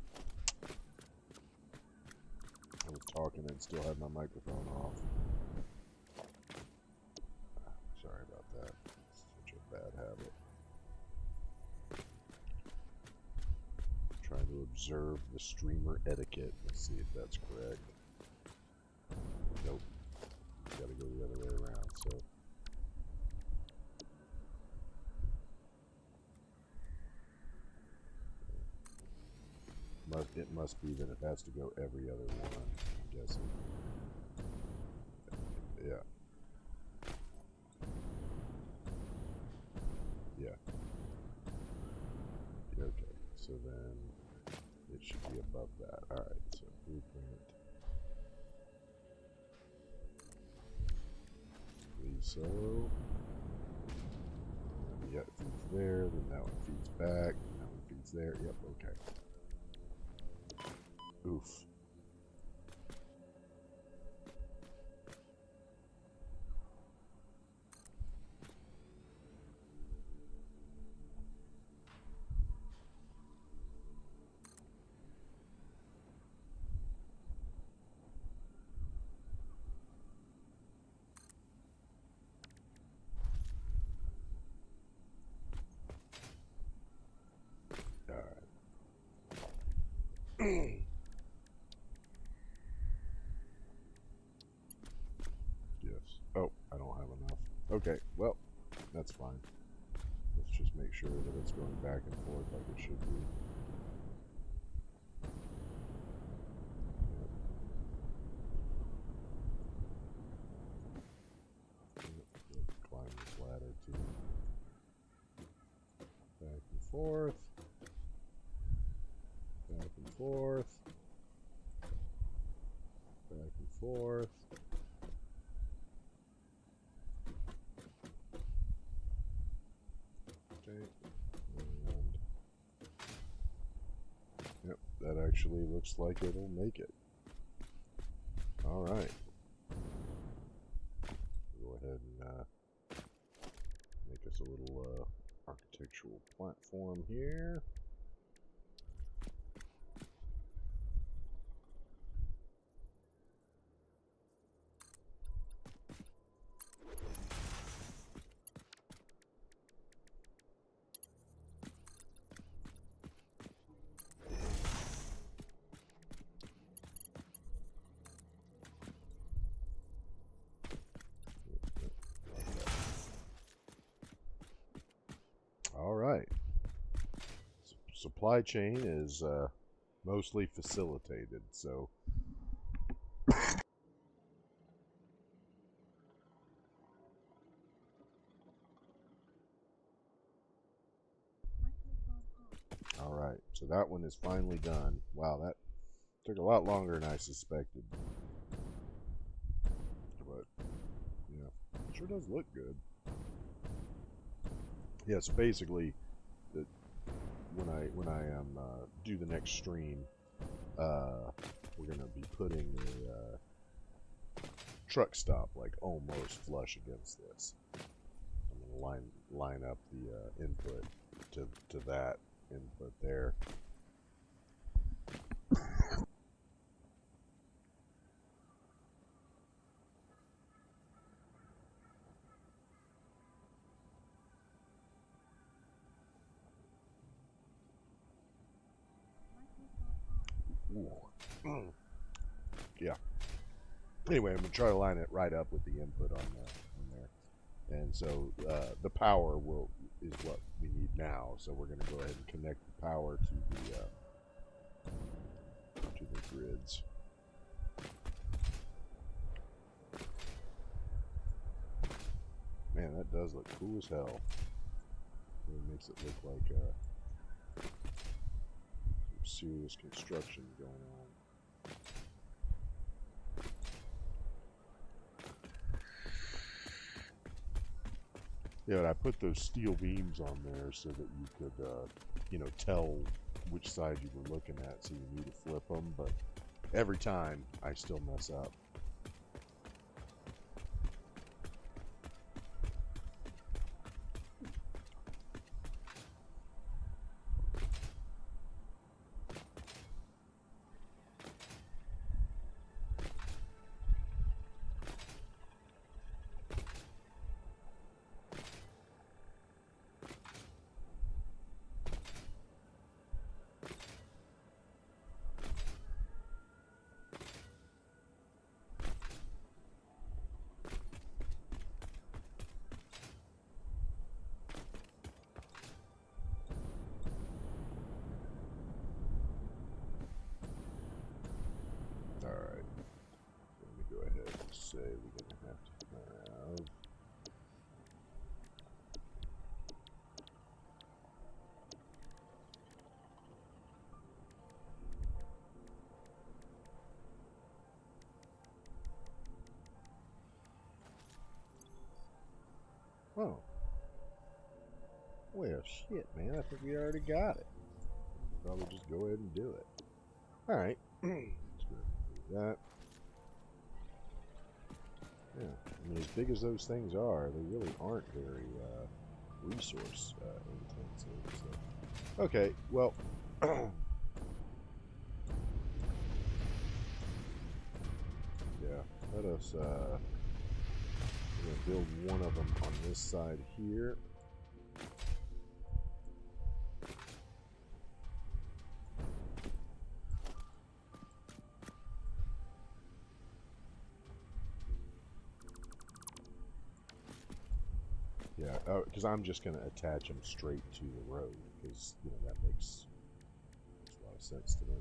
I was talking and still had my microphone off. Sorry about that. It's such a bad habit. Trying to observe the streamer etiquette. Let's see if that's correct. Nope. Gotta go the other way around, so. It must be that it has to go every other one, I'm guessing. Yeah. Yeah. Okay, so then it should be above that. Alright, so blueprint. so. Yeah, it feeds there, then that one feeds back, and that one feeds there. Yep, okay. Oof. Alright. Yes. Oh, I don't have enough. Okay, well, that's fine. Let's just make sure that it's going back and forth like it should be. Yep. Climb this ladder too. Back and forth. Back and forth. Back and forth. Okay. And yep, that actually looks like it'll make it. Alright. Go ahead and make us a little architectural platform here. Alright. Supply chain is mostly facilitated, so alright, so that one is finally done. Wow, that took a lot longer than I suspected. But yeah, it sure does look good. Yeah, so basically the, when I do the next stream, we're gonna be putting a truck stop like almost flush against this. I'm gonna line up the input to that input there. Yeah. Anyway, I'm gonna try to line it right up with the input on there, and so the power is what we need now. So we're gonna go ahead and connect the power to the grids. Man, that does look cool as hell. It makes it look like some serious construction going on. Yeah, and I put those steel beams on there so that you could, you know, tell which side you were looking at, so you need to flip them, but every time I still mess up. Oh. Well, shit, man. I think we already got it. Probably just go ahead and do it. Alright. Let's go do that. Yeah. I mean, as big as those things are, they really aren't very resource intensive. So. Okay, well. Yeah, let us build one of them on this side here. Yeah, because I'm just going to attach them straight to the road, because, you know, that makes a lot of sense to me.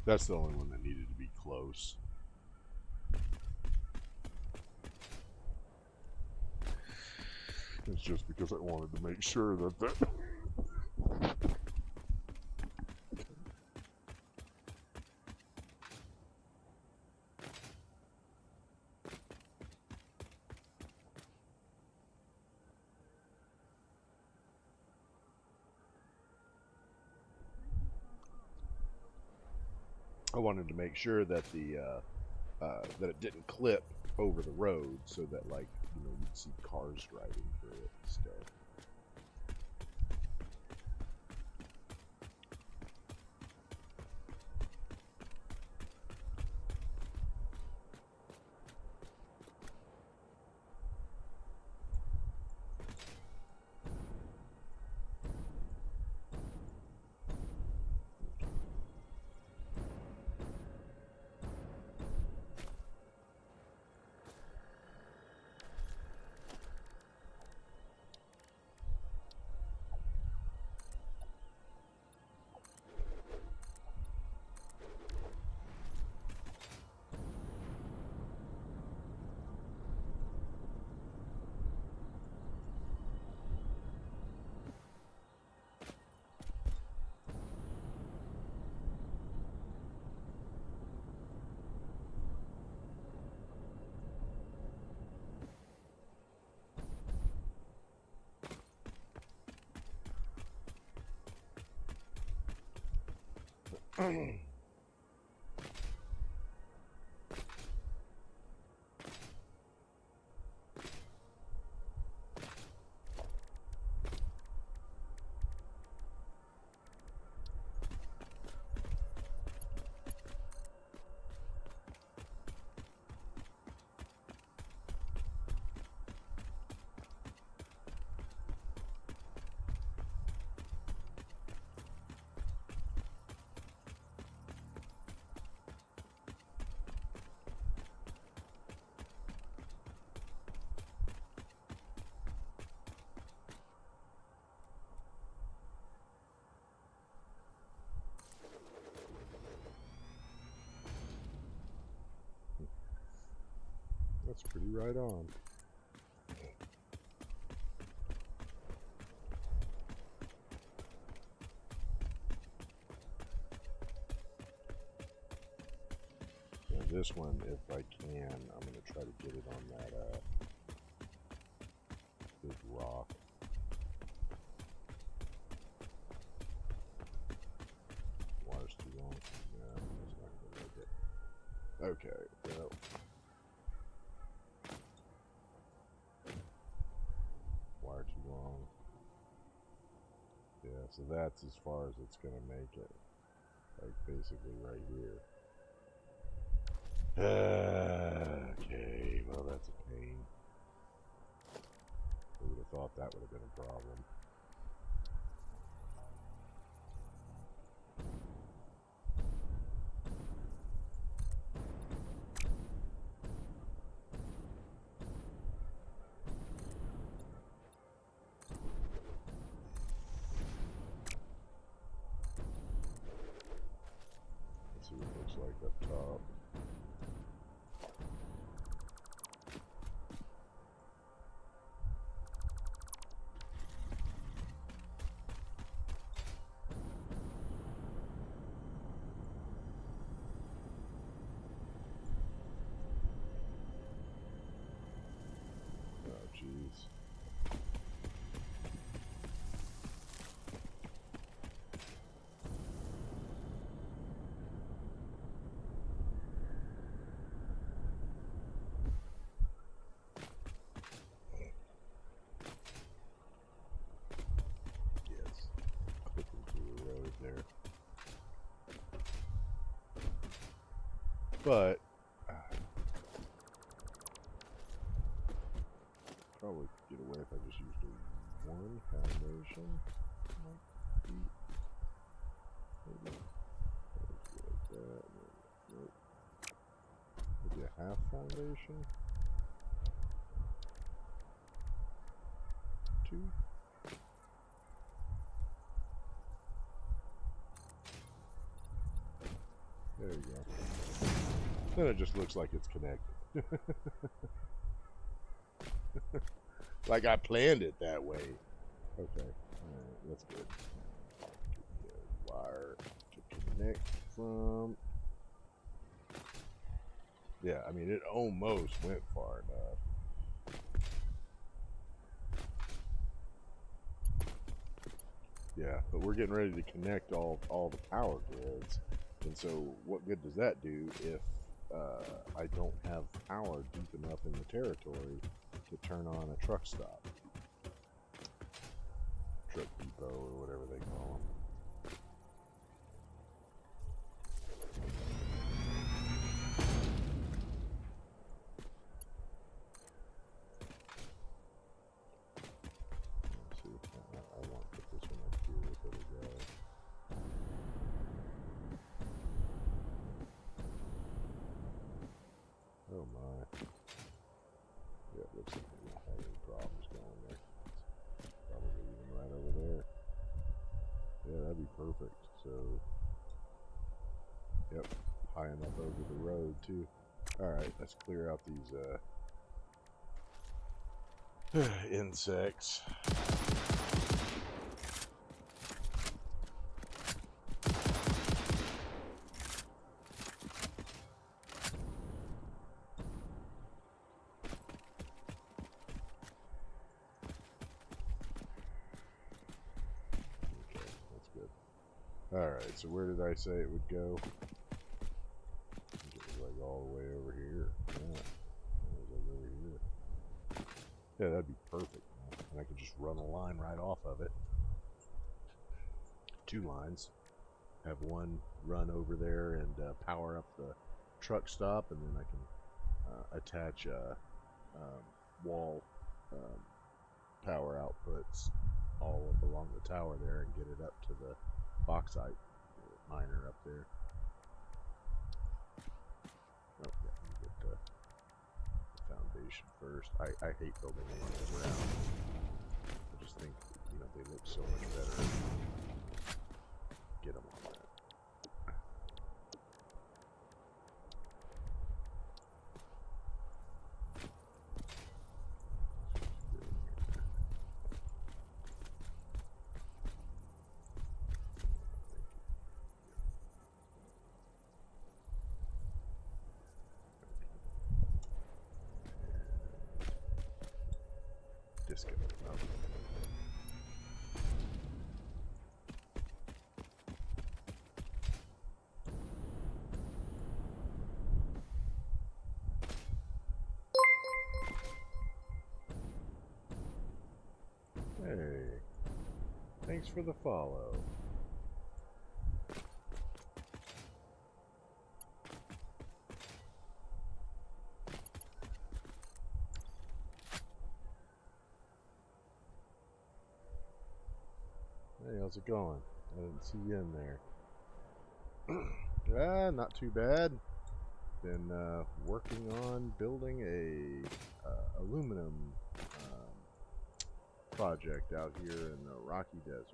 That's the only one that needed to be close. It's just because I wanted to make sure that I wanted to make sure that the that it didn't clip over the road, so that, like, you know, you'd see cars driving through it and stuff. pretty right on. Now this one, if I can, I'm going to try to get it on that big rock. Water's too long. No, that's not going to make it. Okay, well. Wire too long. Yeah, so that's as far as it's going to make it. Like basically right here. Okay, well that's a pain. I would have thought that would have been a problem. Let's see what it looks like up top. Oh, jeez. Yes. Clipping through the road there. But probably get away if I just used one foundation. Maybe like that. Nope. Maybe a half foundation. 2. There you go. Then it just looks like it's connected. Like I planned it that way. Okay, alright, that's good. Get the wire to connect from. Yeah, I mean, it almost went far enough. Yeah, but we're getting ready to connect all the power grids. And so what good does that do if I don't have power deep enough in the territory to turn on a truck stop? Truck depot or whatever they call them. Let's see, I want to put this one up here with it go. Oh my. Yeah, it looks like we don't have any problems going there. It's probably even right over there. Yeah, that'd be perfect. So, yep, high enough over the road too. Alright, let's clear out these insects. Alright, so where did I say it would go? I think it was like all the way over here. Yeah, it was like over here. Yeah, that'd be perfect. And I could just run a line right off of it. 2 lines. Have one run over there and power up the truck stop, and then I can attach wall power outputs all up along the tower there and get it up to the bauxite miner up there. Oh, yeah, let me get the foundation first. I hate building on the ground. I just think, you know, they look so much better. Get them on that. this go? Oh. Hey, thanks for the follow. Hey, how's it going? I didn't see you in there. Not too bad. Been working on building a aluminum project out here in the Rocky Desert.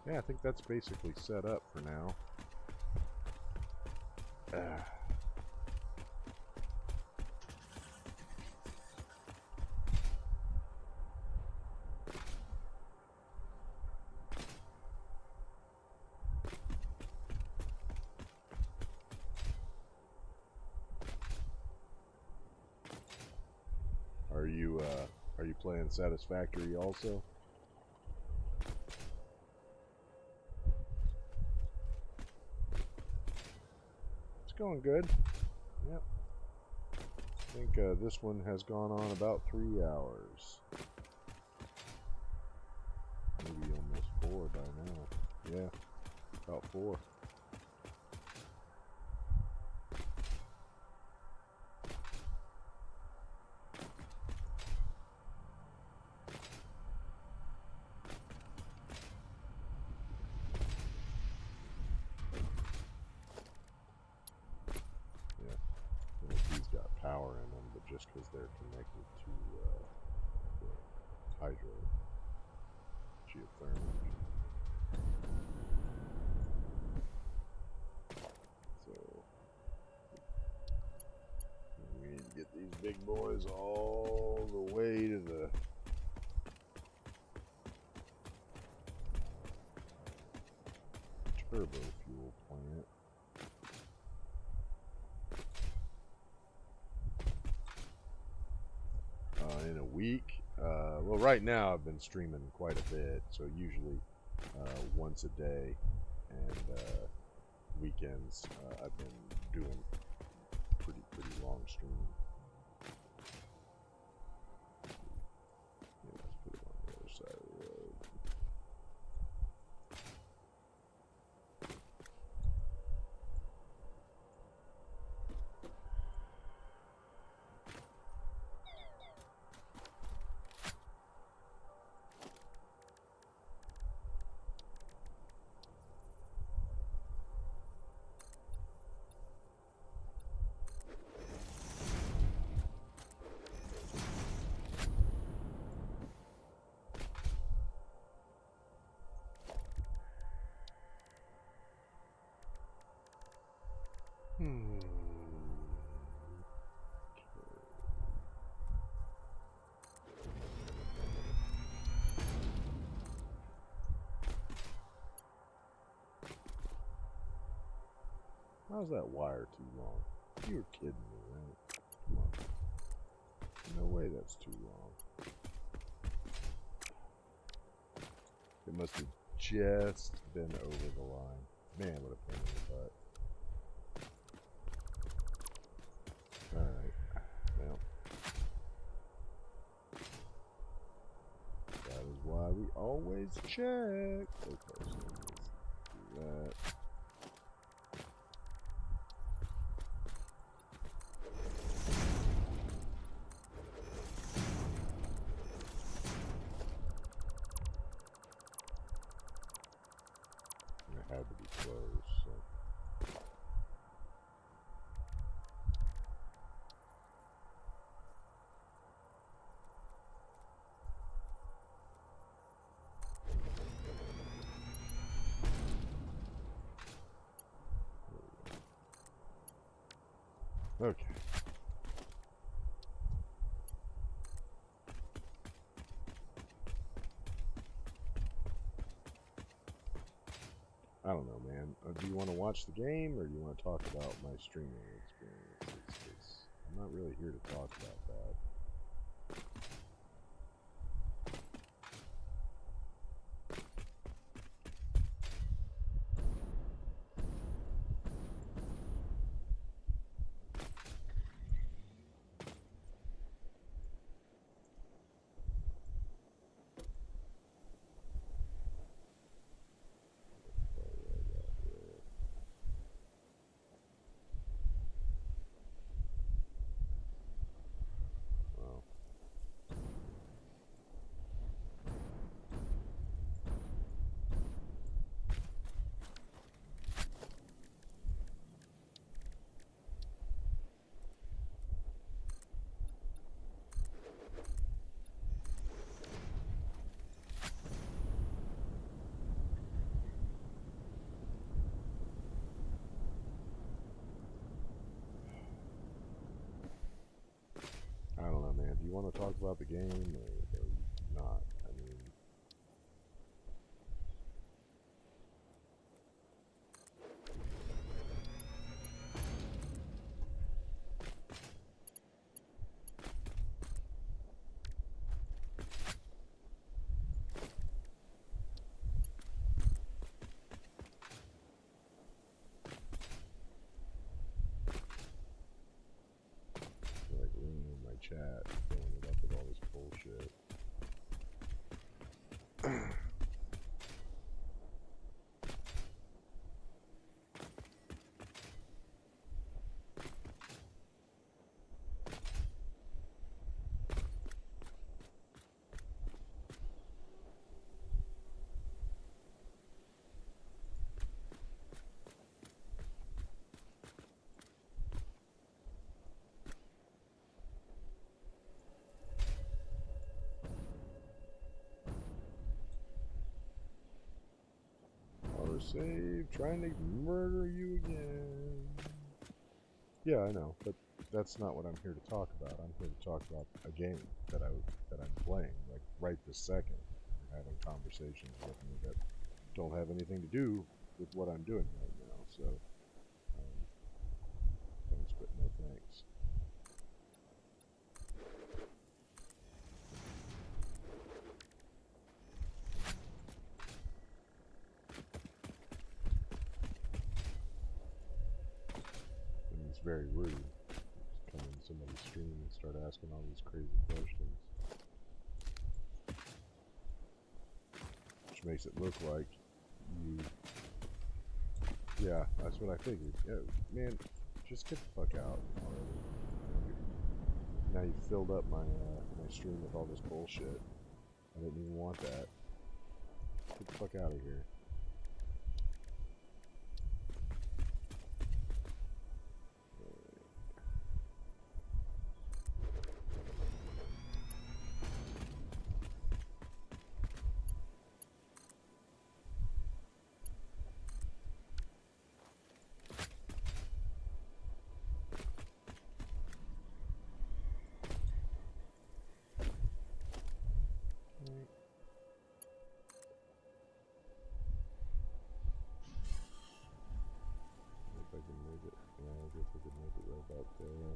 Yeah, I think that's basically set up for now. Are you playing Satisfactory also? It's going good. Yep. I think this one has gone on about 3 hours. Maybe almost 4 by now. Yeah, about 4. Power in them, but just because they're connected to the hydro geothermal. So we need to get these big boys all the way to the turbo fuel plant. In a week. Well, right now I've been streaming quite a bit, so usually once a day, and weekends I've been doing pretty long streaming. Yeah, let's put it on the other side of the road. How's that wire too long? You were kidding me, right? Come on. No way that's too long. It must have just been over the line. Man, what a pain in the butt. Alright. Well. That is why we always check. Okay, so let's do that. It had to be closed, so. Okay. I don't know, man. Do you want to watch the game, or do you want to talk about my streaming experience? I'm not really here to talk about that. Well, I don't know, man. Do you want to talk about the game, or not? I mean, like ruining my chat, filling it up with all this bullshit. Save, trying to murder you again. Yeah, I know, but that's not what I'm here to talk about. I'm here to talk about a game that I'm playing, like right this second. I'm having conversations with me that don't have anything to do with what I'm doing right now. So, thanks, but no thanks. It's very rude. Just come in somebody's stream and start asking all these crazy questions. Which makes it look like you... Yeah, that's what I figured. Yeah, man, just get the fuck out already. Now you filled up my my stream with all this bullshit. I didn't even want that. Get the fuck out of here. If I can make it, yeah, I guess I could make it right about there.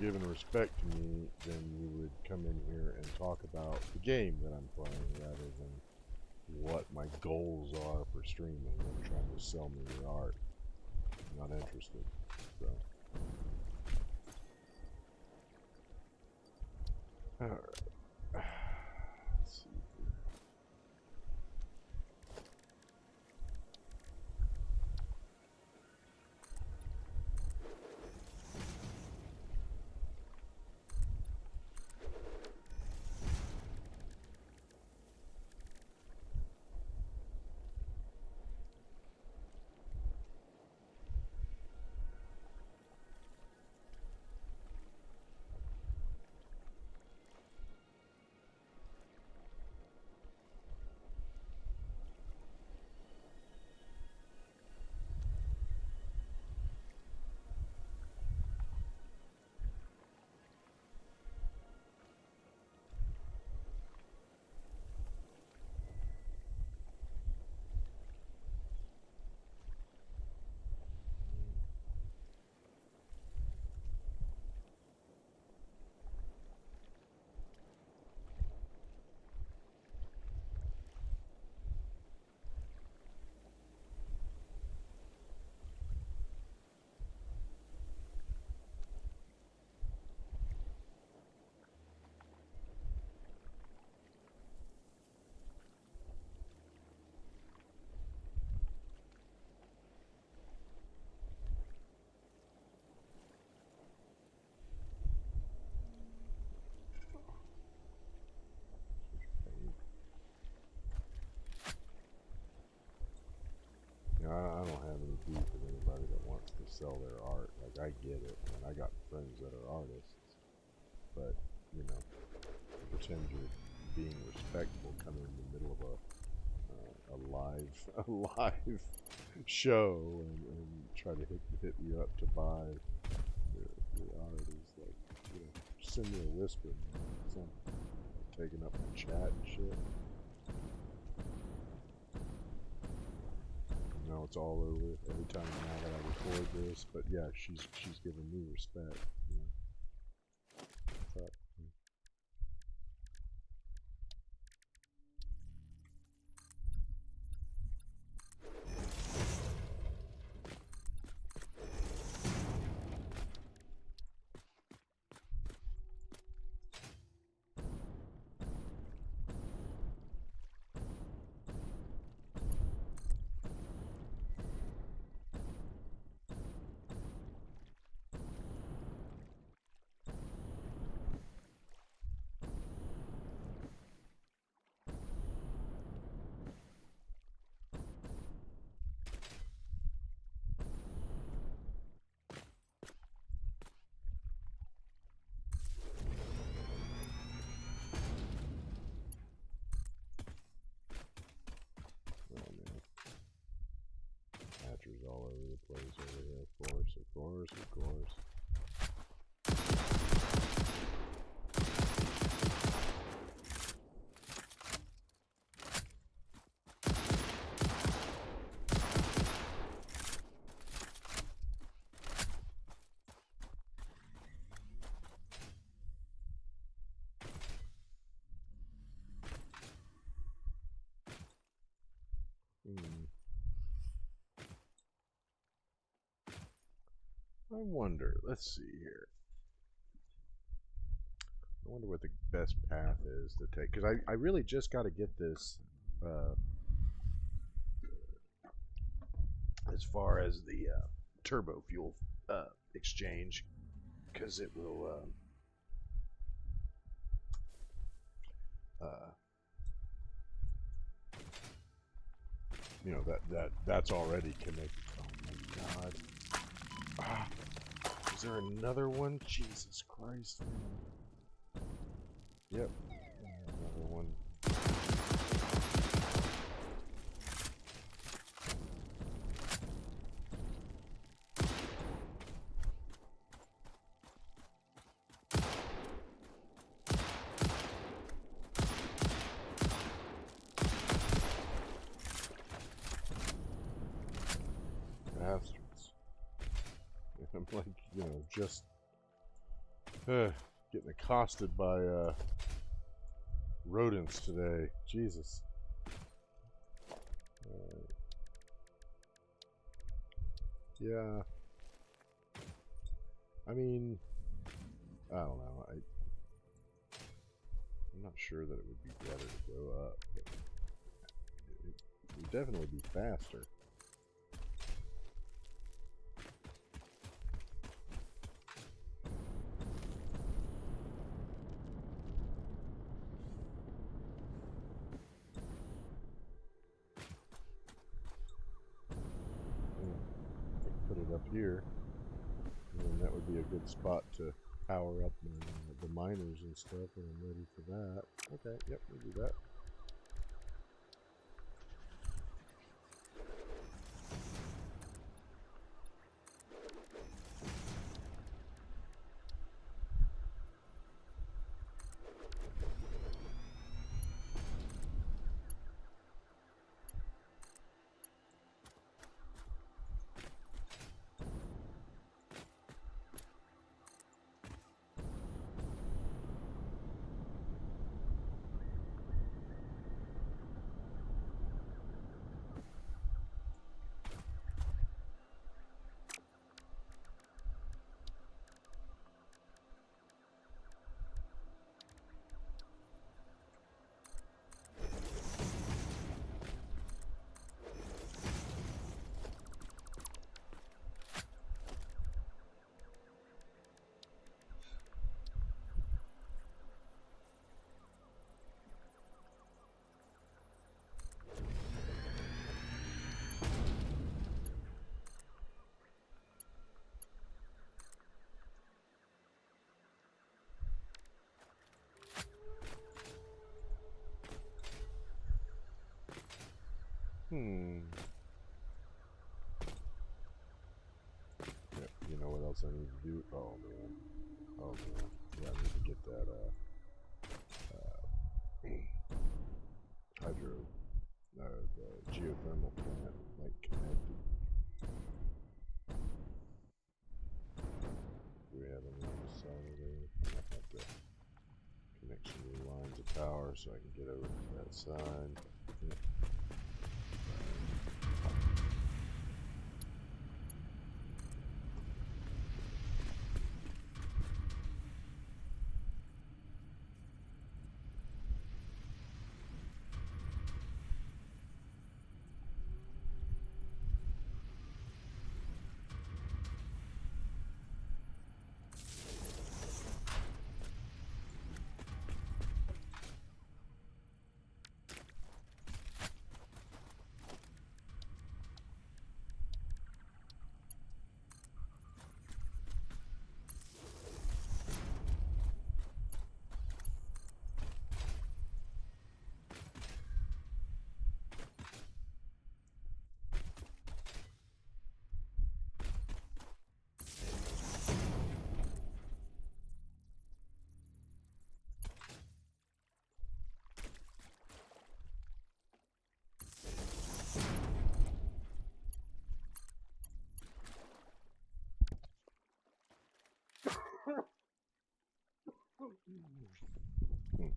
giving respect to me, then you would come in here and talk about the game that I'm playing rather than what my goals are for streaming and trying to sell me your art. I'm not interested. So. Alright. Let's see here. I don't have any beef with anybody that wants to sell their art. Like, I get it, and I got friends that are artists. But, you know, pretend you're being respectful coming in the middle of a live show and try to hit you up to buy the art is like, you know, send me a whisper, man. Something. Taking up my chat and shit. Now it's all over every time now that I record this, but yeah, she's giving me respect. You know. But, oh man, Hatcher's all over the place over here. Of course. I wonder, let's see here. I wonder what the best path is to take. Because I really just got to get this as far as the turbo fuel exchange. Because it will... you know, that's already connected. Oh my god. Ah, is there another one? Jesus Christ, man. Yep. Another one. Bastards. I'm like, you know, just Getting accosted by rodents today. Jesus. Yeah. I mean, I don't know. I'm not sure that it would be better to go up, but it would definitely be faster. Put it up here, and that would be a good spot to power up the miners and stuff when I'm ready for that. Okay, yep, we'll do that. Yep, you know what else I need to do? Oh man. Oh man. Yeah, I need to get that hydro, the geothermal plant, like, connected. Do we have any on the side of there? I'll have to connect some new lines of power so I can get over to that side. Yep.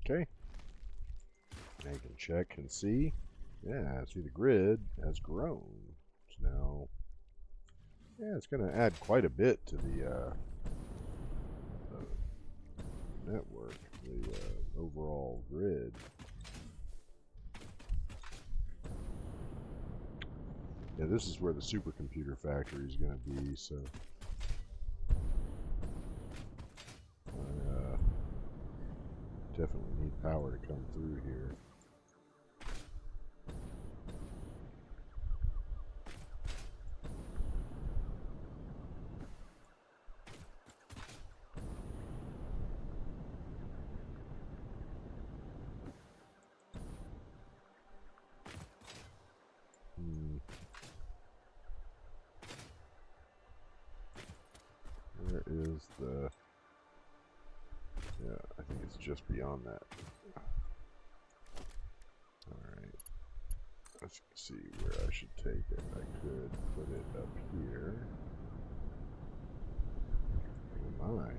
Okay. Now you can check and see. Yeah, see the grid has grown. So now, yeah, it's going to add quite a bit to the network, the overall grid. Yeah, this is where the supercomputer factory is going to be, so I definitely need power to come through here. Where is the... Yeah, I think it's just beyond that. Alright. Let's see where I should take it. I could put it up here. Oh my.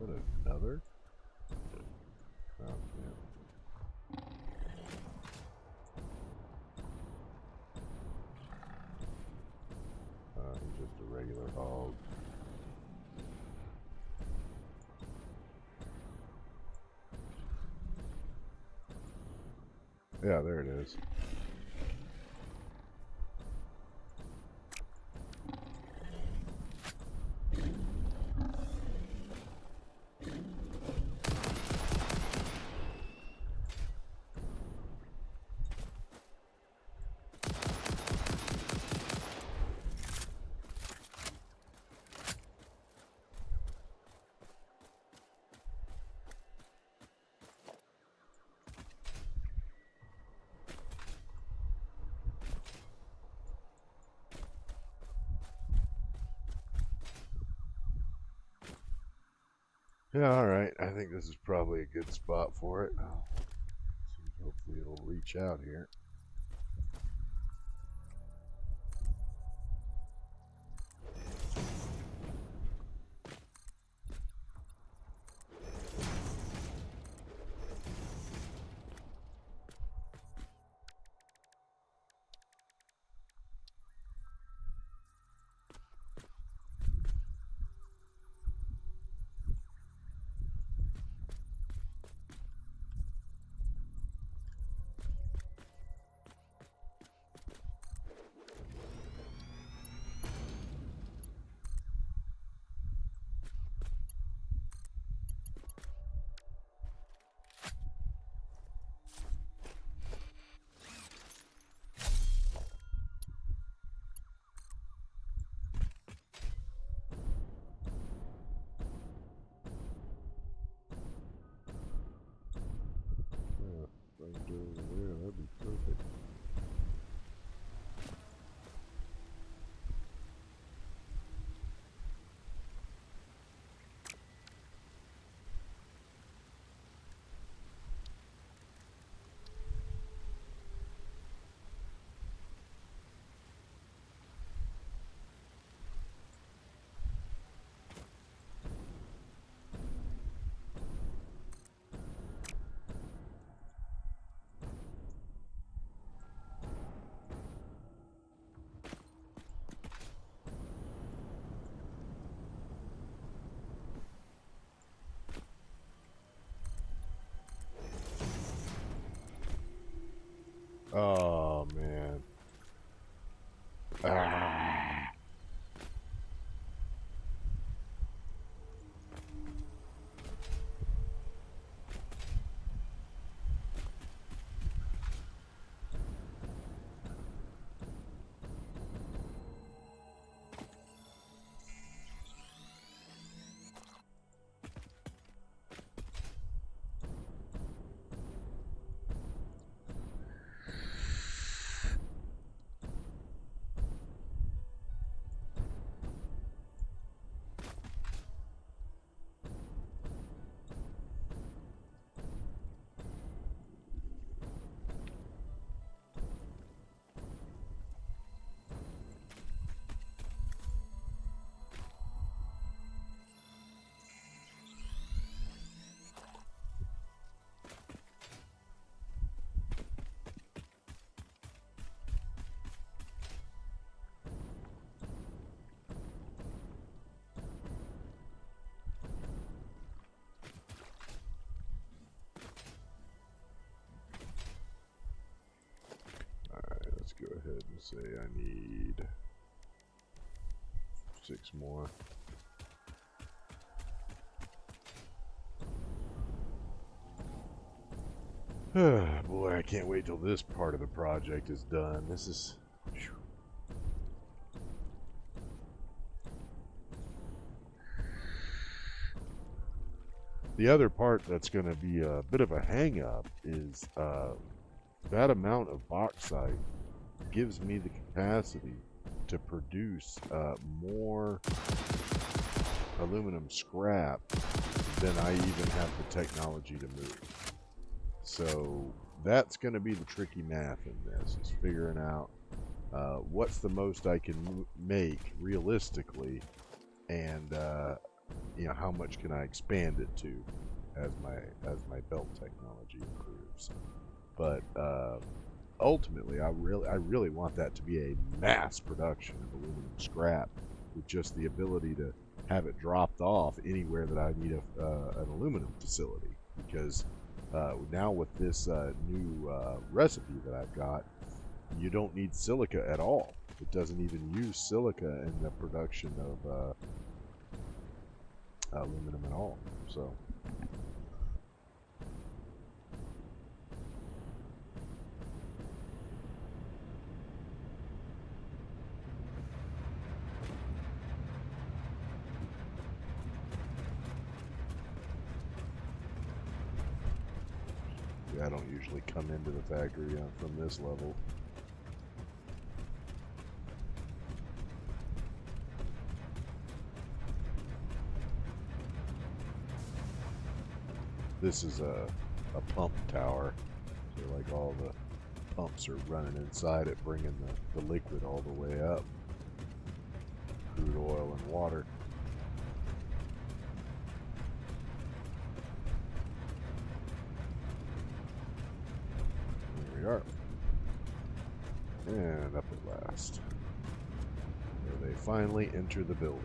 Is that another? Oh, yeah. He's just a regular hog. Yeah, there it is. Yeah, alright. I think this is probably a good spot for it. Hopefully it'll reach out here. Right over there, that'd be perfect. Oh, man. Ah. Let's go ahead and say I need 6 more. Boy, I can't wait till this part of the project is done. This is... Whew. The other part that's going to be a bit of a hang-up is that amount of bauxite gives me the capacity to produce more aluminum scrap than I even have the technology to move. So that's going to be the tricky math in this, is figuring out what's the most I can make realistically, and how much can I expand it to as my belt technology improves. But ultimately, I really want that to be a mass production of aluminum scrap with just the ability to have it dropped off anywhere that I need an aluminum facility. Because now with this new recipe that I've got, you don't need silica at all. It doesn't even use silica in the production of aluminum at all. So yeah, I don't usually come into the factory from this level. This is a pump tower, so like all the pumps are running inside it, bringing the liquid all the way up. Crude oil and water. There we are. And up at last. Where they finally enter the building.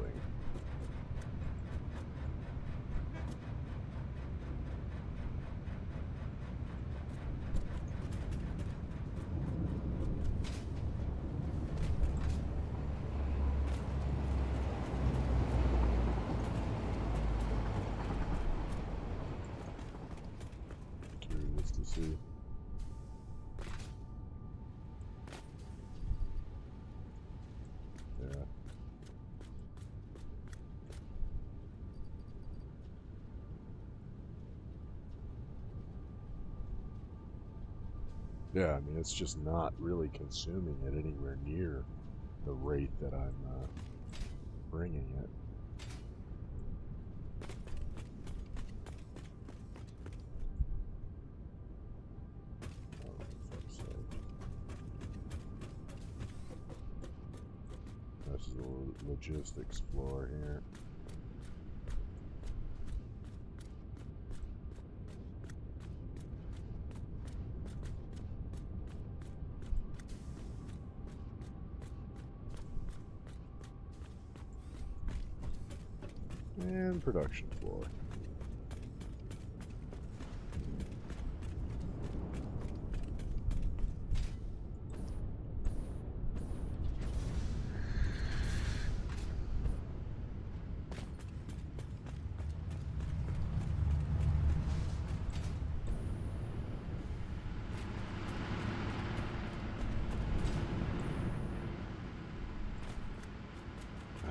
Curious to see. Yeah. Yeah, I mean, it's just not really consuming it anywhere near the rate that I'm bringing it. Oh, for fuck's sake. This is the logistics floor here. And production floor.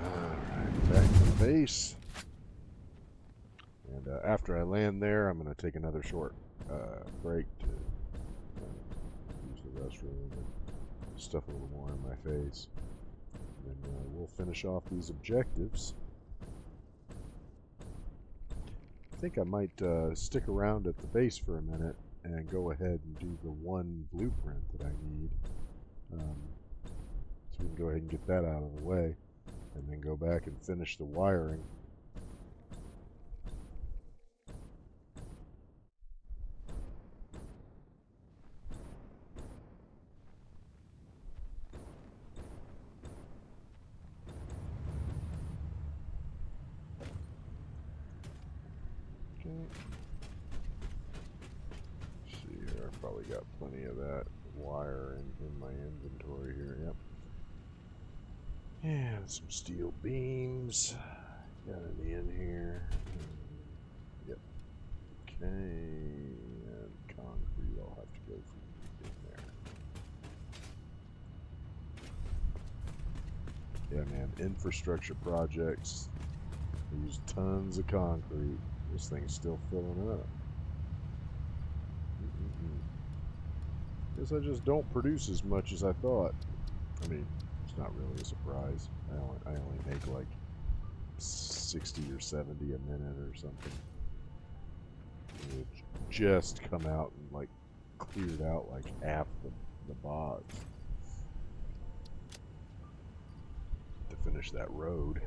Alright, back to the base. And after I land there, I'm going to take another short break to use the restroom and stuff a little more in my face. And then we'll finish off these objectives. I think I might stick around at the base for a minute and go ahead and do the one blueprint that I need. So we can go ahead and get that out of the way, and then go back and finish the wiring. See here, I've probably got plenty of that wire in my inventory here, yep. And some steel beams. Got any in here? Yep. Okay, and concrete, I'll have to go from in there. Yeah, man, infrastructure projects use tons of concrete. This thing's still filling up. Guess I just don't produce as much as I thought. I mean, it's not really a surprise. I only make like 60 or 70 a minute or something. It just come out and like cleared out like half the bogs to finish that road.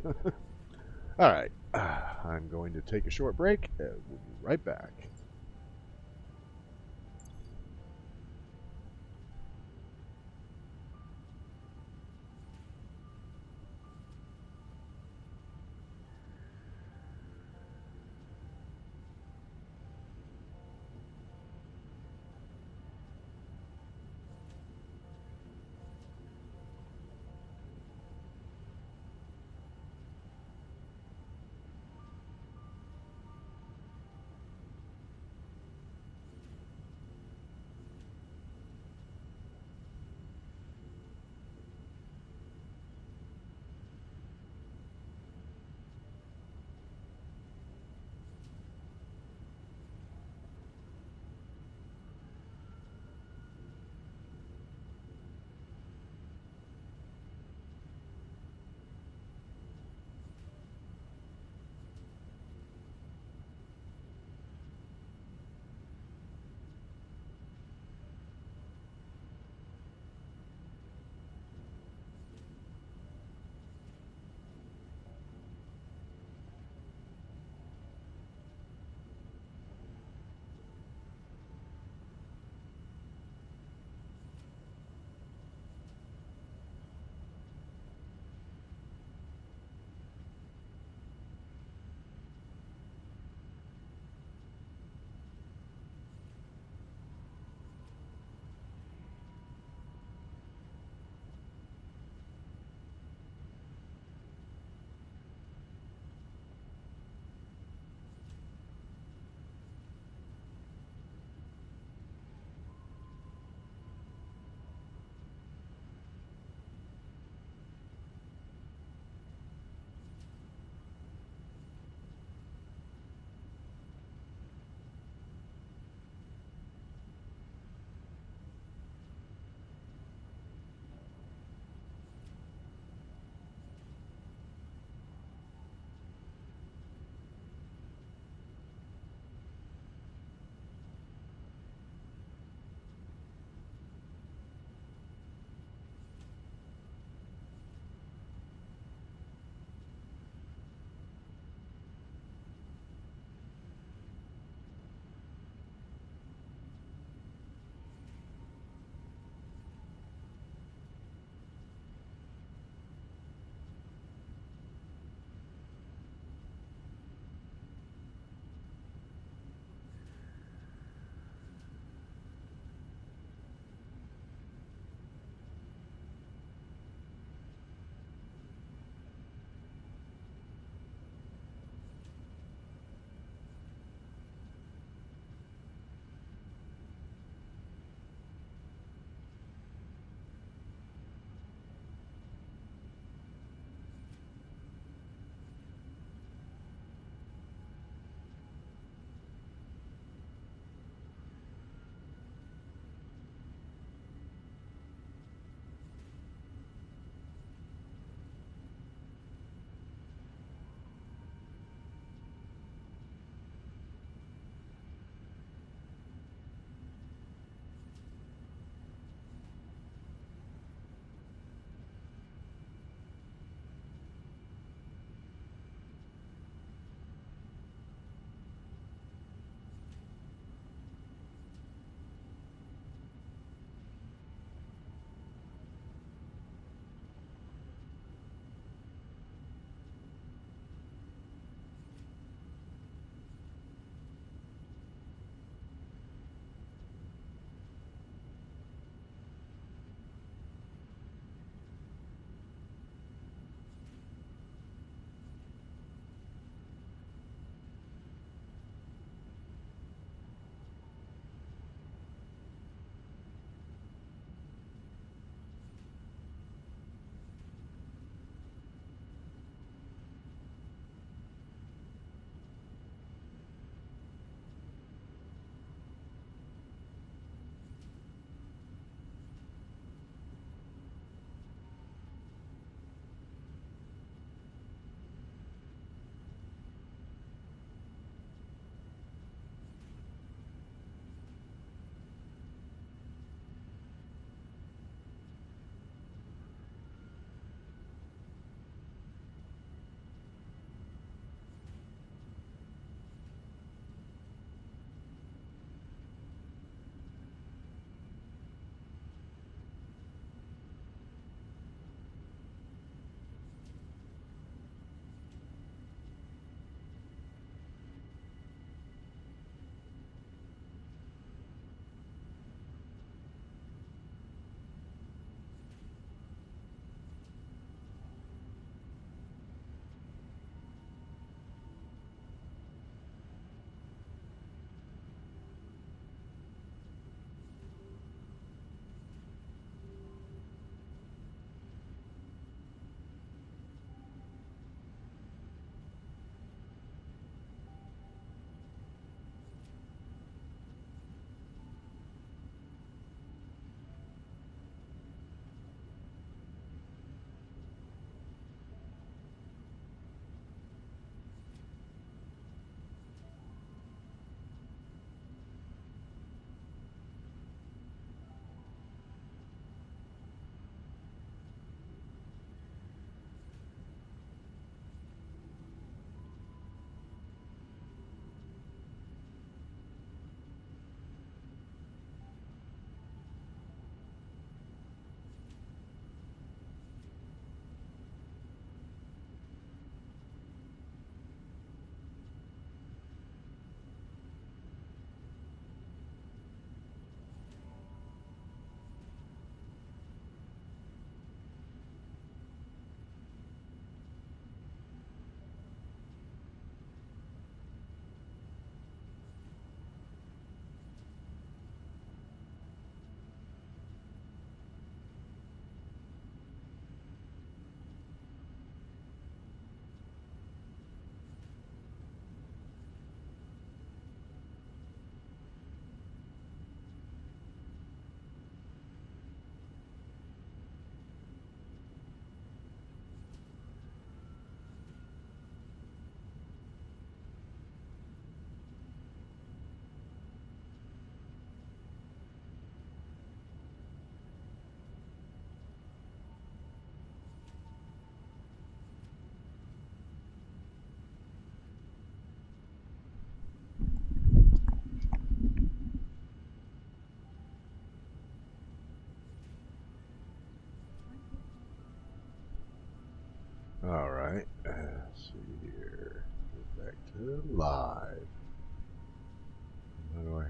All right, I'm going to take a short break and we'll be right back.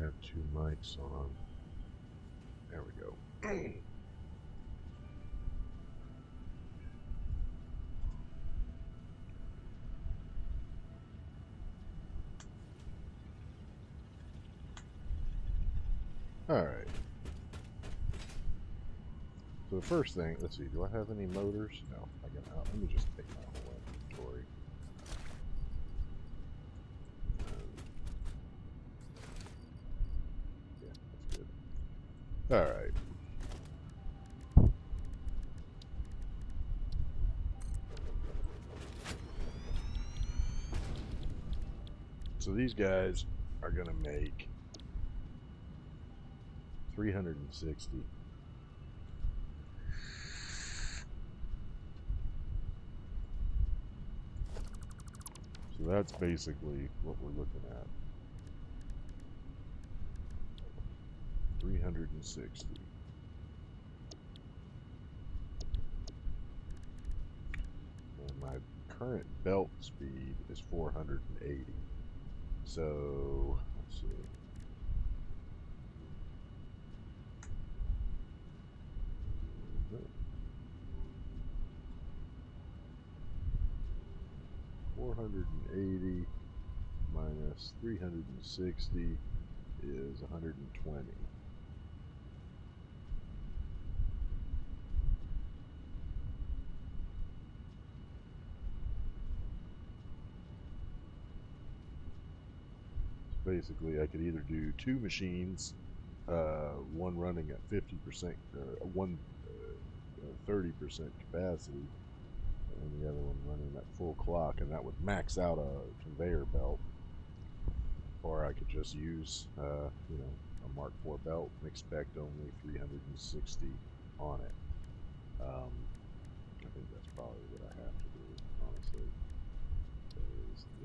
have two mics on. There we go. Alright. So the first thing, let's see, do I have any motors? No, I got out. Let me just take my whole inventory. Yeah, that's good. Alright. So these guys are going to make 360. So that's basically what we're looking at. 360. And my current belt speed is 480. So, let's see. $480 minus 360 is 120. So basically, I could either do two machines, one running at 50%, one 30% capacity, and the other one running at full clock, and that would max out a conveyor belt. Or I could just use, you know, a Mark IV belt and expect only 360 on it. I think that's probably what I have to do, honestly.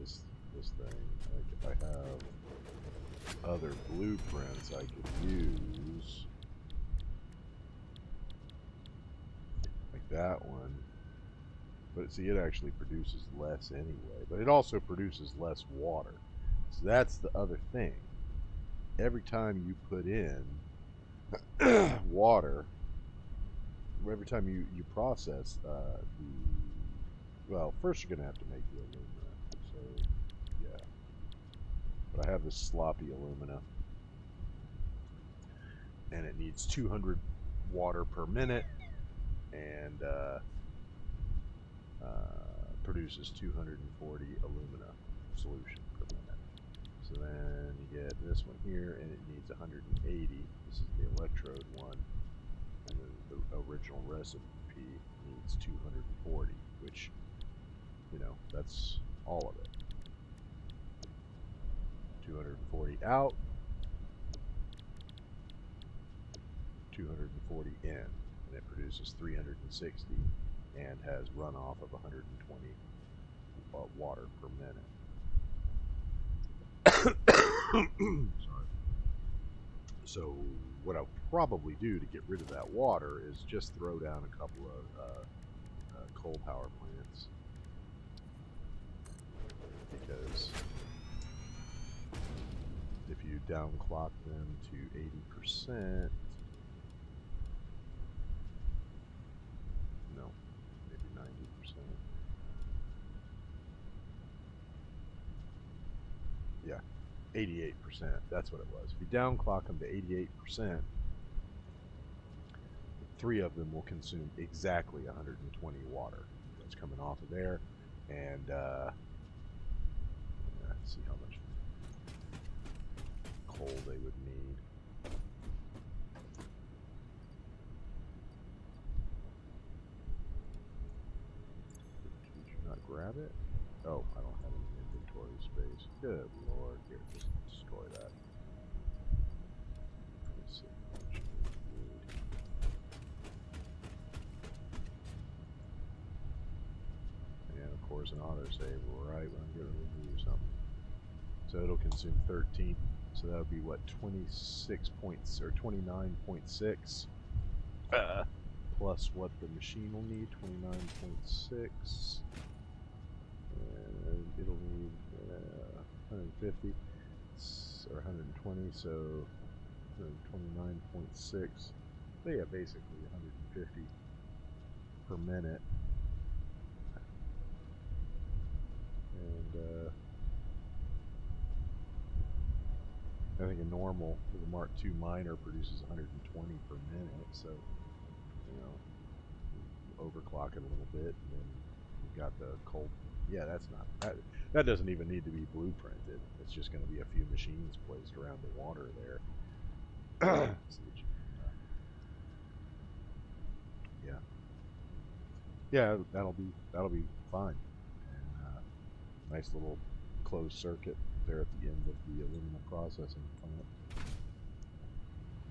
Is this thing, like if I have other blueprints I could use, like that one. But see, it actually produces less anyway. But it also produces less water. So that's the other thing. Every time you put in water, every time you process well, first you're going to have to make the alumina. So, yeah. But I have this sloppy alumina. And it needs 200 water per minute. And produces 240 alumina solution per minute. So then you get this one here, and it needs 180. This is the electrode one. And then the original recipe needs 240, which, you know, that's all of it. 240 out, 240 in, and it produces 360 and has runoff of 120 water per minute. Sorry. So what I'll probably do to get rid of that water is just throw down a couple of coal power plants, because if you downclock them to 80%, no, maybe 90%. Yeah, 88%. That's what it was. If you downclock them to 88%, three of them will consume exactly 120 water that's coming off of there, and see how much coal they would need. Did you not grab it? Oh, I don't have any inventory space. Good lord. Here, just destroy that. Let's see how much we need. And of course, an autosave right when I'm going to remove something. So it'll consume 13. So that would be what, 26 points or 29.6 plus what the machine will need, 29.6. And it'll need 150. or 120, so 129.6. So yeah, basically 150 per minute. And I think a normal for the Mark II miner produces 120 per minute, so you know, overclock it a little bit, and then you've got the cold. Yeah, that's not that doesn't even need to be blueprinted. It's just going to be a few machines placed around the water there. So that you can, yeah, that'll be fine. And nice little closed circuit there at the end of the aluminum processing plant.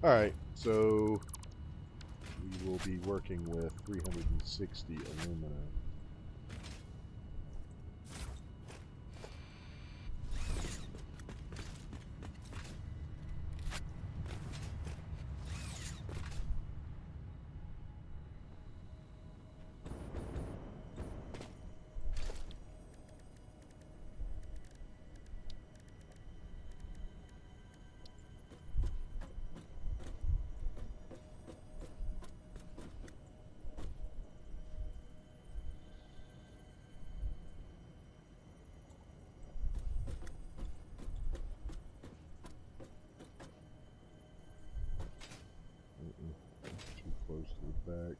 All right, so we will be working with 360 aluminum. Too close to the back.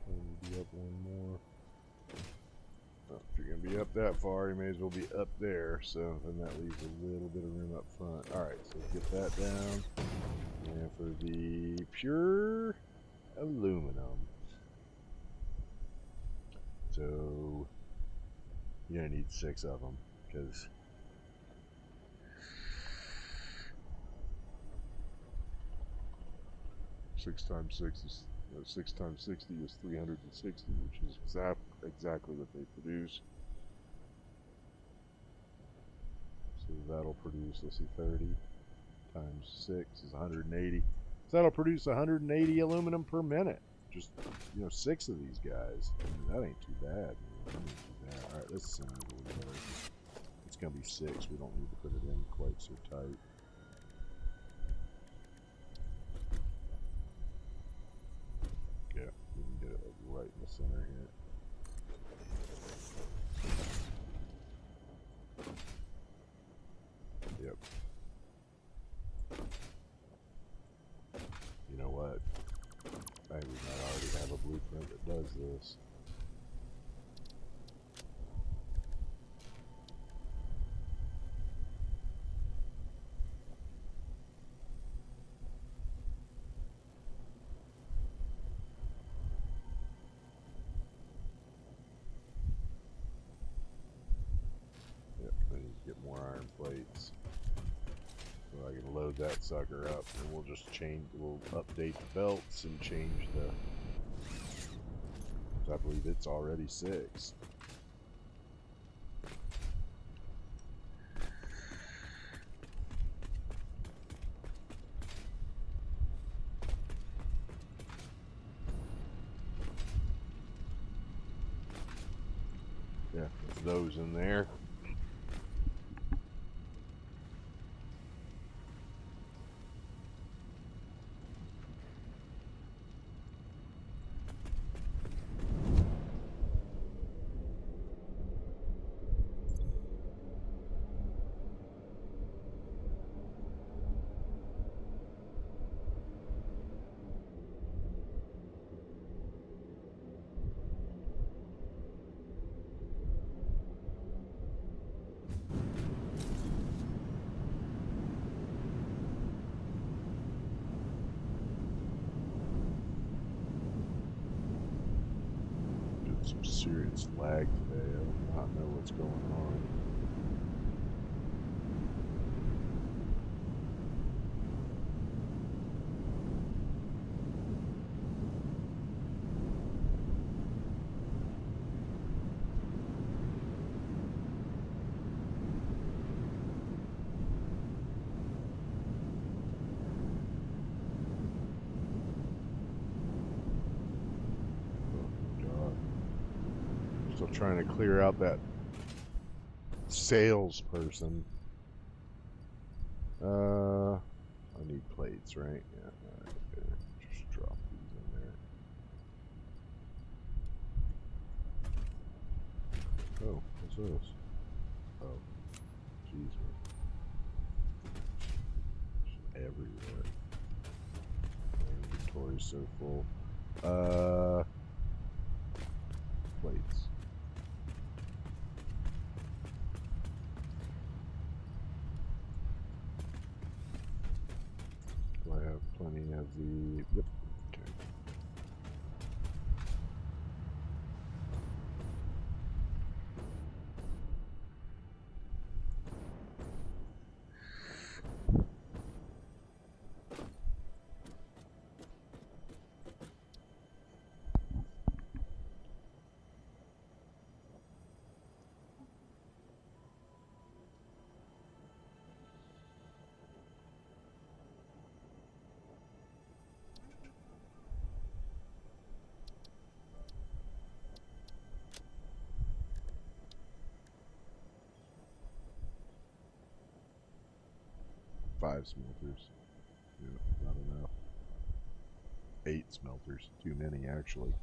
Maybe up one more. Oh, if you're going to be up that far, you may as well be up there. So then that leaves a little bit of room up front. Alright, so get that down. And for the pure aluminum. So you're going to need 6 of them, because 6 times 6 is 6 times 60 is 360, which is exactly what they produce. So that'll produce, let's see, 30 times 6 is 180. So that'll produce 180 aluminum per minute. Just, 6 of these guys. I mean, that ain't too bad. All right, let's send it a little better. It's gonna be 6. We don't need to put it in quite so tight. Yeah, we can get it like right in the center here. Yep. You know what? I think we might already have a blueprint that does this. Yep, I need to get more iron plates. So I can load that sucker up, and we'll just we'll update the belts and change the, I believe it's already 6. Yeah, there's those in there. Some serious lag today. I do not know what's going on. Still trying to clear out that salesperson. I need plates, right? Yeah. Alright, just drop these in there. Oh, what's this? Oh, jeez, everywhere. My inventory's so full. Plates. Do I have plenty of the... Yep. Okay. Five smelters. Yeah, not enough. 8 smelters. Too many, actually.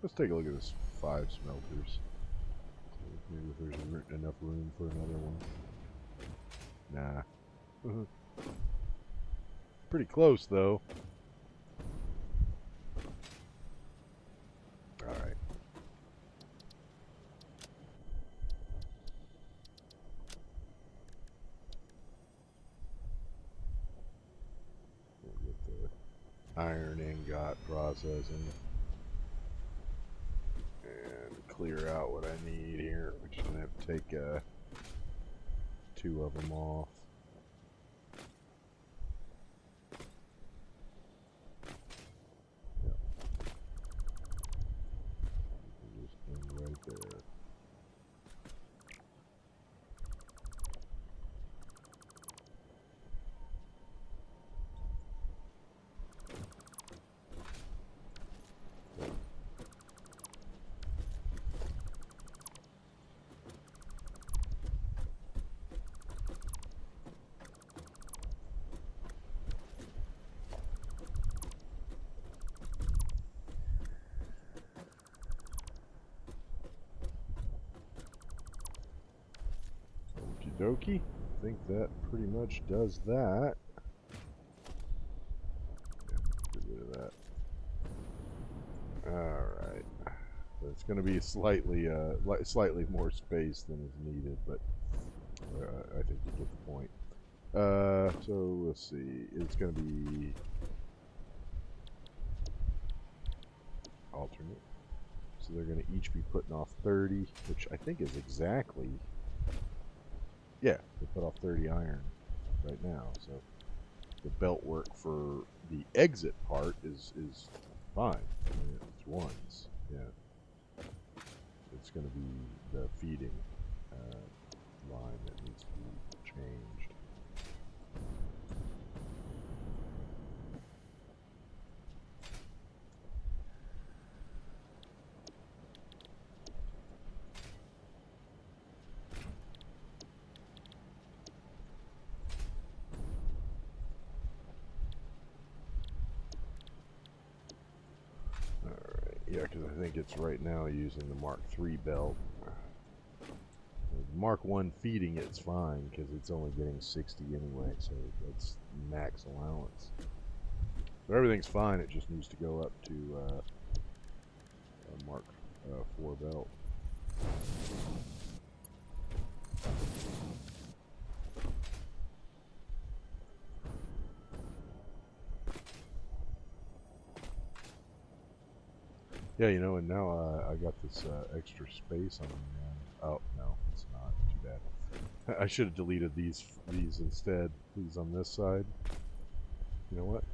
Let's take a look at this 5 smelters. Maybe if there's enough room for another one. Nah. Pretty close, though. Alright. We'll get the iron ingot processing. And clear out what I need here. We're just going to have to take 2 of them off. Yep. Just end right there. Okie dokie. I think that pretty much does that. Yeah, get rid of that. Alright. So it's going to be slightly more space than is needed, but I think you get the point. So let's see. It's going to be alternate. So they're going to each be putting off 30, which I think is exactly... Yeah, they put off 30 iron right now, so the belt work for the exit part is fine. I mean, it's ones, yeah. It's going to be the feeding line that needs to be changed. Yeah, because I think it's right now using the Mark III belt. The Mark I feeding it's fine because it's only getting 60 anyway, so that's max allowance. So everything's fine, it just needs to go up to Mark IV belt. Yeah, you know, and now I got this extra space on the oh, no, it's not. Too bad. I should have deleted these instead. These on this side. You know what?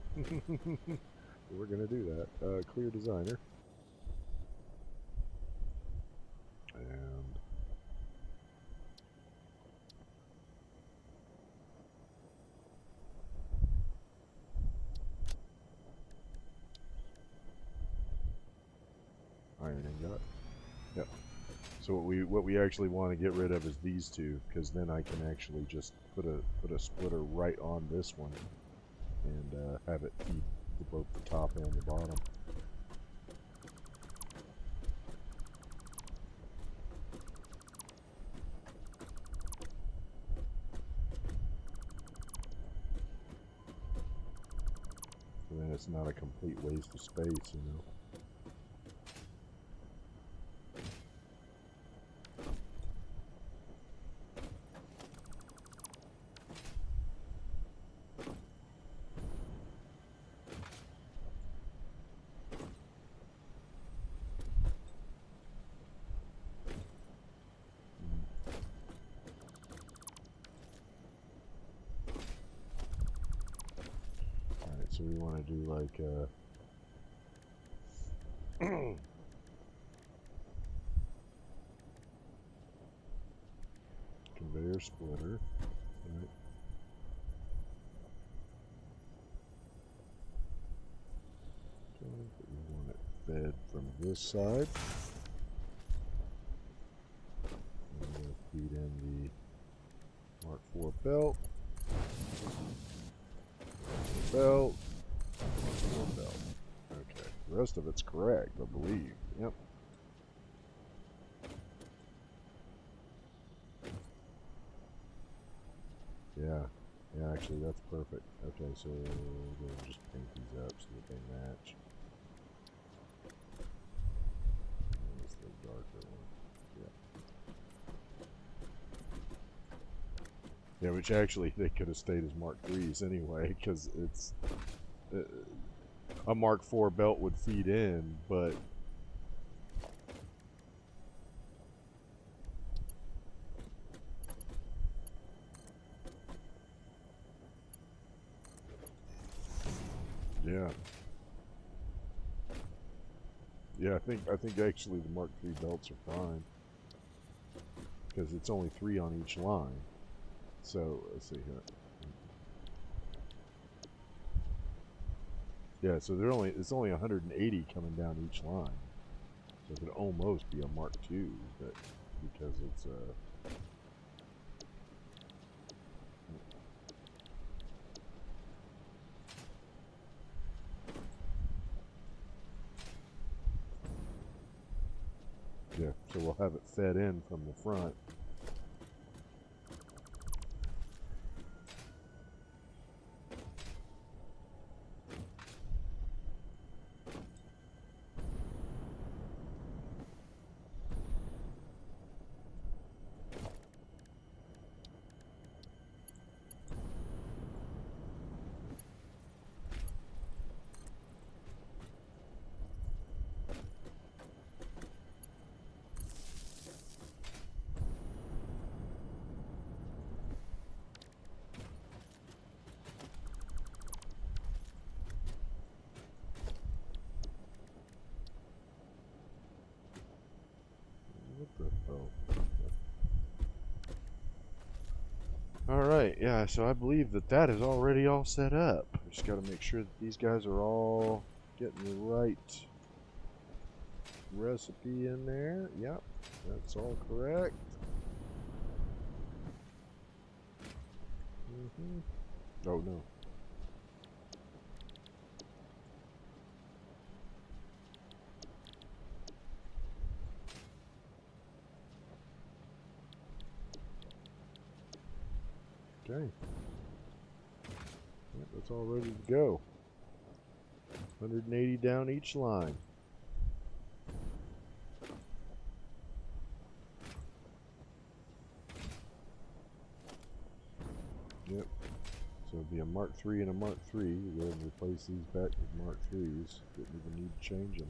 We're going to do that. Clear designer. And iron ingot. Yep. So what we actually want to get rid of is these two, because then I can actually just put a splitter right on this one and have it feed both the top and the bottom. So then it's not a complete waste of space, you know. So we want to do like conveyor splitter, right? Okay, but we want it fed from this side. And we're going to feed in the Mark IV belt. Belt. Belt. Okay. The rest of it's correct, I believe. Yep. Yeah. Yeah, actually, that's perfect. Okay, so we're going to just paint these up so that they match. That's the darker one. Yeah. Yeah, which actually they could have stayed as Mark IIIs anyway, because it's a Mark IV belt would feed in, but yeah, yeah. I think actually the Mark III belts are fine because it's only 3 on each line. So let's see here. Yeah, so it's only 180 coming down each line. So it could almost be a Mark II, but because it's yeah, so we'll have it fed in from the front. What the hell? Alright, yeah, so I believe that is already all set up. Just got to make sure that these guys are all getting the right recipe in there. Yep, that's all correct. Oh, no. Okay. Yep, that's all ready to go. 180 down each line. Yep. So it'll be a Mark III and a Mark III. We'll go ahead and replace these back with Mark IIIs. Didn't even need to change them.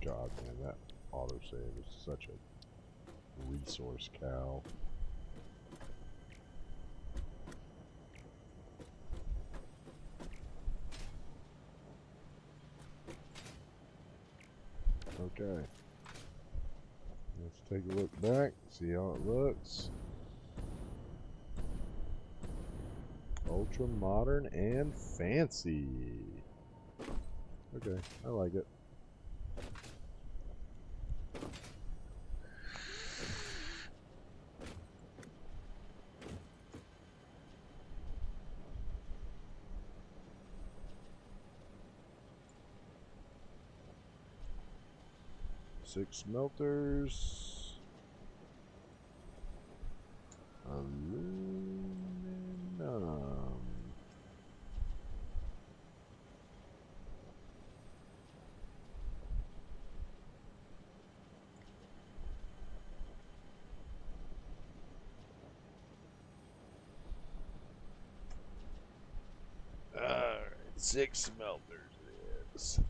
God, man, that autosave is such a resource cow. Okay. Let's take a look back, see how it looks. Ultra modern and fancy. Okay, I like it. Six smelters. Aluminum. Alright, six smelters it is.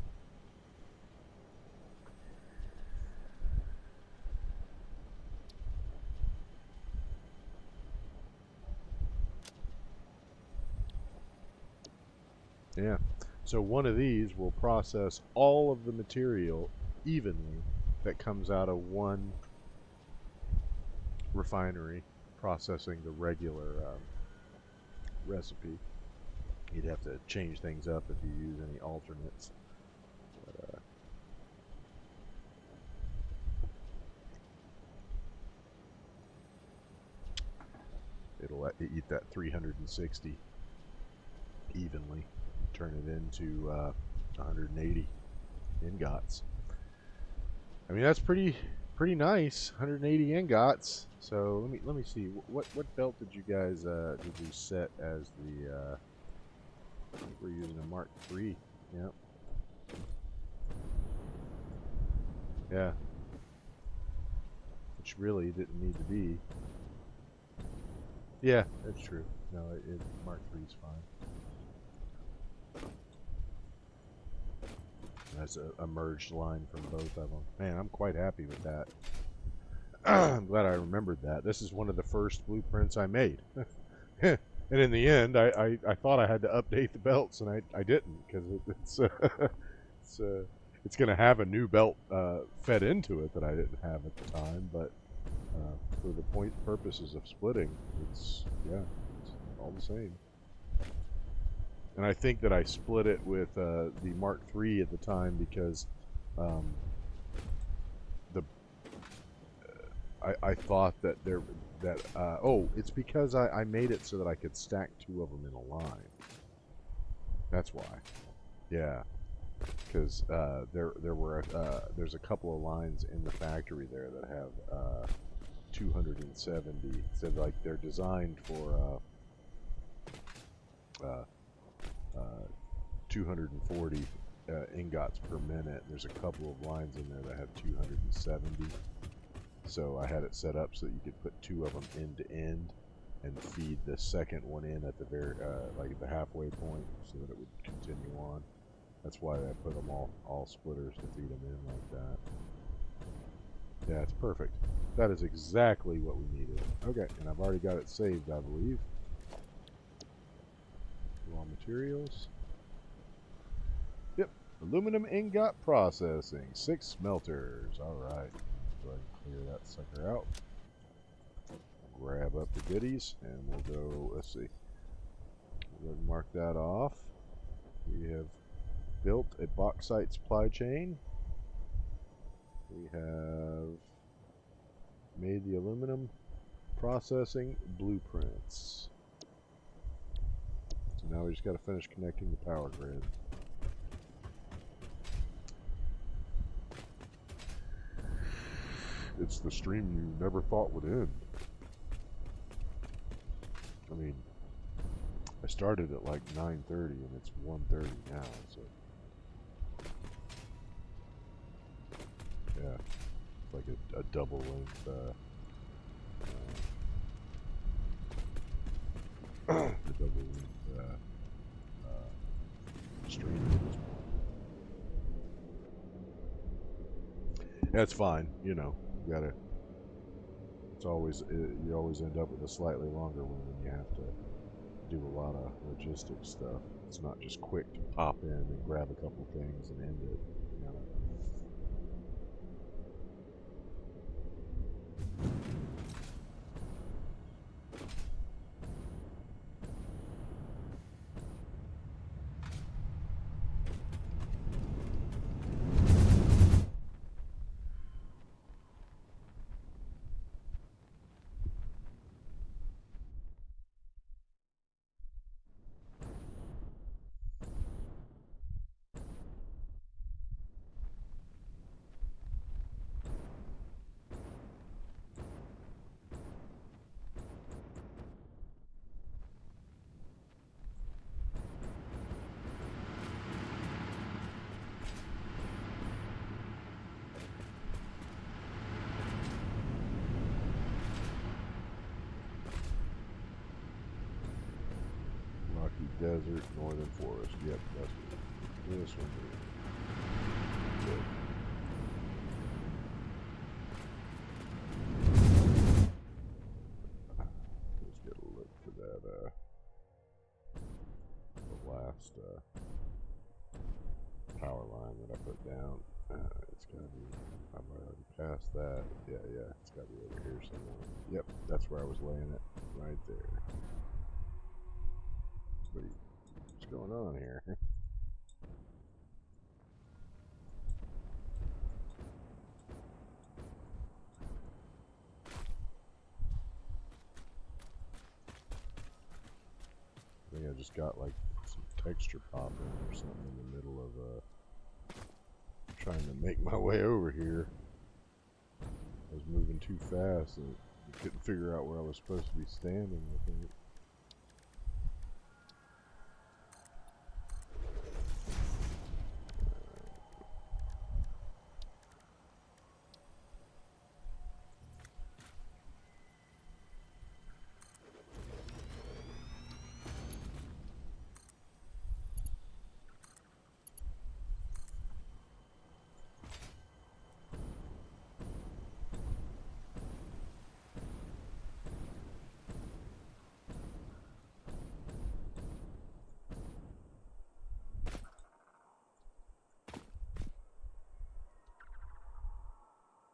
Yeah. So one of these will process all of the material evenly that comes out of one refinery processing the regular recipe. You'd have to change things up if you use any alternates. But, it'll eat that 360 evenly, turn it into 180 ingots. I mean, that's pretty nice. 180 ingots. So let me see. What belt did you guys did you set as the? I think we're using a Mark III. Yep. Yeah. Which really didn't need to be. Yeah, that's true. No, Mark III's fine. That's a merged line from both of them. Man, I'm quite happy with that. I'm glad I remembered that. This is one of the first blueprints I made. And in the end, I thought I had to update the belts, and I didn't, because it's going to have a new belt fed into it that I didn't have at the time, but for the purposes of splitting, it's all the same. And I think that I split it with the Mark III at the time because I thought that it's because I made it so that I could stack two of them in a line. That's why. Yeah, because there's a couple of lines in the factory there that have 270. So like they're designed for 240 ingots per minute. There's a couple of lines in there that have 270. So I had it set up so that you could put two of them end to end and feed the second one in at the very like at the halfway point so that it would continue on. That's why I put them all splitters to feed them in like that. Yeah, it's perfect. That is exactly what we needed. Okay, and I've already got it saved, I believe. Raw materials. Yep, aluminum ingot processing. 6 smelters. All right. Go ahead and clear that sucker out. Grab up the goodies, and we'll go. Let's see. We'll go ahead and mark that off. We have built a bauxite supply chain. We have made the aluminum processing blueprints. So now we just got to finish connecting the power grid. It's the stream you never thought would end. I mean, I started at like 9:30 and it's 1:30 now, so yeah, it's like a double length a double length stream at this point. That's fine, you know. You gotta. You always end up with a slightly longer one when you have to do a lot of logistics stuff. It's not just quick to pop in and grab a couple things and end it. You know. desert, northern forest. Yep, that's what this one is. Good. Let's get a look for that, the last, power line that I put down. It's gotta be, I've already passed that. Yeah, it's gotta be over here somewhere. Yep, that's where I was laying it, right there. Sweet. What's going on here? I think I just got like some texture popping or something in the middle of trying to make my way over here. I was moving too fast and couldn't figure out where I was supposed to be standing, I think.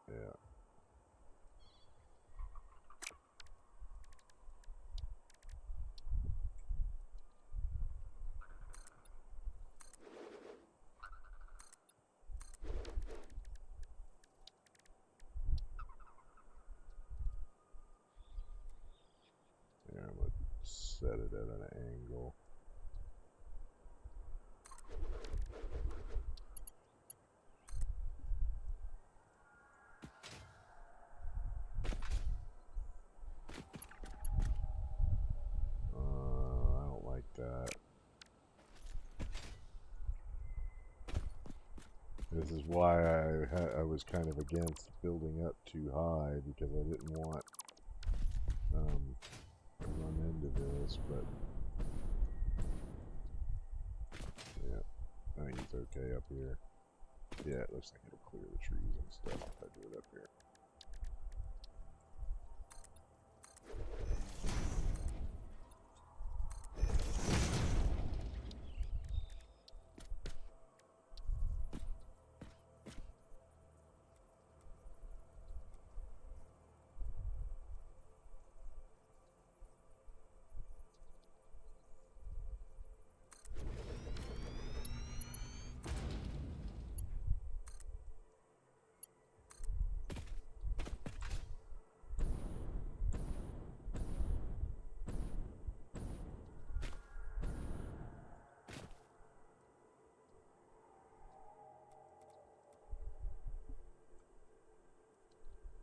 Yeah. Yeah, I'm gonna set it at an angle. I don't like that. This is why I was kind of against building up too high, because I didn't want to run into this, but yeah, I think it's okay up here. Yeah, it looks like it'll clear the trees and stuff if I do it up here.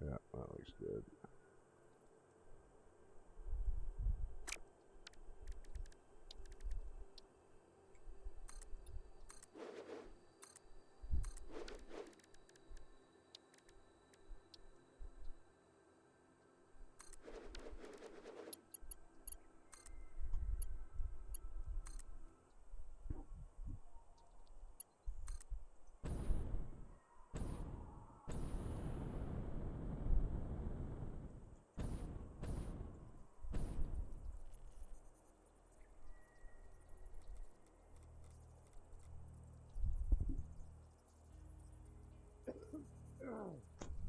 Yeah, that looks good.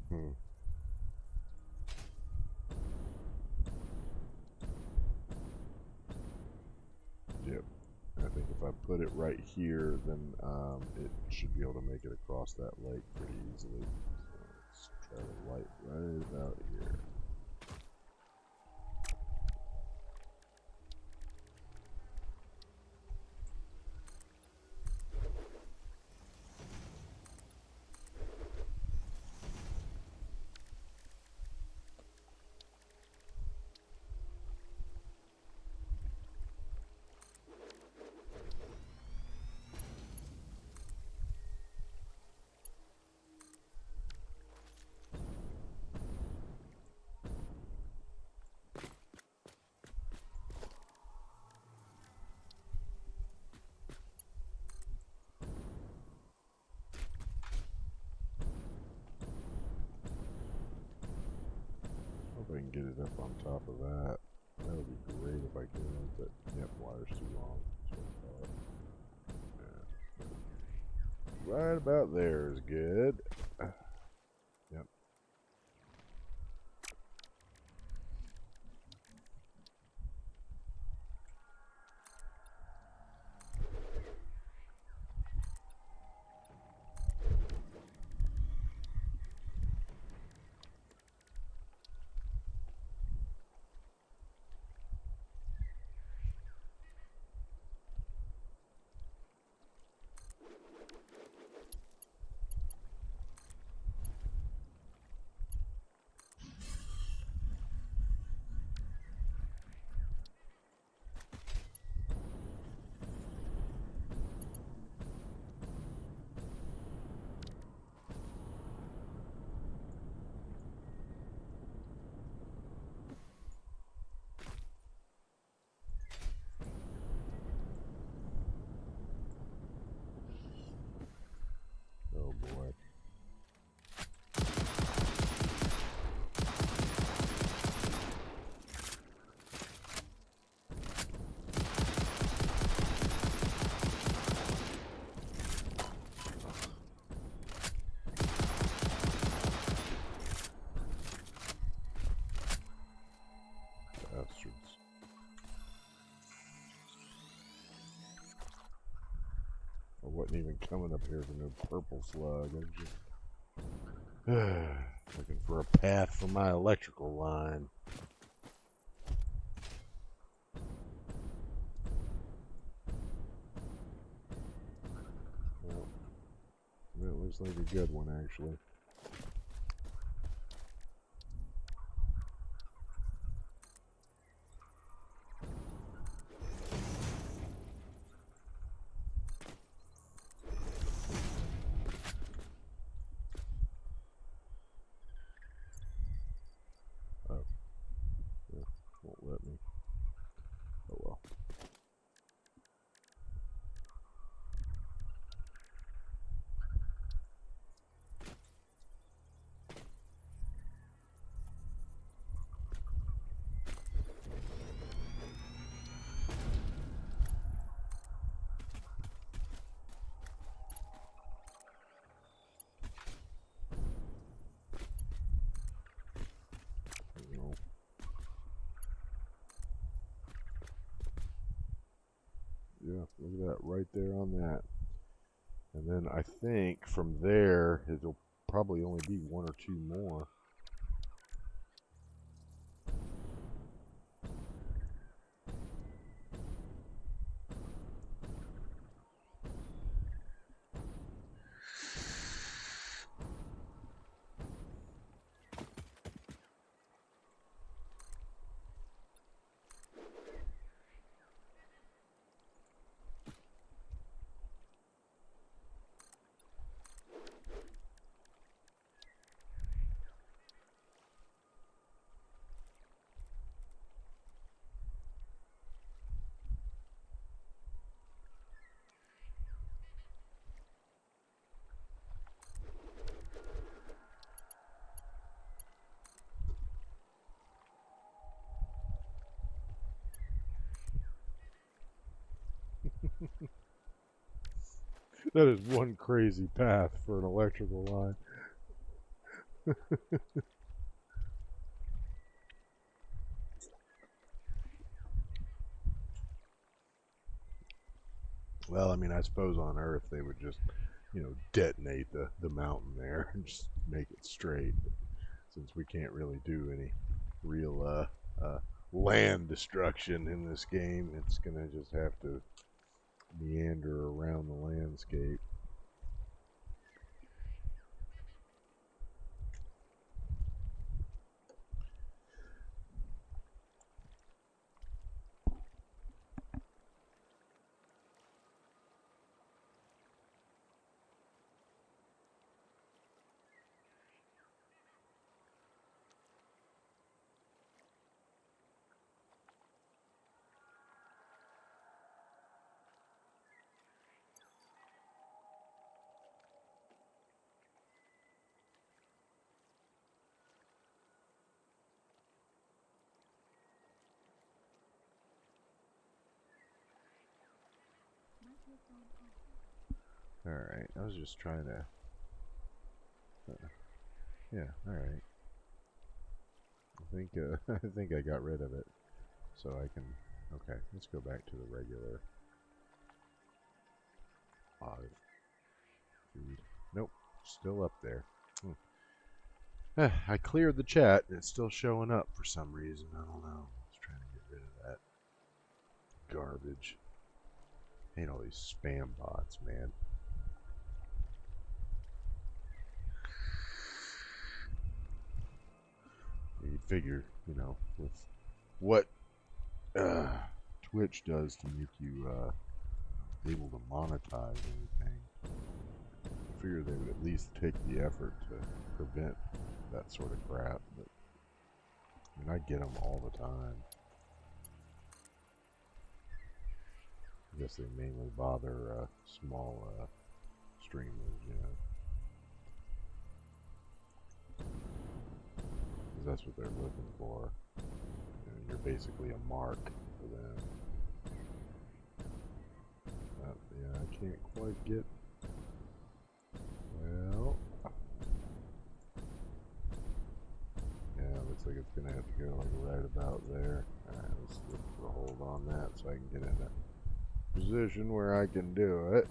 Hmm. Yep. I think if I put it right here, then it should be able to make it across that lake pretty easily. So let's try to light right about here. it up on top of that. That would be great if I could, but yep, wire's too long. That's what I thought. Yeah. Right about there is good. Yep. Oh boy. Bastards. I wasn't even coming up here for no purple slug. I'm just looking for a path for my electrical line. Well, that looks like a good one, actually. Oh, yeah, won't let me. Oh well. No. Yeah, look at that right there on that. And then I think from there, it'll probably only be one or two more. That is one crazy path for an electrical line. Well, I mean, I suppose on Earth they would just, detonate the mountain there and just make it straight. But since we can't really do any real land destruction in this game, it's gonna just have to meander around the landscape. Alright, I was just trying to... yeah, alright. I think I got rid of it. So I can... Okay, let's go back to the regular... Live feed. Nope, still up there. I cleared the chat and it's still showing up for some reason. I don't know. Let's try to get rid of that garbage. Hate all these spam bots, man. You'd figure, you know, with what Twitch does to make you able to monetize anything, I figure they would at least take the effort to prevent that sort of crap. But I mean, I get them all the time. I guess they mainly bother small streamers, you know. Because that's what they're looking for. You know, you're basically a mark for them. Yeah, I can't quite get... Well... Yeah, looks like it's going to have to go like right about there. Alright, let's look for a hold on that so I can get in a position where I can do it.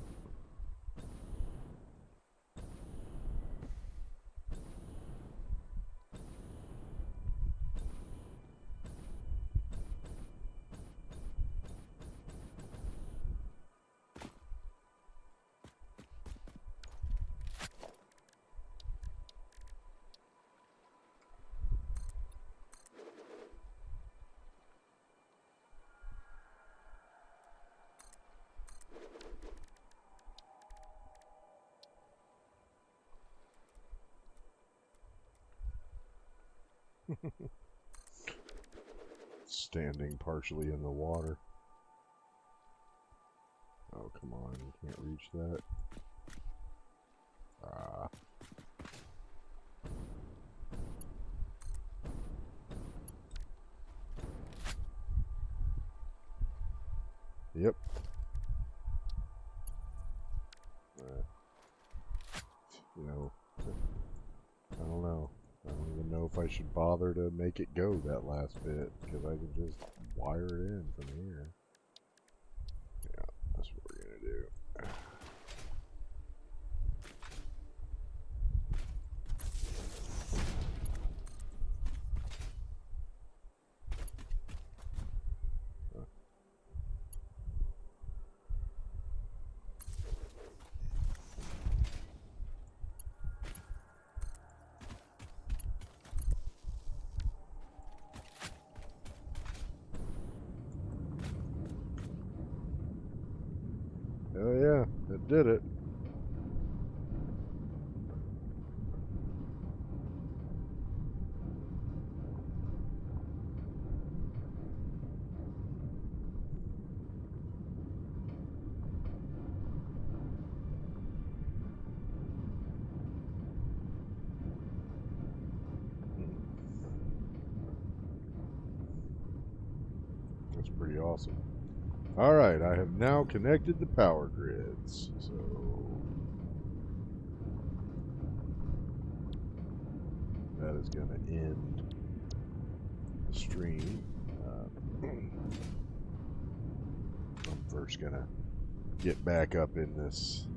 Standing partially in the water. Oh, come on, you can't reach that. Ah. Yep. You know, I don't know. I don't even know if I should bother to make it go that last bit, because I can just wire it in from here. Yeah, that's what we're gonna do. Oh yeah, it did it. That's pretty awesome. Alright, I have now connected the power grids, so... that is going to end the stream. I'm first going to get back up in this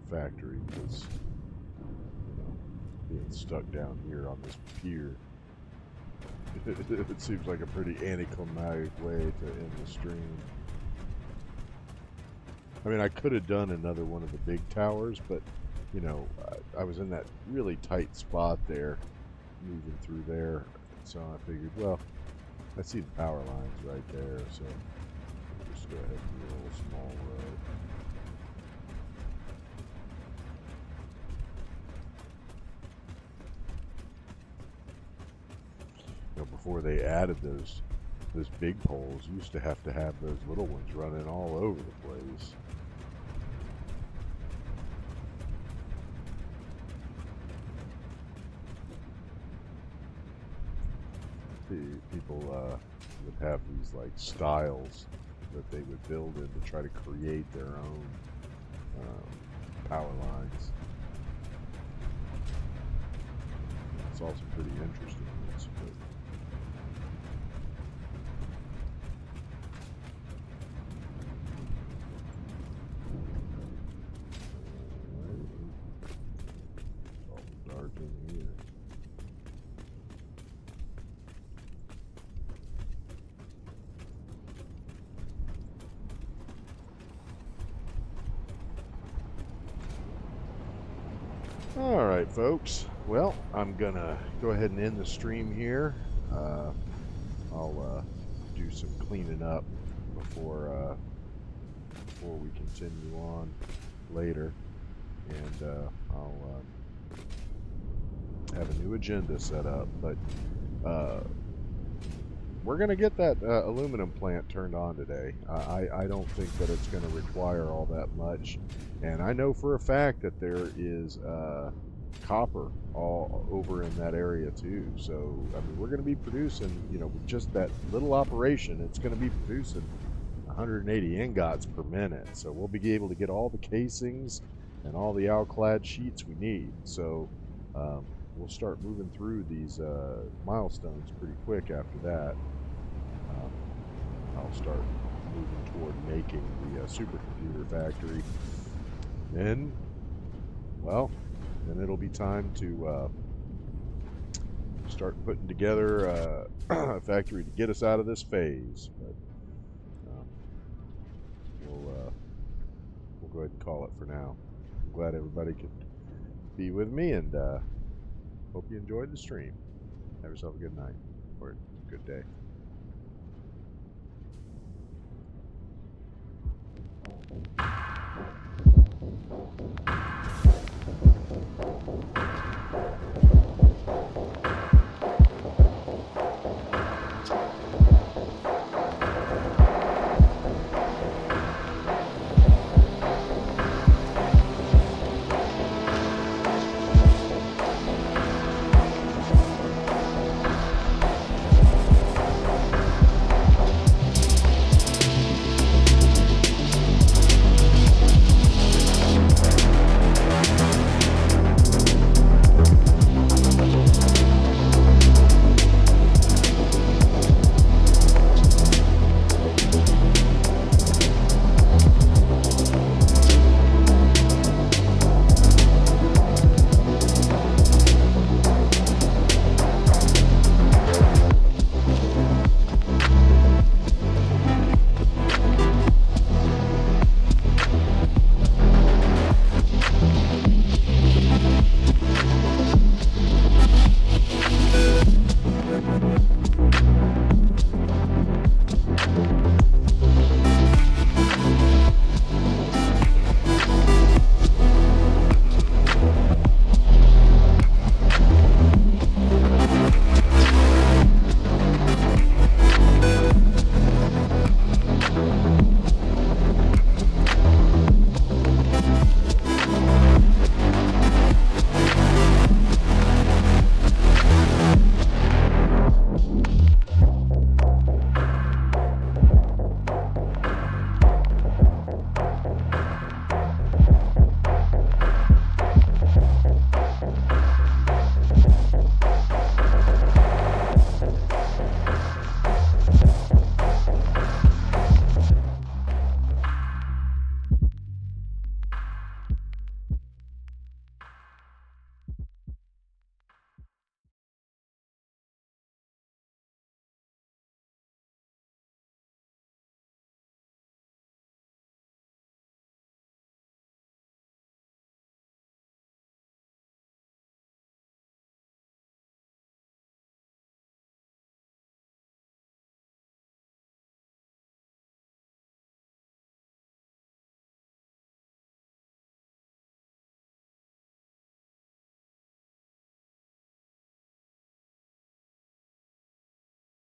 factory, because being stuck down here on this pier, it seems like a pretty anticlimactic way to end the stream. I mean, I could have done another one of the big towers, but, you know, I was in that really tight spot there, moving through there, so I figured, well, I see the power lines right there, so I'll just go ahead and do a little small road. You know, before they added those big poles, you used to have those little ones running all over the place. People would have these like stiles that they would build in to try to create their own power lines. It's also pretty interesting. Dark in here. Alright folks, well, I'm gonna go ahead and end the stream here. I'll do some cleaning up before we continue on later, and I'll have a new agenda set up, but we're going to get that aluminum plant turned on today. I don't think that it's going to require all that much, and I know for a fact that there is copper all over in that area too. So I mean, we're going to be producing, you know, with just that little operation, it's going to be producing 180 ingots per minute. So we'll be able to get all the casings and all the alclad sheets we need. So we'll start moving through these milestones pretty quick after that. I'll start moving toward making the supercomputer factory. Then, well, then it'll be time to start putting together a factory to get us out of this phase. But we'll go ahead and call it for now. I'm glad everybody could be with me, and hope you enjoyed the stream. Have yourself a good night or a good day.